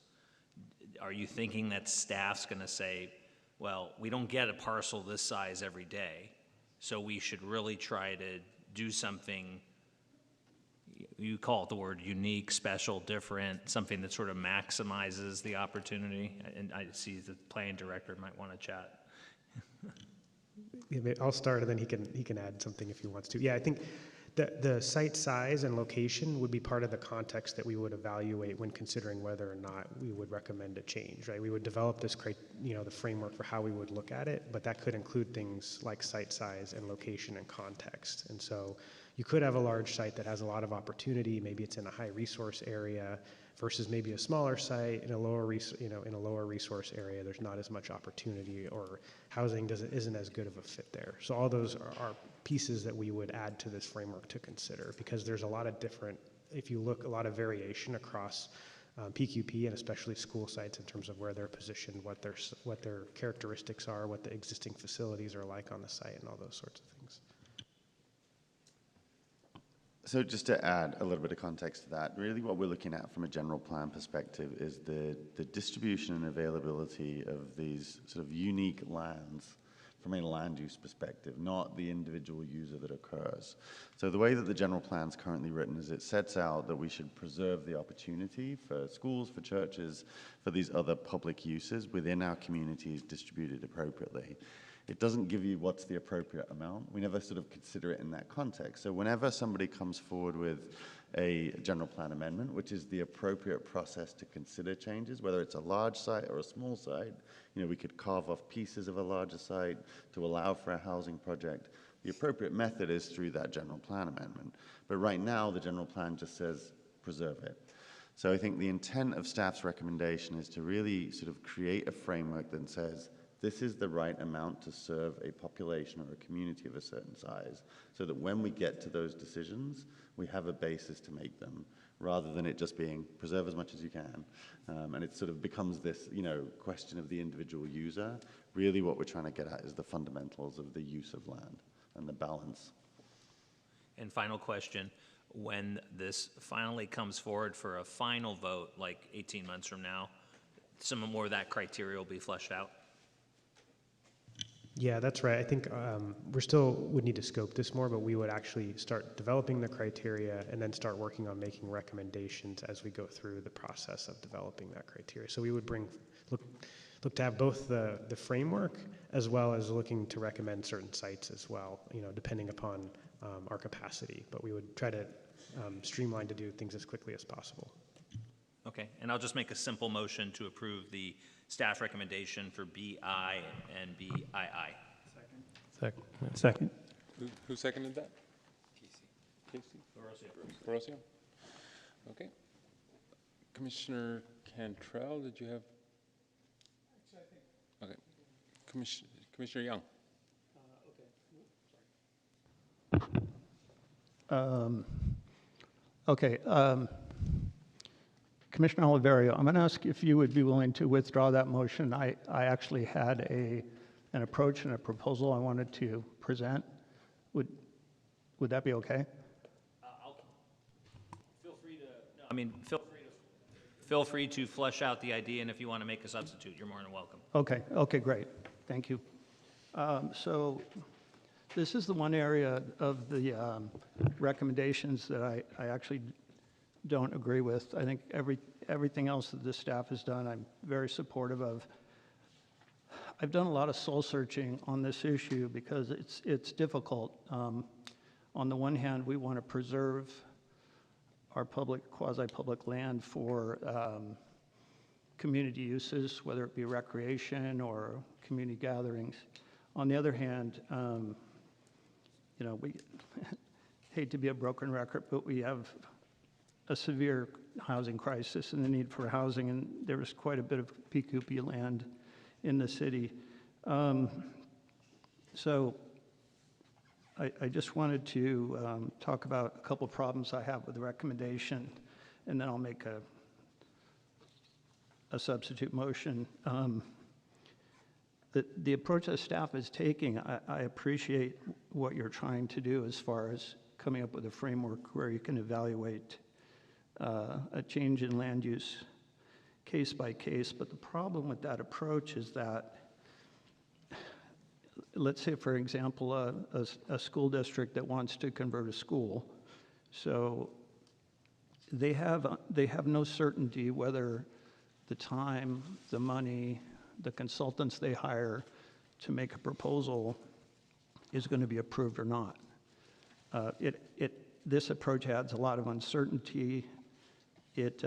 are you thinking that staff's going to say, well, we don't get a parcel this size every day, so we should really try to do something, you call it the word unique, special, different, something that sort of maximizes the opportunity? And I see the planning director might want to chat. Yeah, I'll start and then he can add something if he wants to. Yeah, I think the site size and location would be part of the context that we would evaluate when considering whether or not we would recommend a change, right? We would develop this, the framework for how we would look at it, but that could include things like site size and location and context. And so you could have a large site that has a lot of opportunity, maybe it's in a high resource area, versus maybe a smaller site in a lower resource area. There's not as much opportunity, or housing isn't as good of a fit there. So all those are pieces that we would add to this framework to consider, because there's a lot of different, if you look, a lot of variation across PQP and especially school sites in terms of where they're positioned, what their characteristics are, what the existing facilities are like on the site, and all those sorts of things. So just to add a little bit of context to that, really what we're looking at from a general plan perspective is the distribution and availability of these sort of unique lands from a land use perspective, not the individual user that occurs. So the way that the general plan is currently written is it sets out that we should preserve the opportunity for schools, for churches, for these other public uses within our communities distributed appropriately. It doesn't give you what's the appropriate amount. We never sort of consider it in that context. So whenever somebody comes forward with a general plan amendment, which is the appropriate process to consider changes, whether it's a large site or a small site, we could carve off pieces of a larger site to allow for a housing project. The appropriate method is through that general plan amendment. But right now, the general plan just says preserve it. So I think the intent of staff's recommendation is to really sort of create a framework that says, this is the right amount to serve a population or a community of a certain size, so that when we get to those decisions, we have a basis to make them, rather than it just being preserve as much as you can. And it sort of becomes this, question of the individual user. Really what we're trying to get at is the fundamentals of the use of land and the balance. And final question, when this finally comes forward for a final vote, like 18 months from now, some more of that criteria will be fleshed out? Yeah, that's right. I think would need to scope this more, but we would actually start developing the criteria and then start working on making recommendations as we go through the process of developing that criteria. So we would look to have both the framework as well as looking to recommend certain sites as well, depending upon our capacity. But we would try to streamline to do things as quickly as possible. Okay, and I'll just make a simple motion to approve the staff recommendation for BI and BII. Second. Who seconded that? Casey? Barocio. Okay. Commissioner Cantrell, did you have? Okay. Commissioner Young. Okay. Commissioner Oliverio, I'm going to ask if you would be willing to withdraw that motion. I actually had an approach and a proposal I wanted to present. Would that be okay? Feel free to flesh out the idea, and if you want to make a substitute, you're more than welcome. Okay, great. Thank you. So this is the one area of the recommendations that I actually don't agree with. I think everything else that the staff has done, I'm very supportive of. I've done a lot of soul searching on this issue because it's difficult. On the one hand, we want to preserve our quasi-public land for community uses, whether it be recreation or community gatherings. On the other hand, we hate to be a broken record, but we have a severe housing crisis and the need for housing, and there is quite a bit of PQP land in the city. So I just wanted to talk about a couple of problems I have with the recommendation, and then I'll make a substitute motion. The approach that staff is taking, I appreciate what you're trying to do as far as coming up with a framework where you can evaluate a change in land use case by case. But the problem with that approach is that, let's say, for example, a school district that wants to convert a school. So they have no certainty whether the time, the money, the consultants they hire to make a proposal is going to be approved or not. This approach adds a lot of uncertainty. It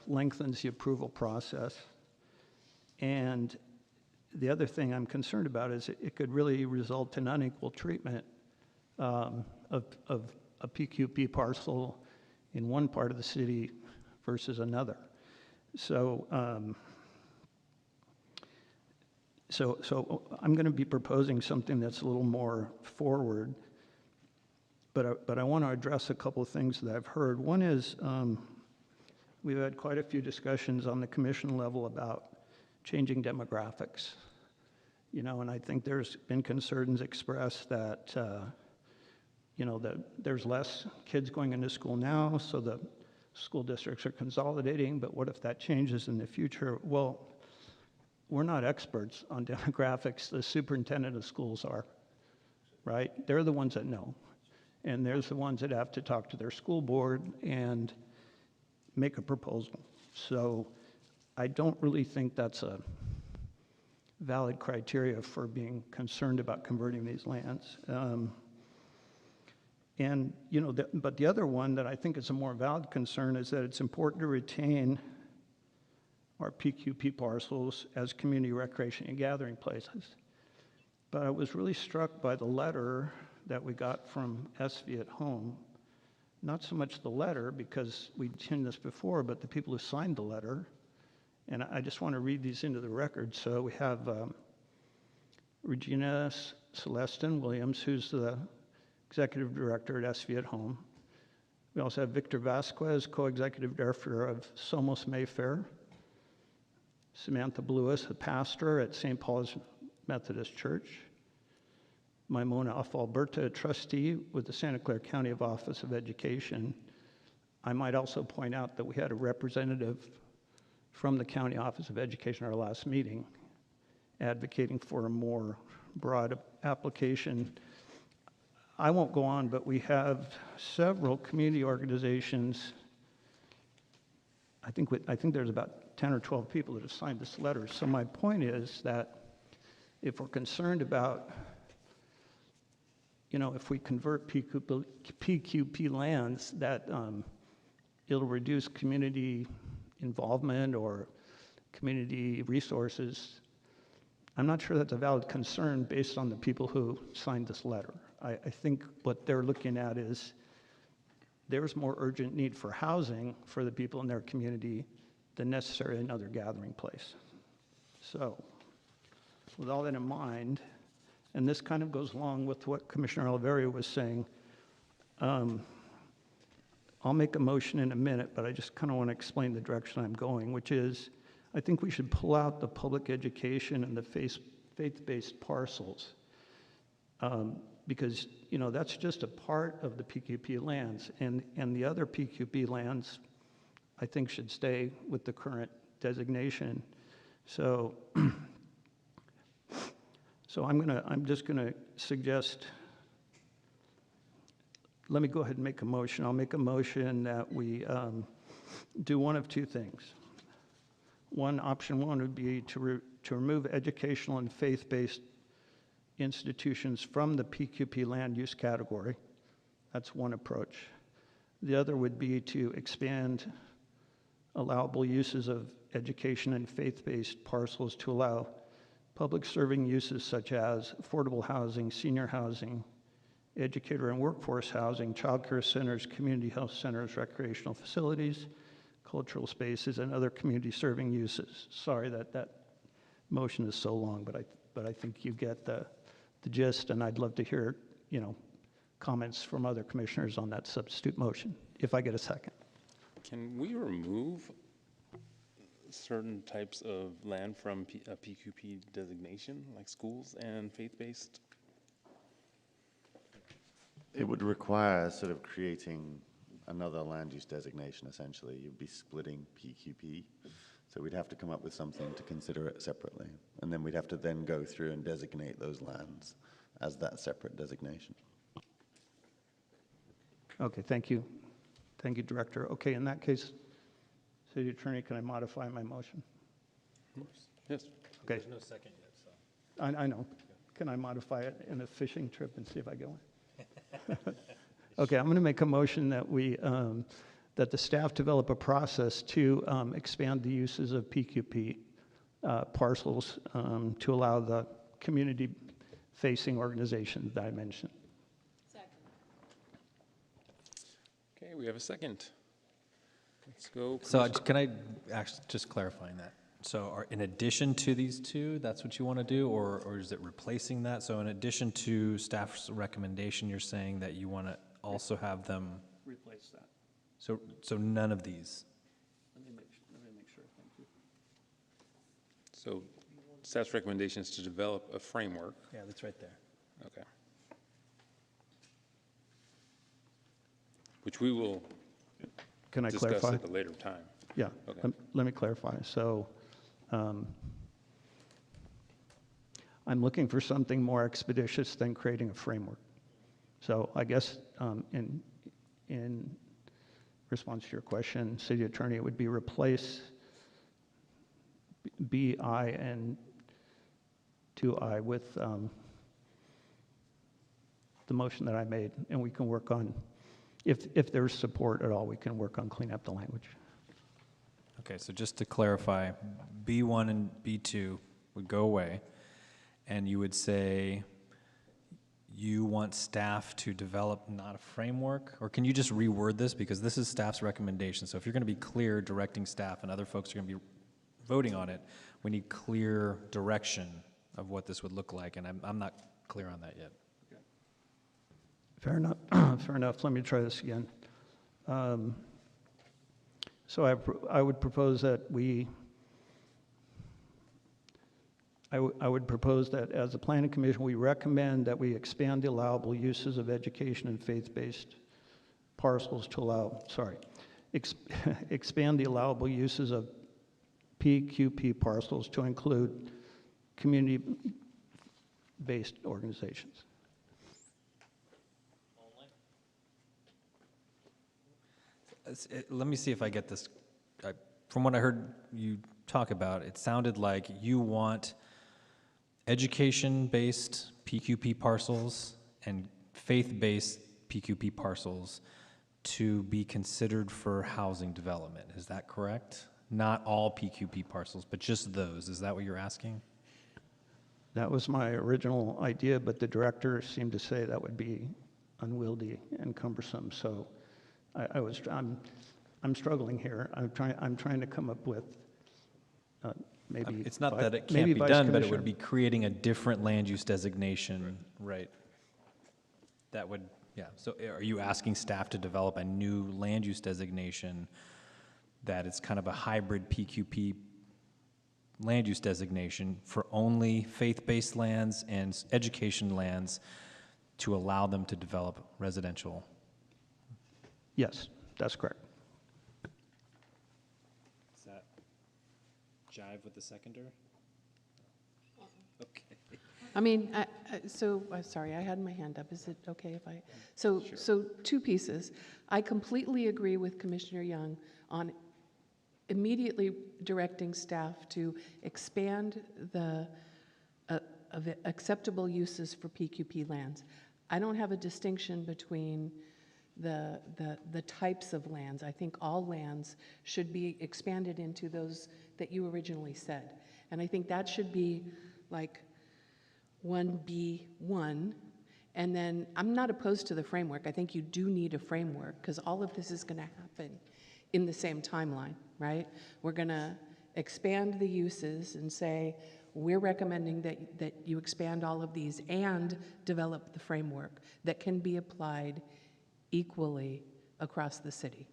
lengthens the approval process. And the other thing I'm concerned about is it could really result in unequal treatment of a PQP parcel in one part of the city versus another. So I'm going to be proposing something that's a little more forward, but I want to address a couple of things that I've heard. One is we've had quite a few discussions on the commission level about changing demographics, and I think there's been concerns expressed that, that there's less kids going into school now, so the school districts are consolidating, but what if that changes in the future? Well, we're not experts on demographics. The superintendent of schools are, right? They're the ones that know. And there's the ones that have to talk to their school board and make a proposal. So I don't really think that's a valid criteria for being concerned about converting these lands. But the other one that I think is a more valid concern is that it's important to retain our PQP parcels as community recreation and gathering places. But I was really struck by the letter that we got from SV at Home. Not so much the letter, because we'd seen this before, but the people who signed the letter. And I just want to read these into the record. So we have Regina Celestin Williams, who's the executive director at SV at Home. We also have Victor Vasquez, co-executive director of Somos Mayfair. Samantha Bluis, a pastor at St. Paul's Methodist Church. Maimona Afalberta, a trustee with the Santa Clara County Office of Education. I might also point out that we had a representative from the County Office of Education at our last meeting advocating for a more broad application. I won't go on, but we have several community organizations. I think there's about 10 or 12 people that have signed this letter. So my point is that if we're concerned about, if we convert PQP lands, that it'll reduce community involvement or community resources, I'm not sure that's a valid concern based on the people who signed this letter. I think what they're looking at is there's more urgent need for housing for the people in their community than necessarily another gathering place. So, with all that in mind, and this kind of goes along with what Commissioner Oliveria was saying, I'll make a motion in a minute, but I just kind of want to explain the direction I'm going, which is I think we should pull out the public education and the faith-based parcels because, that's just a part of the PQP lands, and the other PQP lands, I think, should stay with the current designation. So, I'm just gonna suggest. Let me go ahead and make a motion. I'll make a motion that we do one of two things. Option one would be to remove educational and faith-based institutions from the PQP land use category. That's one approach. The other would be to expand allowable uses of education and faith-based parcels to allow public serving uses such as affordable housing, senior housing, educator and workforce housing, childcare centers, community health centers, recreational facilities, cultural spaces, and other community serving uses. Sorry that motion is so long, but I think you get the gist, and I'd love to hear, comments from other commissioners on that substitute motion, if I get a second. Can we remove certain types of land from a PQP designation, like schools and faith-based? It would require sort of creating another land use designation, essentially. You'd be splitting PQP. So we'd have to come up with something to consider it separately. And then we'd have to then go through and designate those lands as that separate designation. Okay, thank you. Thank you, Director. Okay, in that case, City Attorney, can I modify my motion? Yes. Okay. There's no second yet, so. I know. Can I modify it in a fishing trip and see if I get one? Okay, I'm going to make a motion that that the staff develop a process to expand the uses of PQP parcels to allow the community-facing organizations that I mentioned. Second. Okay, we have a second. Let's go. So can I actually just clarifying that? So in addition to these two, that's what you want to do, or is it replacing that? So in addition to staff's recommendation, you're saying that you want to also have them replace that. So none of these. Let me make sure. Thank you. So staff's recommendation is to develop a framework. Yeah, that's right there. Okay. Which we will Can I discuss clarify? at a later time. Yeah. Okay. Let me clarify. So I'm looking for something more expeditious than creating a framework. So I guess in response to your question, City Attorney, it would be replace B, I, and 2I with the motion that I made, and we can work on, if there's support at all, we can work on cleaning up the language. Okay, so just to clarify, B1 and B2 would go away, and you would say you want staff to develop not a framework, or can you just reword this? Because this is staff's recommendation. So if you're going to be clear directing staff and other folks are going to be voting on it, we need clear direction of what this would look like, and I'm not clear on that yet. Fair enough. Fair enough. Let me try this again. So I would propose that I would propose that as a planning commission, we recommend that we expand the allowable uses of education and faith-based parcels to allow, expand the allowable uses of PQP parcels to include community-based organizations. Let me see if I get this. From what I heard you talk about, it sounded like you want education-based PQP parcels and faith-based PQP parcels to be considered for housing development. Is that correct? Not all PQP parcels, but just those. Is that what you're asking? That was my original idea, but the director seemed to say that would be unwieldy and cumbersome. So I'm struggling here. I'm trying to come up with maybe. It's not that it can't maybe be Vice done, but it Commissioner. would be creating a different land use designation, right? That would, yeah. So are you asking staff to develop a new land use designation that it's kind of a hybrid PQP land use designation for only faith-based lands and education lands to allow them to develop residential? Yes, that's correct. Does that jive with the seconder? Okay. I mean, I'm sorry, I had my hand up. Is it okay if I? So two pieces. I completely agree with Commissioner Young on immediately directing staff to expand the of acceptable uses for PQP lands. I don't have a distinction between the types of lands. I think all lands should be expanded into those that you originally said. And I think that should be like 1B1. And then I'm not opposed to the framework. I think you do need a framework because all of this is going to happen in the same timeline, right? We're going to expand the uses and say, we're recommending that you expand all of these and develop the framework that can be applied equally across the city.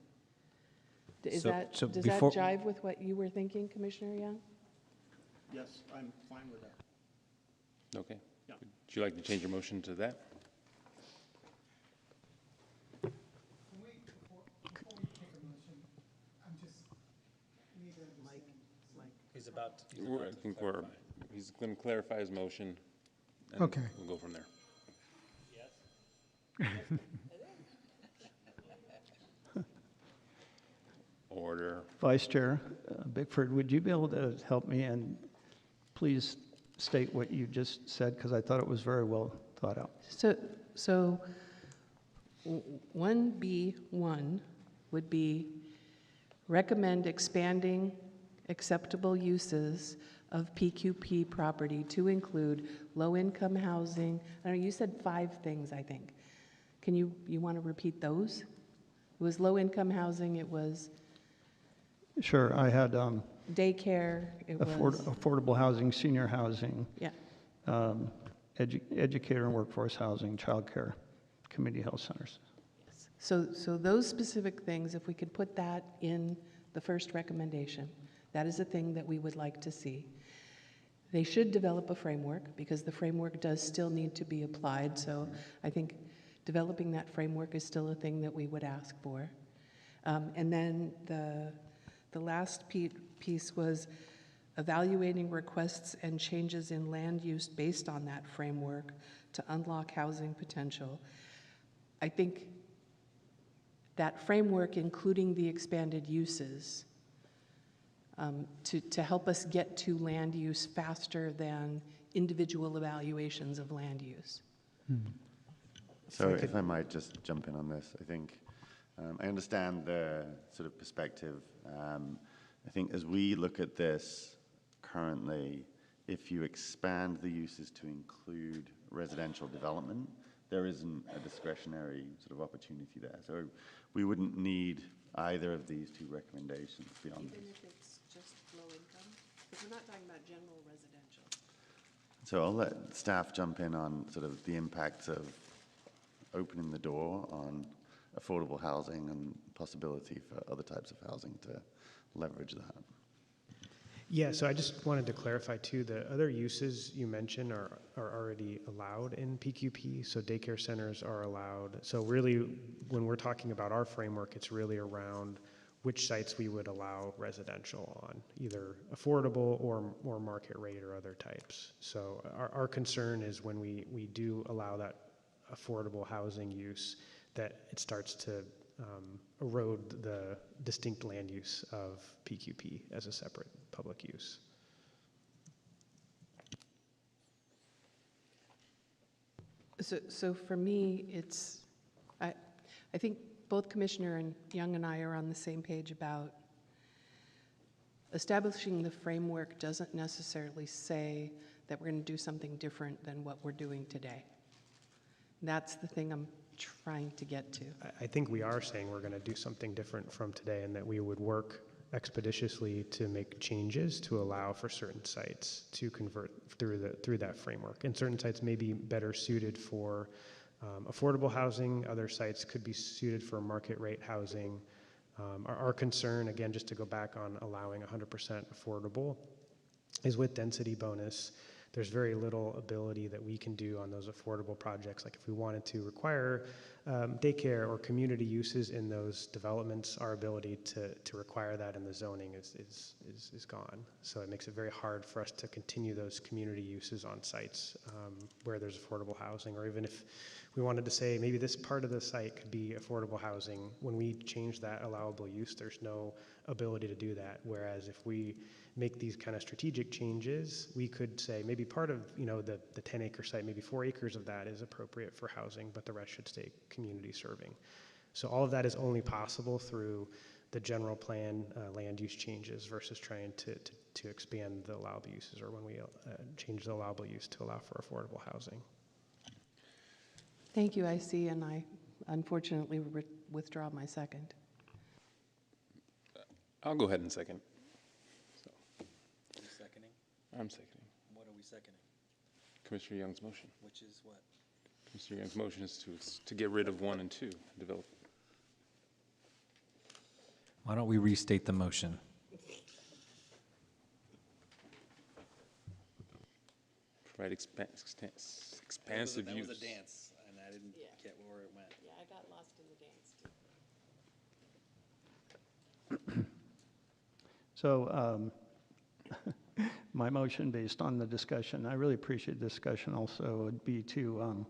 Does that jive with what you were thinking, Commissioner Young? Yes, I'm fine with that. Okay. Yeah. Would you like to change your motion to that? He's about to. I think he's going to clarify his motion. And Okay. We'll go from there. Yes. Order. Vice Chair Bickford, would you be able to help me and please state what you just said, because I thought it was very well thought out. So 1B1 would be recommend expanding acceptable uses of PQP property to include low-income housing. I don't know, you said 5 things, I think. Can you want to repeat those? It was low-income housing, it was Sure, I had daycare, it was affordable housing, senior housing, yeah. Educator and workforce housing, childcare, community health centers. So those specific things, if we could put that in the first recommendation, that is a thing that we would like to see. They should develop a framework because the framework does still need to be applied. So I think developing that framework is still a thing that we would ask for. And then the last piece was evaluating requests and changes in land use based on that framework to unlock housing potential. I think that framework, including the expanded uses, to help us get to land use faster than individual evaluations of land use. So if I might just jump in on this, I think I understand the sort of perspective. I think as we look at this currently, if you expand the uses to include residential development, there isn't a discretionary sort of opportunity there. So we wouldn't need either of these 2 recommendations beyond this. Even if it's just low income? Because we're not talking about general residential. So I'll let staff jump in on sort of the impacts of opening the door on affordable housing and possibility for other types of housing to leverage that. Yeah, so I just wanted to clarify too, the other uses you mentioned are already allowed in PQP, so daycare centers are allowed. So really, when we're talking about our framework, it's really around which sites we would allow residential on, either affordable or market rate or other types. So our concern is when we do allow that affordable housing use, that it starts to erode the distinct land use of PQP as a separate public use. So for me, I think both Commissioner Young and I are on the same page about establishing the framework doesn't necessarily say that we're going to do something different than what we're doing today. That's the thing I'm trying to get to. I think we are saying we're going to do something different from today, and that we would work expeditiously to make changes to allow for certain sites to convert through that framework. And certain sites may be better suited for affordable housing. Other sites could be suited for market rate housing. Our concern, again, just to go back on allowing 100% affordable, is with density bonus. There's very little ability that we can do on those affordable projects. Like if we wanted to require daycare or community uses in those developments, our ability to require that in the zoning is gone. So it makes it very hard for us to continue those community uses on sites where there's affordable housing, or even if we wanted to say maybe this part of the site could be affordable housing. When we change that allowable use, there's no ability to do that. Whereas if we make these kind of strategic changes, we could say maybe part of the 10-acre site, maybe 4 acres of that is appropriate for housing, but the rest should stay community serving. So all of that is only possible through the general plan land use changes versus trying to expand the allowable uses, or when we change the allowable use to allow for affordable housing. Thank you, IC, and I unfortunately withdraw my second. I'll go ahead and second. Are you seconding? I'm seconding. What are we seconding? Commissioner Young's motion. Which is what? Commissioner Young's motion is to get rid of 1 and 2, develop. Why don't we restate the motion? Provide expansive That use. was a dance, and I didn't get where it went. Yeah, I got lost in the dance too. So my motion, based on the discussion, I really appreciate the discussion also, would be to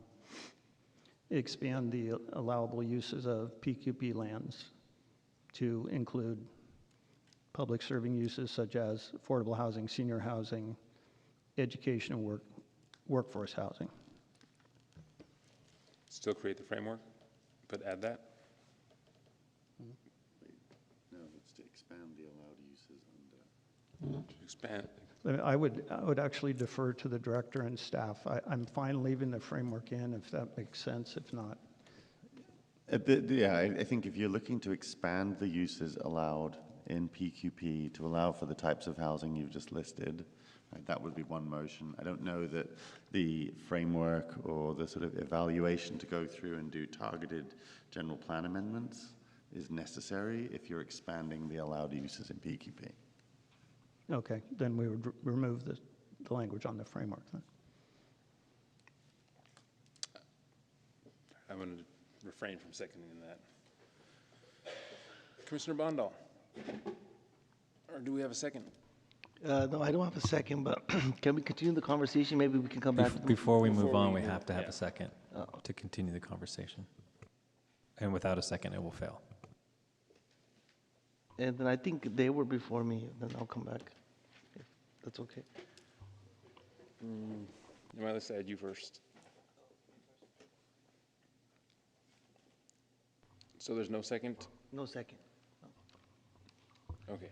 expand the allowable uses of PQP lands to include public serving uses such as affordable housing, senior housing, education, and workforce housing. Still create the framework, but add that? No, it's to expand the allowed uses under. To expand. I would actually defer to the director and staff. I'm fine leaving the framework in if that makes sense. If not, I think if you're looking to expand the uses allowed in PQP to allow for the types of housing you've just listed, right, that would be one motion. I don't know that the framework or the sort of evaluation to go through and do targeted general plan amendments is necessary if you're expanding the allowed uses in PQP. okay, then we would remove the language on the framework then. I'm going to refrain from seconding that. Commissioner Bondal, or do we have a second? No, I don't have a second, but can we continue the conversation? Maybe we can come back. Before we move on, we have to have a second to continue the conversation. And without a second, it will fail. And then I think they were before me, then I'll come back, if that's okay. Let's add you first. So there's no second? No second. Okay.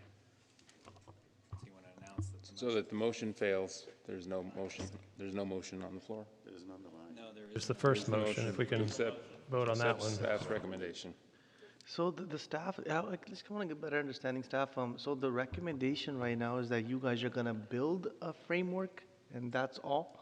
So you want to announce that So that the motion fails, there's no motion on the floor? There's none of mine. No, there is. It's the first There's the motion, if we can accept- vote on that accept one. Staff's recommendation. So the staff, just want to get better understanding, staff. So the recommendation right now is that you guys are gonna build a framework, and that's all?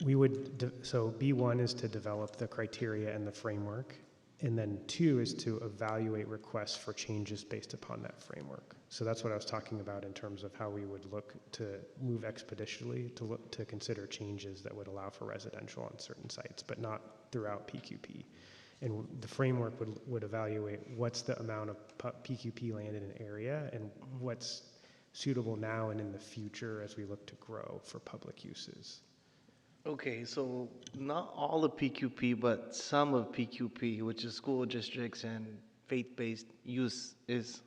We would, so B1 is to develop the criteria and the framework, and then 2 is to evaluate requests for changes based upon that framework. So that's what I was talking about in terms of how we would look to move expeditiously to consider changes that would allow for residential on certain sites, but not throughout PQP. And the framework would evaluate what's the amount of PQP land in an area and what's suitable now and in the future as we look to grow for public uses. Okay, so not all of PQP, but some of PQP, which is school districts and faith-based use is,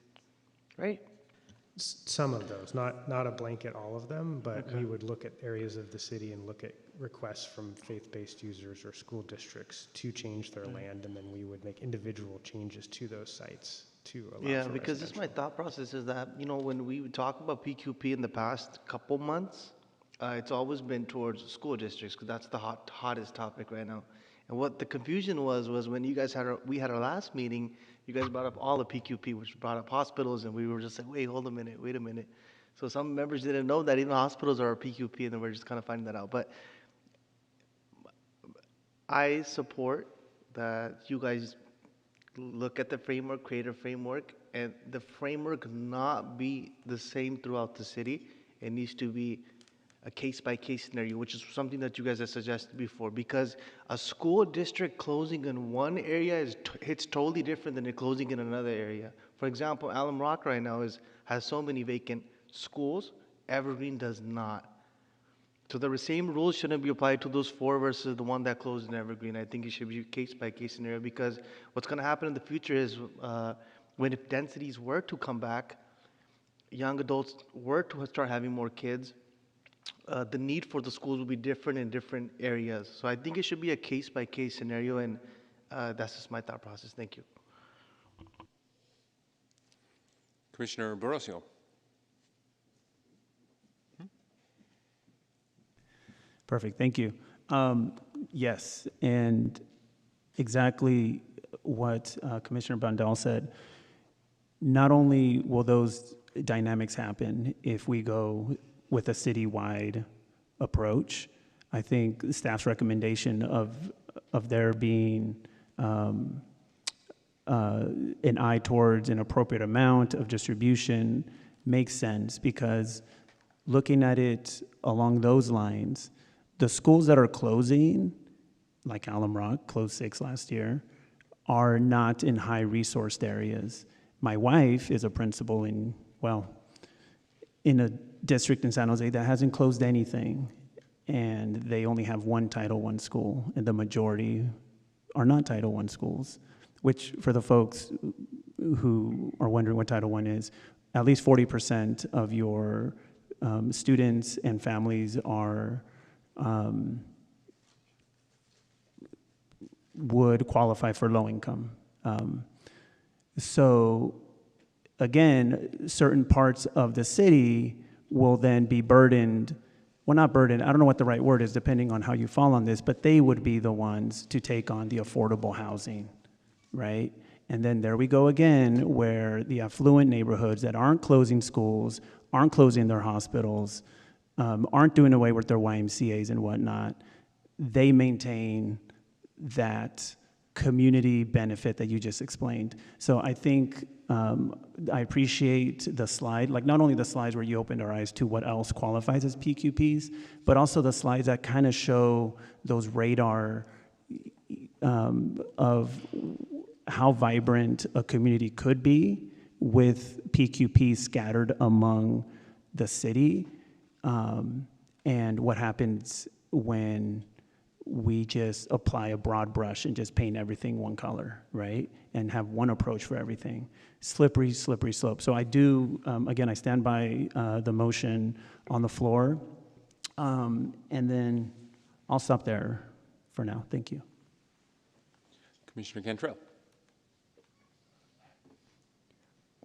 right? Some of those, not a blanket all of them, but Okay. we would look at areas of the city and look at requests from faith-based users or school districts to change their land, and then we would make individual changes to those sites to allow Yeah, for because just my thought process is that, when we would talk about PQP in the past couple months, it's always been towards school districts, because that's the hottest topic right now. And what the confusion was when you guys we had our last meeting, you guys brought up all the PQP, which brought up hospitals, and we were just like, wait, hold a minute, wait a minute. So some members didn't know that even hospitals are a PQP, and then we're just kind of finding that out. But I support that you guys look at the framework, create a framework, and the framework not be the same throughout the city. It needs to be a case-by-case scenario, which is something that you guys have suggested before, because a school district closing in one area it's totally different than it closing in another area. For example, Alum Rock right now has so many vacant schools. Evergreen does not. So the same rules shouldn't be applied to those four versus the one that closed in Evergreen. I think it should be case-by-case scenario, because what's going to happen in the future is when if densities were to come back, young adults were to start having more kids, the need for the schools will be different in different areas. So I think it should be a case-by-case scenario, and that's just my thought process. Thank you. Commissioner Borosio. Perfect, thank you. Yes, and exactly what Commissioner Bandel said. Not only will those dynamics happen if we go with a citywide approach, I think staff's recommendation of there being an eye towards an appropriate amount of distribution makes sense, because looking at it along those lines, the schools that are closing, like Alum Rock, closed 6 last year, are not in high-resourced areas. My wife is a principal in a district in San Jose that hasn't closed anything, and they only have one Title I school, and the majority are not Title I schools, which for the folks who are wondering what Title I is, at least 40% of your students and families are would qualify for low income. So again, certain parts of the city will then be burdened, well, not burdened, I don't know what the right word is depending on how you fall on this, but they would be the ones to take on the affordable housing, right? And then there we go again, where the affluent neighborhoods that aren't closing schools, aren't closing their hospitals, aren't doing away with their YMCAs and whatnot, they maintain that community benefit that you just explained. So I think I appreciate the slide, like not only the slides where you opened our eyes to what else qualifies as PQPs, but also the slides that kind of show those radar of how vibrant a community could be with PQPs scattered among the city. And what happens when we just apply a broad brush and just paint everything one color, right? And have one approach for everything. Slippery, slippery slope. So I do, again, I stand by the motion on the floor. And then I'll stop there for now. Thank you. Commissioner Cantrell.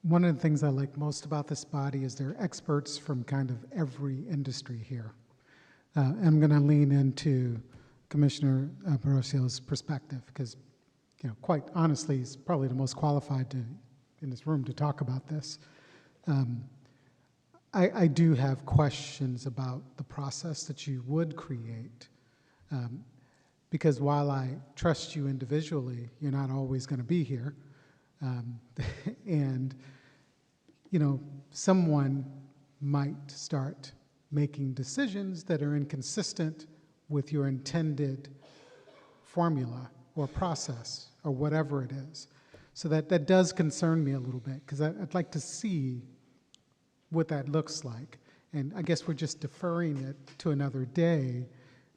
One of the things I like most about this body is they're experts from kind of every industry here. I'm going to lean into Commissioner Barosio's perspective because, quite honestly, he's probably the most qualified in this room to talk about this. I do have questions about the process that you would create, because while I trust you individually, you're not always going to be here. And, someone might start making decisions that are inconsistent with your intended formula or process or whatever it is. So that does concern me a little bit because I'd like to see what that looks like. And I guess we're just deferring it to another day,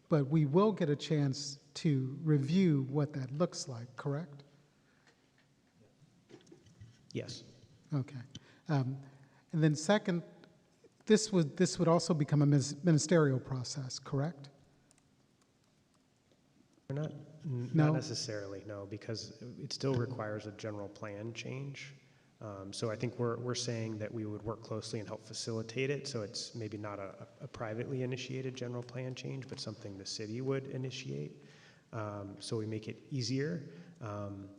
but we will get a chance to review what that looks like, correct? Yes. Okay. And then second, this would also become a ministerial process, correct? Not No? necessarily, no, because it still requires a general plan change. So I think we're saying that we would work closely and help facilitate it, so it's maybe not a privately initiated general plan change, but something the city would initiate. So we make it easier.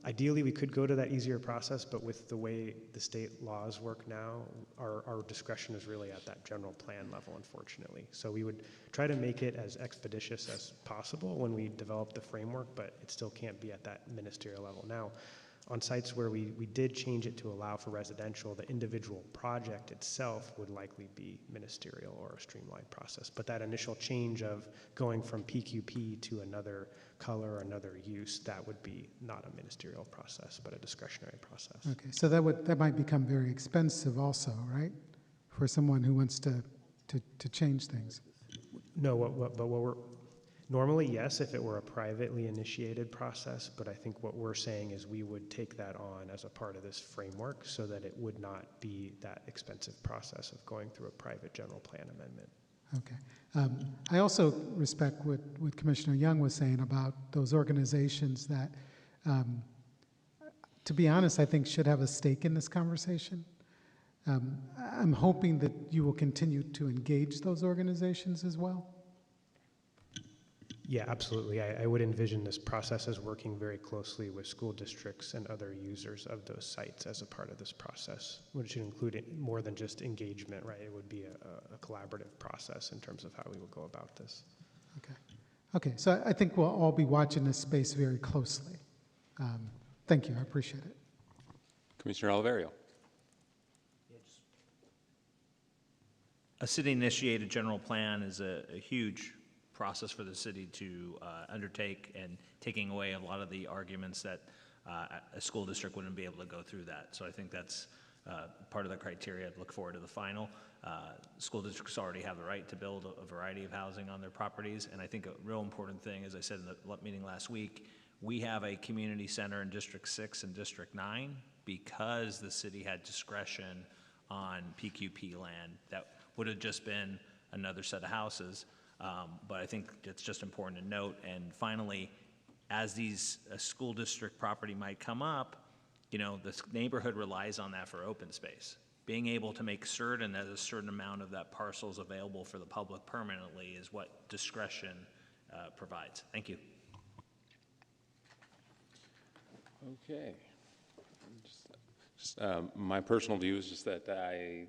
Ideally, we could go to that easier process, but with the way the state laws work now, our discretion is really at that general plan level, unfortunately. So we would try to make it as expeditious as possible when we develop the framework, but it still can't be at that ministerial level. Now, on sites where we did change it to allow for residential, the individual project itself would likely be ministerial or a streamlined process. But that initial change of going from PQP to another color, another use, that would be not a ministerial process, but a discretionary process. Okay, so that might become very expensive also, right? For someone who wants to change things. No, but what we're, normally, yes, if it were a privately initiated process, but I think what we're saying is we would take that on as a part of this framework so that it would not be that expensive process of going through a private general plan amendment. Okay. I also respect what Commissioner Young was saying about those organizations that, to be honest, I think should have a stake in this conversation. I'm hoping that you will continue to engage those organizations as well. Yeah, absolutely. I would envision this process as working very closely with school districts and other users of those sites as a part of this process, which would include more than just engagement, right? It would be a collaborative process in terms of how we would go about this. Okay. Okay, so I think we'll all be watching this space very closely. Thank you, I appreciate it. Commissioner Oliverio. A city-initiated general plan is a huge process for the city to undertake, and taking away a lot of the arguments that a school district wouldn't be able to go through that. So I think that's part of the criteria. I'd look forward to the final. School districts already have the right to build a variety of housing on their properties, and I think a real important thing, as I said in the meeting last week, we have a community center in District 6 and District 9 because the city had discretion on PQP land. That would have just been another set of houses. But I think it's just important to note. And finally, as these school district property might come up, you know, the neighborhood relies on that for open space. Being able to make certain that a certain amount of that parcel is available for the public permanently is what discretion provides. Thank you. Okay. My personal view is just that I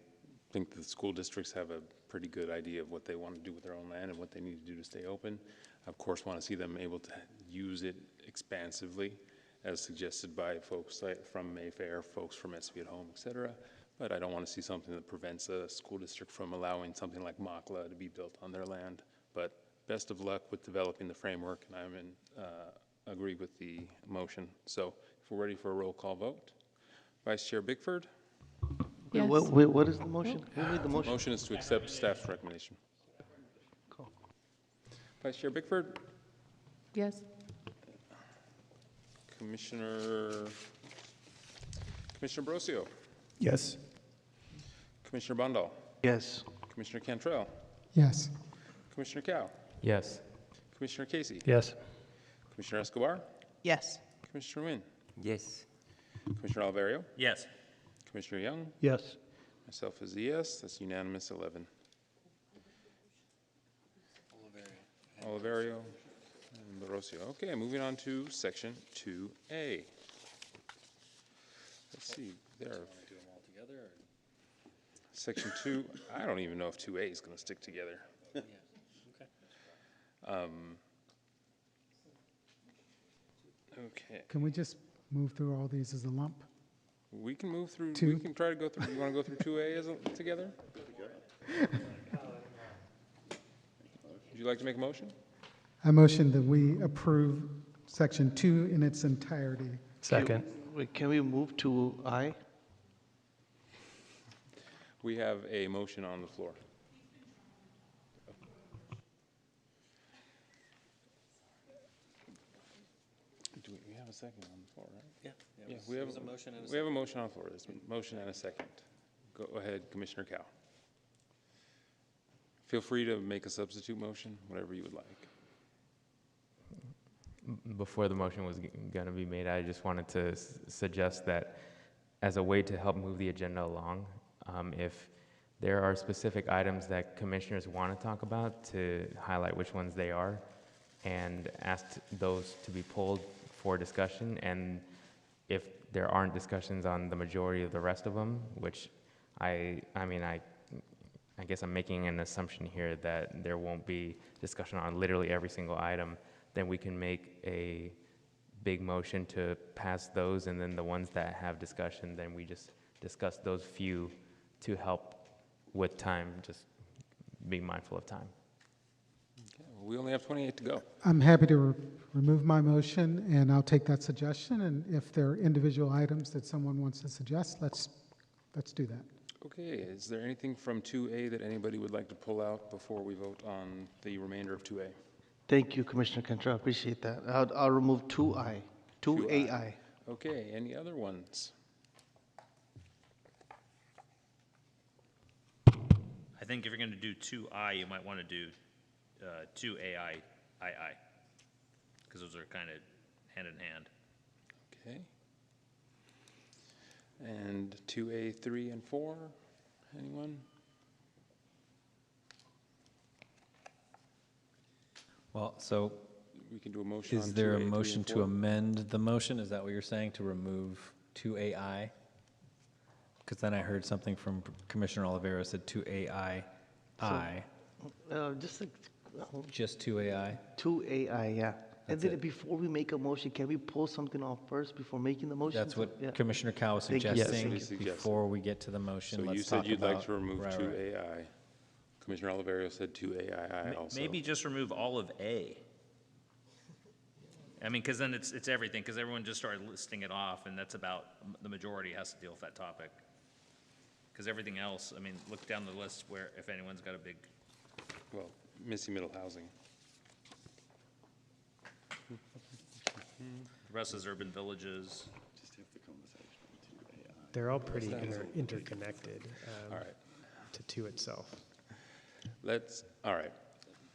think the school districts have a pretty good idea of what they want to do with their own land and what they need to do to stay open. I, of course, want to see them able to use it expansively, as suggested by folks from Mayfair, folks from SV at Home, et cetera. But I don't want to see something that prevents a school district from allowing something like Makla to be built on their land. But best of luck with developing the framework, and I'm agree with the motion. So if we're ready for a roll call vote, Vice Chair Bickford. Yes. What is the motion? Who made the motion? Motion is to accept staff's recommendation. Cool. Vice Chair Bickford. Yes. Commissioner Brosio. Yes. Commissioner Bondal. Yes. Commissioner Cantrell. Yes. Commissioner Cow. Yes. Commissioner Casey. Yes. Commissioner Escobar. Yes. Commissioner Wynn. Yes. Commissioner Oliverio. Yes. Commissioner Young. Yes. Myself is a yes. That's unanimous, 11. Oliverio and Barroso. Okay, moving on to section 2A. Let's see, there are Do them all together, or? section 2. I don't even know if 2A is going to stick together. Yeah, okay. Okay, Can we just move through all these as a lump? we can move through. Two. We can try to go through. You want to go through 2A together? Would you like to make a motion? I motion that we approve section 2 in its entirety. Second. Wait, can we move to I? We have a motion on the floor. have a second on the floor, right? Yeah. Yeah, It we have was a motion and a we have a motion on the floor. There's a motion and a second. Go ahead, Commissioner Cow. Feel free to make a substitute motion, whatever you would like. Before the motion was going to be made, I just wanted to suggest that as a way to help move the agenda along, if there are specific items that commissioners want to talk about, to highlight which ones they are and ask those to be pulled for discussion. And if there aren't discussions on the majority of the rest of them, which I guess I'm making an assumption here that there won't be discussion on literally every single item, then we can make a big motion to pass those, and then the ones that have discussion, then we just discuss those few to help with time, just being mindful of time. Okay, well, we only have 28 to go. I'm happy to remove my motion, and I'll take that suggestion. And if there are individual items that someone wants to suggest, let's do that. Okay, is there anything from 2A that anybody would like to pull out before we vote on the remainder of 2A? Thank you, Commissioner Cantrell. I appreciate that. I'll remove 2I, 2AI. Okay, any other ones? I think if you're going to do 2I, you might want to do 2AI, because those are kind of hand in hand. Okay. And 2A, 3, and 4, anyone? Well, so We can do a motion on 2A, is there a 3, and motion to 4? amend the motion? Is that what you're saying, to remove 2AI? Because then I heard something from Commissioner Oliveira said 2AI. Just 2AI? 2AI, yeah. And That's then it. before we make a motion, can we pull something off first before making the motion? That's what Yeah. Commissioner Cow was Thank you. suggesting. Yes. Suggested. Before we get to the motion, So let's you talk said you'd like about- to remove right, 2AI. Commissioner Oliveira said 2AII also. Maybe just remove all of A. I mean, because then it's everything, because everyone just started listing it off, and that's about, the majority has to deal with that topic. Because everything else, I mean, look down the list where, if anyone's got a big, Well, missing middle housing. the rest is urban villages. Just have the conversation on 2AI. They're all pretty Sounds- interconnected All right. to two itself. All right.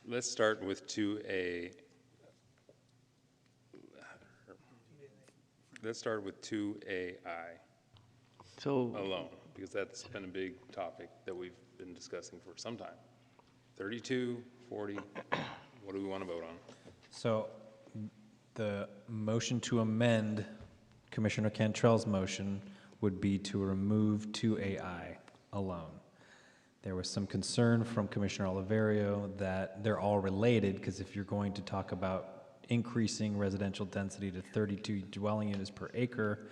Let's start with 2A. Let's start with 2AI So, alone, because that's been a big topic that we've been discussing for some time. 32, 40, what do we want to vote on? So the motion to amend Commissioner Cantrell's motion would be to remove 2AI alone. There was some concern from Commissioner Oliverio that they're all related, because if you're going to talk about increasing residential density to 32 dwelling units per acre,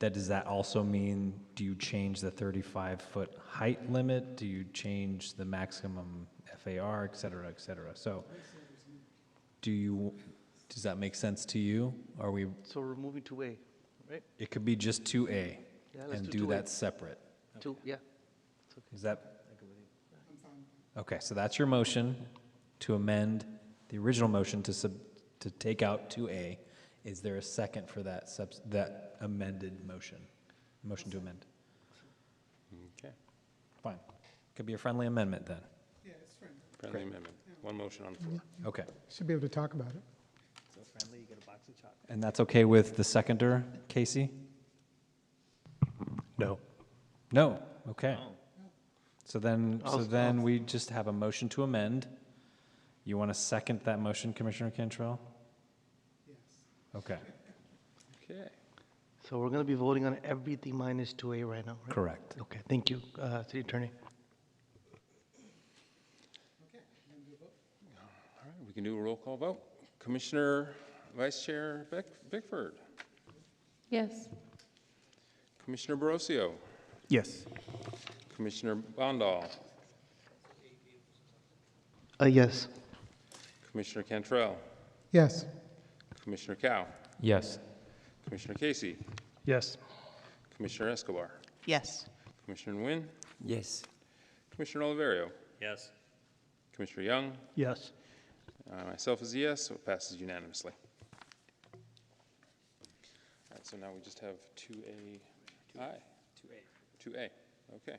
does that also mean, do you change the 35-foot height limit? Do you change the maximum FAR, et cetera, et cetera? So does that make sense to you? Are we, so we're moving 2A, right? it could be just 2A Yeah, let's and do do 2A. that separate. Yeah. Is that? Okay, so that's your motion to amend the original motion to take out 2A. Is there a second for that amended motion? Motion to amend. Okay. Fine. Could be a friendly amendment then. Yeah, it's friendly. Friendly amendment. One motion on the floor. Okay. Should be able to talk about it. So friendly, you get a box of chocolate. And that's okay with the seconder, Casey? No. No, okay. Oh. So then we just have a motion to amend. You want to second that motion, Commissioner Cantrell? Yes. Okay, Okay. So we're going to be voting on everything minus 2A right now, right? correct. Okay, thank you, City Attorney. All right, we can do a roll call vote. Commissioner Vice Chair Bickford. Yes. Commissioner Barroso. Yes. Commissioner Bondal. Yes. Commissioner Cantrell. Yes. Commissioner Cow. Yes. Commissioner Casey. Yes. Commissioner Escobar. Yes. Commissioner Nguyen. Yes. Commissioner Oliverio. Yes. Commissioner Young. Yes. Myself is a yes, so it passes unanimously. so now we just have 2A. 2A, okay.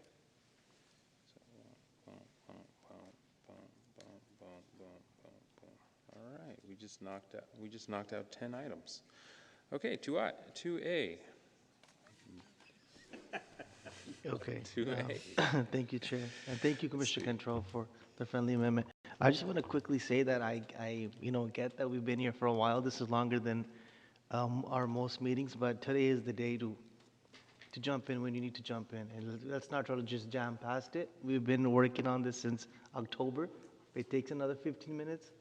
So, all right, we just knocked out 10 items. Okay, 2A. Okay. 2A. Thank you, Chair. And thank you, Commissioner Cantrell, for the friendly amendment. I just want to quickly say that I get that we've been here for a while. This is longer than our most meetings, but today is the day to jump in when you need to jump in. And let's not try to just jam past it. We've been working on this since October. If it takes another 15 minutes,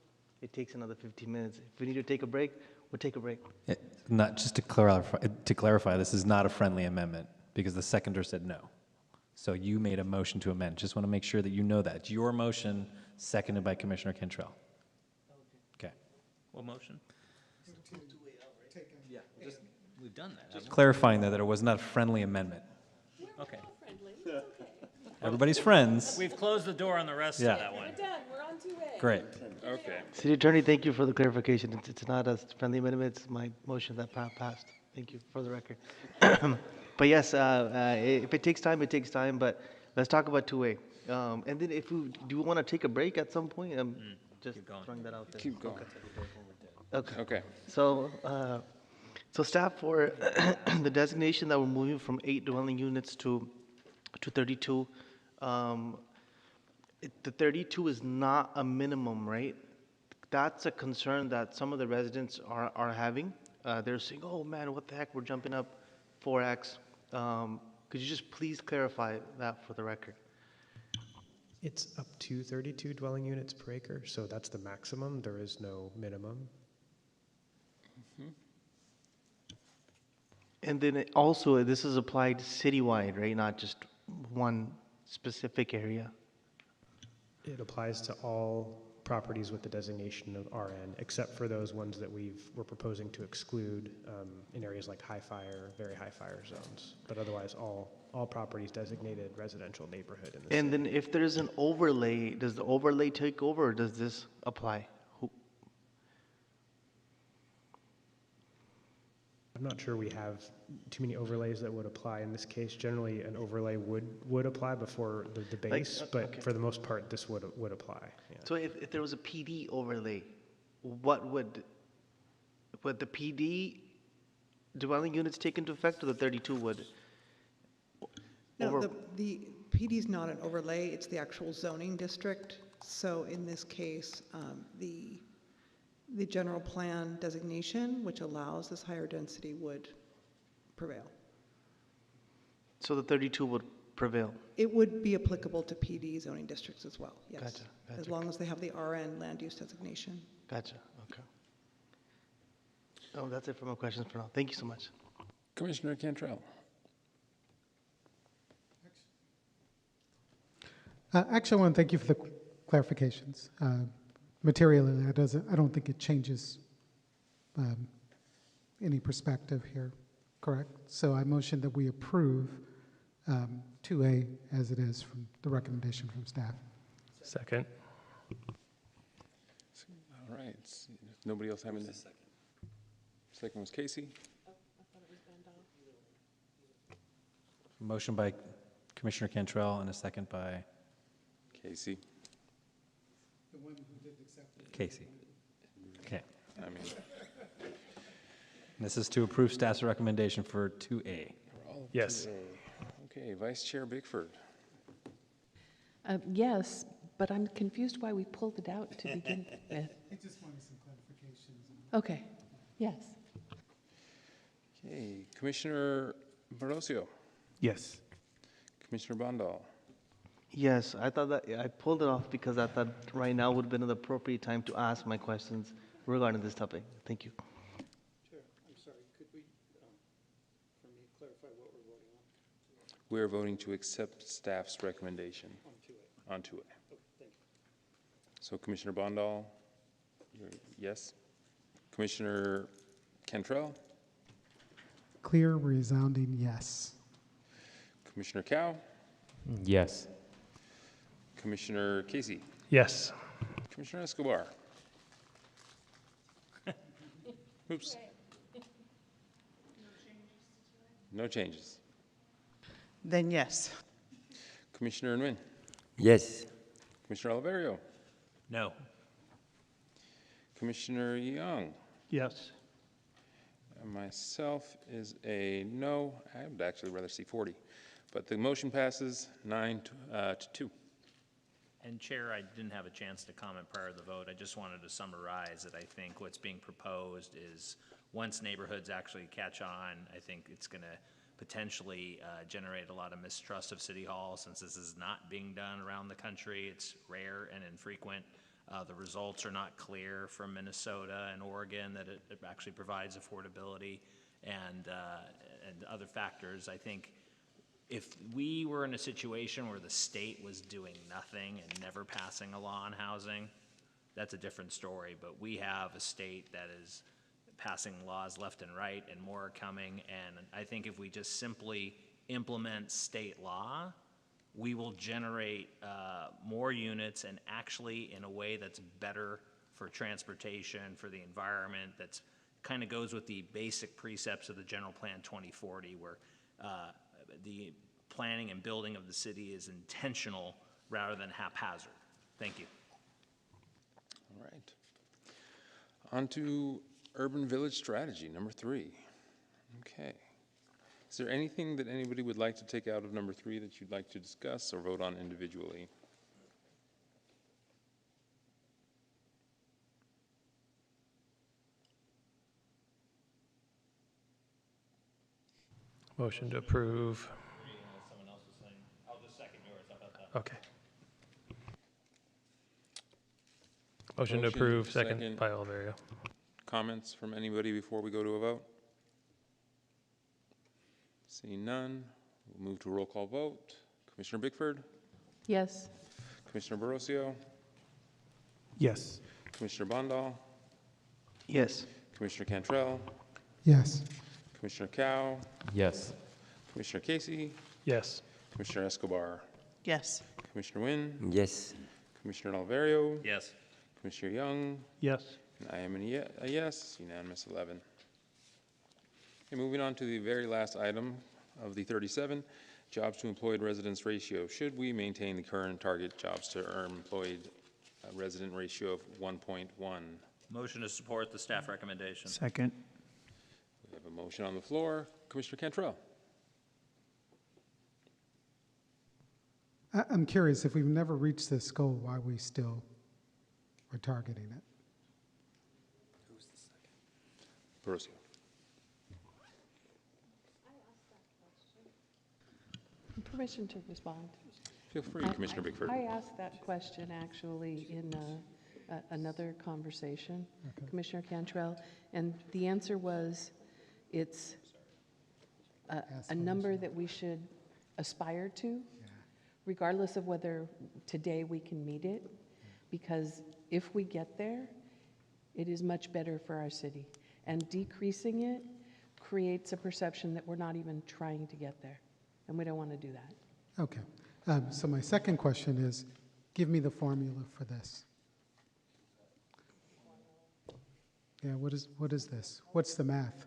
it takes another 15 minutes. If we need to take a break, we'll take a break. Not just to clarify, this is not a friendly amendment because the seconder said no. So you made a motion to amend. Just want to make sure that you know that. It's your motion, seconded by Commissioner Cantrell. Okay. What motion? Yeah, we've done that. Just clarifying that it was not a friendly amendment. Okay. Everybody's friends. We've closed the door on the rest of that one. We're done, we're on 2A. Great. Okay. City Attorney, thank you for the clarification. It's not a friendly amendment, it's my motion that passed. Thank you for the record. But yes, if it takes time, it takes time, but let's talk about 2A. And then if we, do we want to take a break at some point? Just throwing that out there. Keep going. Okay. Okay. So, so staff, for the designation that we're moving from 8 dwelling units to 32, the 32 is not a minimum, right? That's a concern that some of the residents are having. They're saying, oh man, what the heck, we're jumping up 4X. Could you just please clarify that for the record? It's up to 32 dwelling units per acre, so that's the maximum. There is no minimum. And then also, this is applied citywide, right? Not just one specific area. It applies to all properties with the designation of RN, except for those ones that we're proposing to exclude in areas like high fire, very high fire zones. But otherwise, all properties designated residential neighborhood in the And city. then if there's an overlay, does the overlay take over, or does this apply? I'm not sure we have too many overlays that would apply in this case. Generally, an overlay would apply before the base, but okay. for the most part, this would apply. Yeah. So if there was a PD overlay, what would the PD dwelling units take into effect, or the 32 would? No, the PD is not an overlay, it's the actual zoning district. So in this case, the general plan designation, which allows this higher density, would prevail. So the 32 would prevail? It would be applicable to PD zoning districts as well, yes. Gotcha. As long as they have the RN land use designation. Gotcha, okay. Oh, that's it for my questions for now. Thank you so much. Commissioner Cantrell. Actually, I want to thank you for the clarifications. Materially, I don't think it changes any perspective here, correct? So I motion that we approve 2A as it is from the recommendation from staff. Second. All right. If nobody else having this. Second was Casey. Motion by Commissioner Cantrell and a second by Casey. The one who did accept it. Casey. Okay. I mean, This is to approve staff's recommendation for 2A. Yes. 2A. Okay, Vice Chair Bickford. Yes, but I'm confused why we pulled it out to begin with. I just wanted some clarifications. Okay, yes. Okay, Commissioner Barocio. Yes. Commissioner Bondal. Yes, I thought that, I pulled it off because I thought right now would have been the appropriate time to ask my questions regarding this topic. Thank you. Chair, I'm sorry, could we, for me, clarify what we're voting on? We are voting to accept staff's recommendation on 2A. Oh, thank you. So Commissioner Bondal, yes. Commissioner Cantrell, Clear, resounding yes. Commissioner Cow, Yes. Commissioner Casey, Yes. Commissioner Escobar. Oops. No changes. Then yes. Commissioner Nguyen. Yes. Commissioner Oliverio. No. Commissioner Young. Yes. And myself is a no. I would actually rather see 40. But the motion passes 9 to 2. And Chair, I didn't have a chance to comment prior to the vote. I just wanted to summarize that I think what's being proposed is once neighborhoods actually catch on, I think it's going to potentially generate a lot of mistrust of City Hall since this is not being done around the country. It's rare and infrequent. The results are not clear from Minnesota and Oregon that it actually provides affordability and other factors. I think if we were in a situation where the state was doing nothing and never passing a law on housing, that's a different story. But we have a state that is passing laws left and right, and more are coming. And I think if we just simply implement state law, we will generate more units, and actually in a way that's better for transportation, for the environment, that's kind of goes with the basic precepts of the General Plan 2040, where the planning and building of the city is intentional rather than haphazard. Thank you. All right. On to Urban Village Strategy, number 3. Okay. Is there anything that anybody would like to take out of number 3 that you'd like to discuss or vote on individually? Motion to approve. Someone else was saying, I'll just second yours. How about that? Okay. Motion to approve, second by Oliverio. Comments from anybody before we go to a vote? Seeing none, we'll move to a roll call vote. Commissioner Bickford? Yes. Commissioner Barocio? Yes. Commissioner Bondal? Yes. Commissioner Cantrell? Yes. Commissioner Cow? Yes. Commissioner Casey? Yes. Commissioner Escobar? Yes. Commissioner Nguyen? Yes. Commissioner Alvario? Yes. Commissioner Young? Yes. And I am a yes, unanimous 11. Okay, moving on to the very last item of the 37, jobs to employed residents ratio. Should we maintain the current target jobs to employed resident ratio of 1.1? Motion to support the staff recommendation. Second. We have a motion on the floor. Commissioner Cantrell. I'm curious, if we've never reached this goal, why we still are targeting it? Barocio. Permission to respond. Feel free, Commissioner Bickford. I asked that question actually in another conversation, Commissioner Cantrell, and the answer was it's a number that we should aspire to, regardless of whether today we can meet it, because if we get there, it is much better for our city. And decreasing it creates a perception that we're not even trying to get there, and we don't want to do that. Okay. So my second question is, give me the formula for this. Yeah, what is this? What's the math?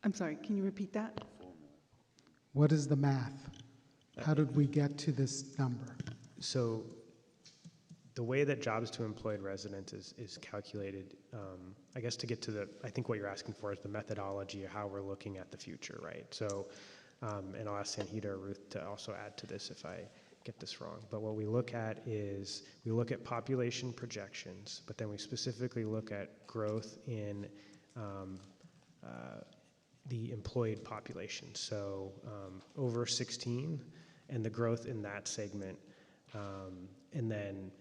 I'm sorry, can you repeat that? What is the math? How did we get to this number? So the way that jobs to employed residents is calculated, I guess to get to I think what you're asking for is the methodology of how we're looking at the future, right? So, and I'll ask Sanhita or Ruth to also add to this if I get this wrong. But what we look at is we look at population projections, but then we specifically look at growth in the employed population. So over 16 and the growth in that segment, and then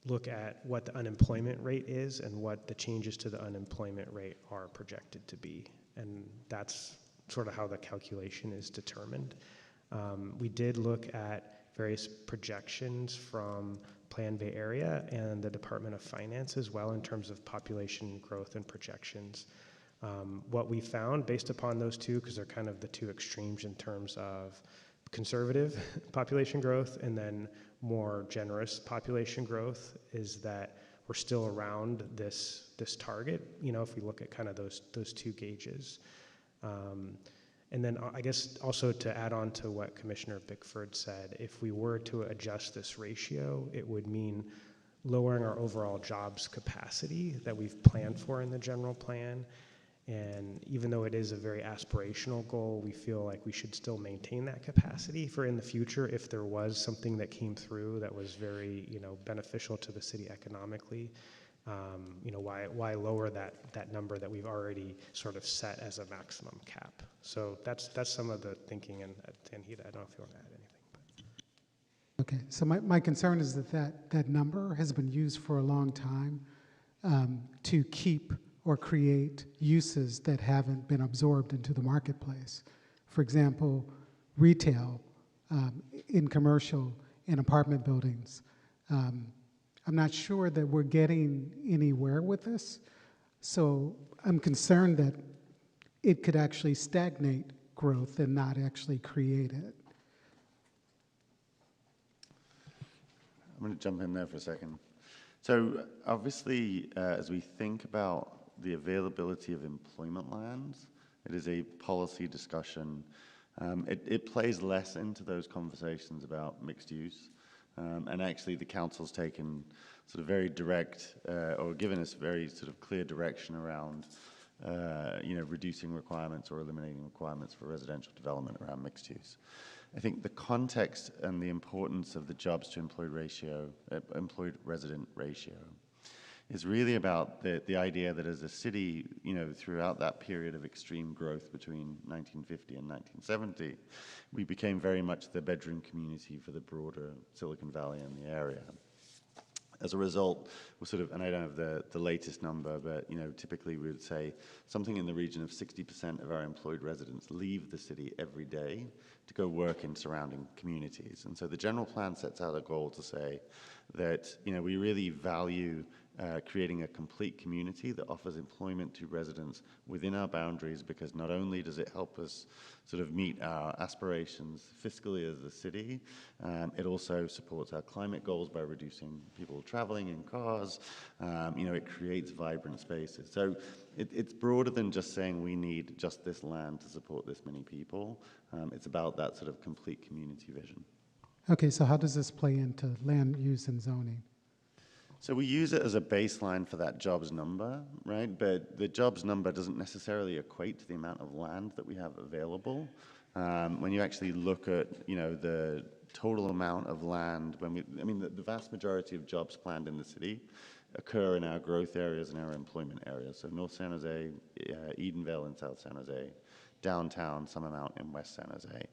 look at what the unemployment rate is and what the changes to the unemployment rate are projected to be. And that's sort of how the calculation is determined. We did look at various projections from Plan Bay Area and the Department of Finance as well in terms of population growth and projections. What we found based upon those two, because they're kind of the two extremes in terms of conservative population growth and then more generous population growth, is that we're still around this target, you know, if we look at kind of those two gauges. And then I guess also to add on to what Commissioner Bickford said, if we were to adjust this ratio, it would mean lowering our overall jobs capacity that we've planned for in the general plan. And even though it is a very aspirational goal, we feel like we should still maintain that capacity for in the future if there was something that came through that was very, you know, beneficial to the city economically. You know, why lower that number that we've already sort of set as a maximum cap? So that's some of the thinking, and Tanhita, I don't know if you want to add anything. Okay, so my concern is that number has been used for a long time to keep or create uses that haven't been absorbed into the marketplace. For example, retail in commercial and apartment buildings. I'm not sure that we're getting anywhere with this, so I'm concerned that it could actually stagnate growth and not actually create it. I'm going to jump in there for a second. So obviously, as we think about the availability of employment lands, it is a policy discussion. It plays less into those conversations about mixed use. And actually, the council's taken sort of very direct, or given us very sort of clear direction around, you know, reducing requirements or eliminating requirements for residential development around mixed use. I think the context and the importance of the jobs to employed ratio, employed resident ratio, is really about the idea that as a city, you know, throughout that period of extreme growth between 1950 and 1970, we became very much the bedroom community for the broader Silicon Valley and the area. As a result, we're sort of, and I don't have the latest number, but, you know, typically we would say something in the region of 60% of our employed residents leave the city every day to go work in surrounding communities. And so the general plan sets out a goal to say that, you know, we really value creating a complete community that offers employment to residents within our boundaries, because not only does it help us sort of meet our aspirations fiscally as a city, it also supports our climate goals by reducing people traveling in cars. You know, it creates vibrant spaces. So it's broader than just saying we need just this land to support this many people. It's about that sort of complete community vision. Okay, so how does this play into land use and zoning? So we use it as a baseline for that jobs number, right? But the jobs number doesn't necessarily equate to the amount of land that we have available. When you actually look at, you know, the total amount of land, I mean, the vast majority of jobs planned in the city occur in our growth areas and our employment areas. So North San Jose, Edenvale in South San Jose, downtown, some amount in West San Jose.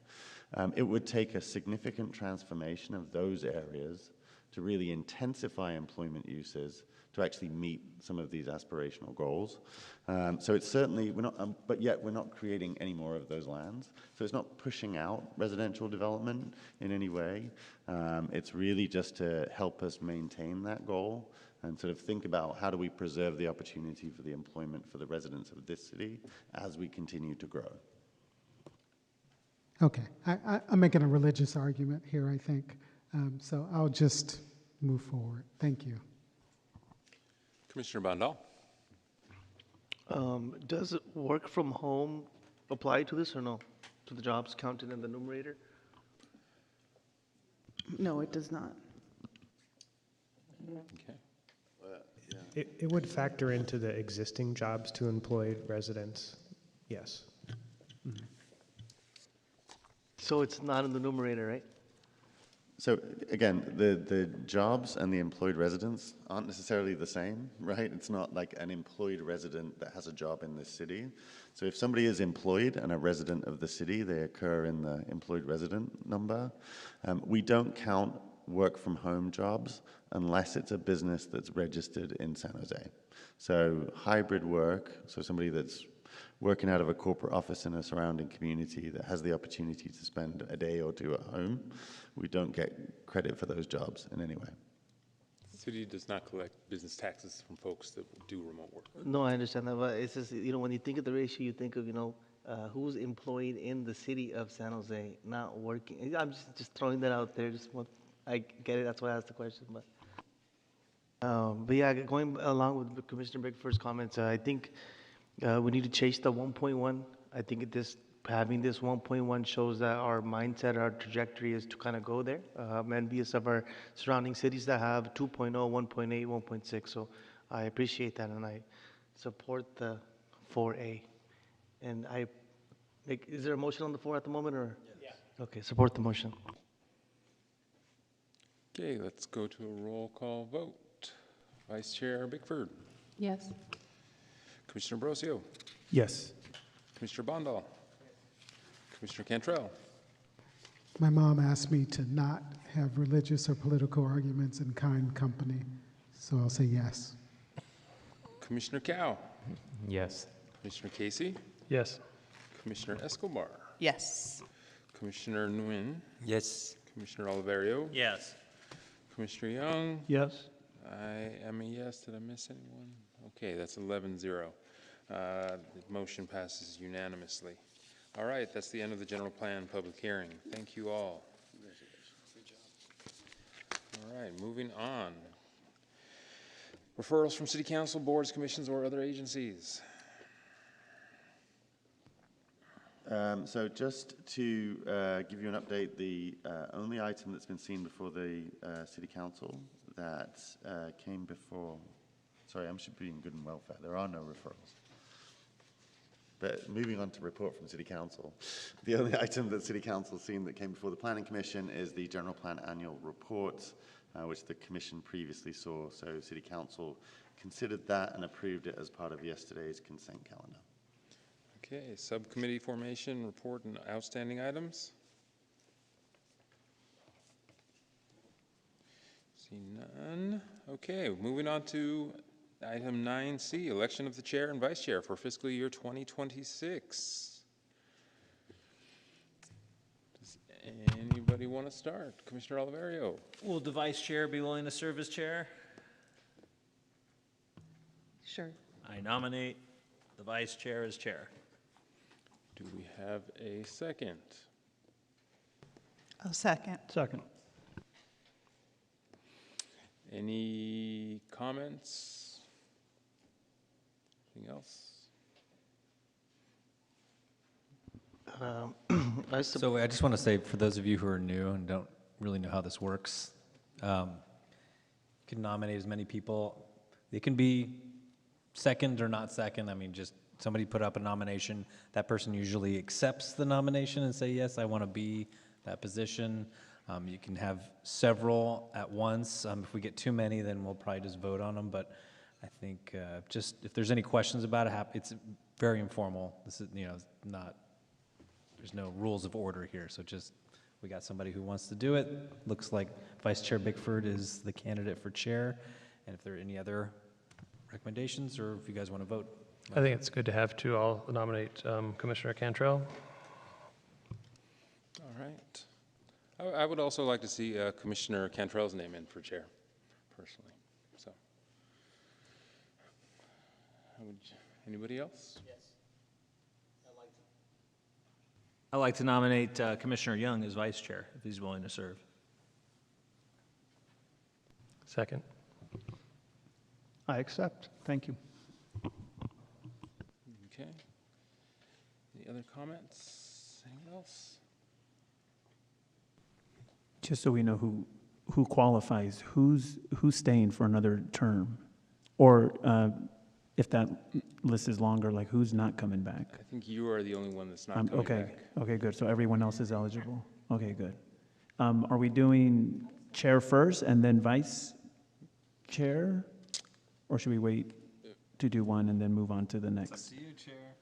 It would take a significant transformation of those areas to really intensify employment uses to actually meet some of these aspirational goals. So it's certainly, we're not, but yet we're not creating any more of those lands. So it's not pushing out residential development in any way. It's really just to help us maintain that goal and sort of think about how do we preserve the opportunity for the employment for the residents of this city as we continue to grow. Okay, I'm making a religious argument here, I think. So I'll just move forward. Thank you. Commissioner Bandal. Does work from home apply to this or no? To the jobs counted in the numerator? No, it does not. Okay. It would factor into the existing jobs to employed residents, yes. Mm-hmm. So it's not in the numerator, right? So again, the jobs and the employed residents aren't necessarily the same, right? It's not like an employed resident that has a job in this city. So if somebody is employed and a resident of the city, they occur in the employed resident number. We don't count work from home jobs unless it's a business that's registered in San Jose. So hybrid work, so somebody that's working out of a corporate office in a surrounding community that has the opportunity to spend a day or two at home, we don't get credit for those jobs in any way. The city does not collect business taxes from folks that do remote work. No, I understand that, but it's just, you know, when you think of the ratio, you think of, you know, who's employed in the city of San Jose, not working. I'm just throwing that out there. I get it, that's why I asked the question, but. But yeah, going along with Commissioner Bickford's comments, I think we need to chase the 1.1. I think having this 1.1 shows that our mindset, our trajectory is to kind of go there, envious of our surrounding cities that have 2.0, 1.8, 1.6. So I appreciate that, and I support the 4A. And is there a motion on the floor at the moment, or? Yes. Okay, support the motion. Okay, let's go to a roll call vote. Vice Chair Bickford. Yes. Commissioner Brosio. Yes. Commissioner Bondal. Commissioner Cantrell. My mom asked me to not have religious or political arguments in kind company, so I'll say yes. Commissioner Cow. Yes. Commissioner Casey. Yes. Commissioner Escobar. Yes. Commissioner Nguyen. Yes. Commissioner Oliverio. Yes. Commissioner Young. Yes. I am a yes. Did I miss anyone? Okay, that's 11-0. The motion passes unanimously. All right, that's the end of the general plan public hearing. Thank you all. All right, moving on. Referrals from city council, boards, commissions, or other agencies. So just to give you an update, the only item that's been seen before the city council that came before, sorry, I should be in good and welfare. There are no referrals. But moving on to report from city council, the only item that city council has seen that came before the planning commission is the general plan annual report, which the commission previously saw. So city council considered that and approved it as part of yesterday's consent calendar. Okay, subcommittee formation, report, and outstanding items. See none. Okay, moving on to item 9C, election of the chair and vice chair for fiscal year 2026. Does anybody want to start? Commissioner Oliverio. Will the vice chair be willing to serve as chair? Sure. I nominate the vice chair as chair. Do we have a second? A second. Second. Any comments? Anything else? So I just want to say, for those of you who are new and don't really know how this works, you can nominate as many people. It can be second or not second. I mean, just somebody put up a nomination. That person usually accepts the nomination and say, yes, I want to be that position. You can have several at once. If we get too many, then we'll probably just vote on them. But I think just if there's any questions about it, it's very informal. This is, not, there's no rules of order here. So just, we got somebody who wants to do it. Looks like Vice Chair Bickford is the candidate for chair. And if there are any other recommendations, or if you guys want to vote. I think it's good to have two. I'll nominate Commissioner Cantrell. All right. I would also like to see Commissioner Cantrell's name in for chair, personally. So, anybody else? Yes. I'd like to nominate Commissioner Young as vice chair, if he's willing to serve. Second. I accept. Thank you. Okay. Any other comments? Anything else? Just so we know who qualifies, who's staying for another term? Or if that list is longer, like who's not coming back? I think you are the only one that's not coming Okay, back. okay, good. So everyone else is eligible? Okay, good. Are we doing chair first and then vice chair? Or should we wait to do one and then move on to the next? It's up to you, Chair.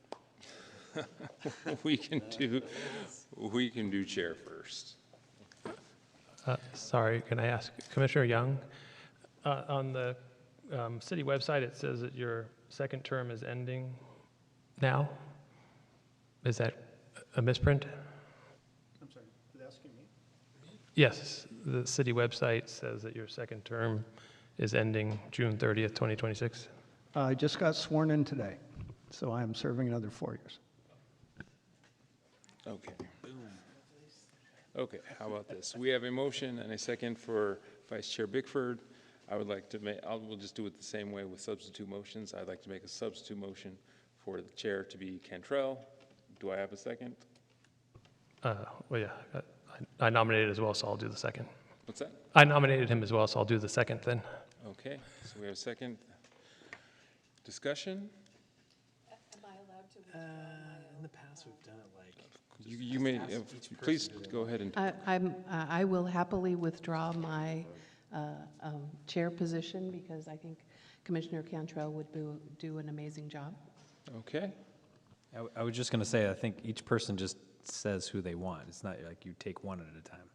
we can do chair first. Sorry, can I ask Commissioner Young? On the city website, it says that your second term is ending now. Is that a misprint? I'm sorry, are they asking me? Yes, the city website says that your second term is ending June 30th, 2026. I just got sworn in today, so I am serving another 4 years. Okay. Okay, how about this? We have a motion and a second for Vice Chair Bickford. I would like to make, we'll just do it the same way with substitute motions. I'd like to make a substitute motion for the chair to be Cantrell. Do I have a second? Well, yeah, I nominated as well, so I'll do the second. What's that? I nominated him as well, so I'll do the second then. Okay, so we have a second. Discussion? Am I allowed to? In the past, we've done it like. You may, please go ahead and. I will happily withdraw my chair position because I think Commissioner Cantrell would do an amazing job. Okay. I was just going to say, I think each person just says who they want. It's not like you take one at a time.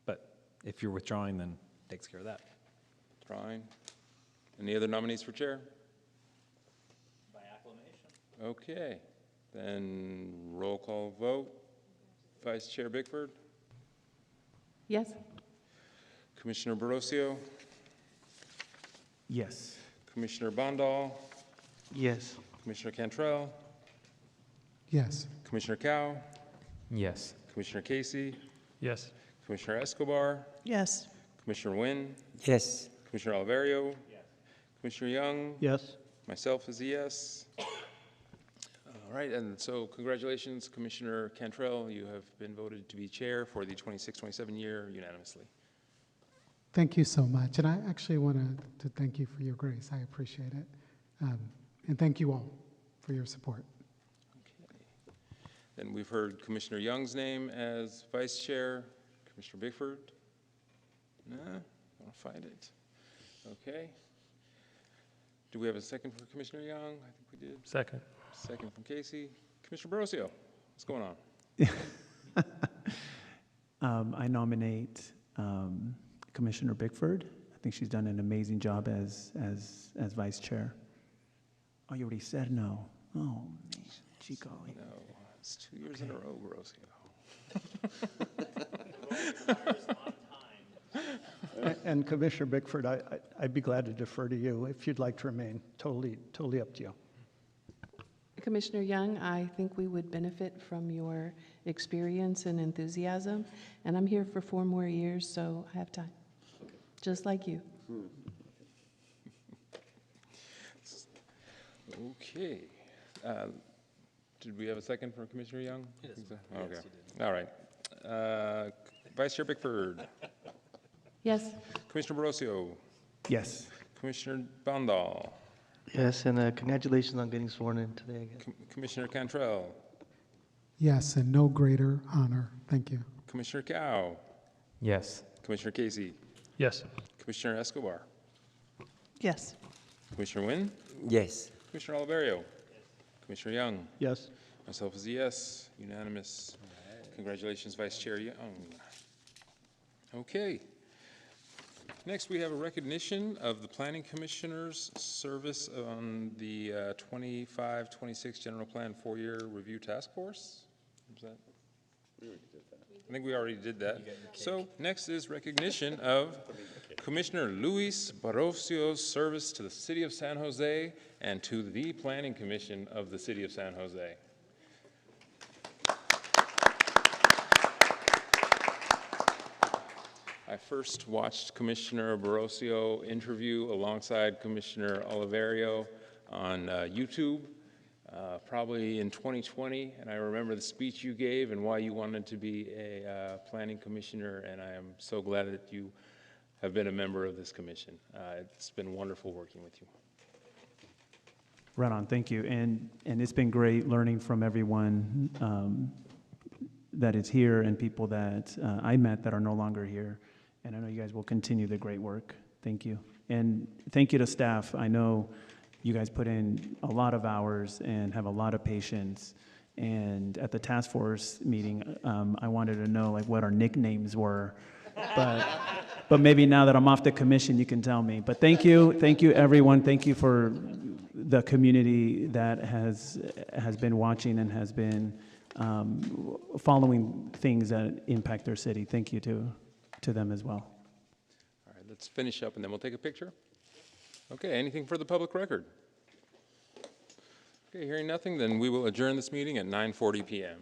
But if you're withdrawing, then it takes care of that. Fine. Any other nominees for chair? By acclamation. Okay, then roll call vote. Vice Chair Bickford? Yes? Commissioner Barocio? Yes. Commissioner Bondal? Yes. Commissioner Cantrell? Yes. Commissioner Cow? Yes. Commissioner Casey? Yes. Commissioner Escobar? Yes. Commissioner Nguyen? Yes. Commissioner Oliverio? Yes. Commissioner Young? Yes. Myself is a yes. All right, and so congratulations, Commissioner Cantrell. You have been voted to be chair for the 26-27 year unanimously. Thank you so much. And I actually want to thank you for your grace. I appreciate it. And thank you all for your support. Okay. Then we've heard Commissioner Young's name as vice chair. Commissioner Bickford? No? Want to find it? Okay. Do we have a second for Commissioner Young? I think we did. Second. Second from Casey. Commissioner Barocio, what's going on? I nominate Commissioner Bickford. I think she's done an amazing job as vice chair. Oh, you already said no. Oh, man, Chico. No, it's 2 years in a row, Barocio. And Commissioner Bickford, I'd be glad to defer to you if you'd like to remain. Totally up to you. Commissioner Young, I think we would benefit from your experience and enthusiasm, and I'm here for 4 more years, so I have time, just like you. Okay. Did we have a second for Commissioner Young? Yes. Okay. Yes, you did. All right. Vice Chair Bickford. Yes. Commissioner Barocio. Yes. Commissioner Bondal. Yes, and congratulations on getting sworn in today again. Commissioner Cantrell. Yes, and no greater honor. Thank you. Commissioner Cow. Yes. Commissioner Casey. Yes. Commissioner Escobar. Yes. Commissioner Nguyen. Yes. Commissioner Oliverio. Commissioner Young. Yes. Myself is a yes, unanimous. Congratulations, Vice Chair Young. Okay. Next, we have a recognition of the Planning Commissioner's service on the 25-26 General Plan 4-year Review Task Force. Is that? I think we already did that. So next is recognition of Commissioner Luis Barocio's service to the City of San Jose and to the Planning Commission of the City of San Jose. I first watched Commissioner Barocio interview alongside Commissioner Oliverio on YouTube, probably in 2020, and I remember the speech you gave and why you wanted to be a planning commissioner, and I am so glad that you have been a member of this commission. It's been wonderful working with you. Right on, thank you. And it's been great learning from everyone that is here and people that I met that are no longer here. And I know you guys will continue the great work. Thank you. And thank you to staff. I know you guys put in a lot of hours and have a lot of patience. And at the task force meeting, I wanted to know like what our nicknames were. But maybe now that I'm off the commission, you can tell me. But thank you everyone. Thank you for the community that has been watching and has been following things that impact their city. Thank you to them as well. All right, let's finish up and then we'll take a picture. Okay, anything for the public record? Okay, hearing nothing, then we will adjourn this meeting at 9:40 p.m.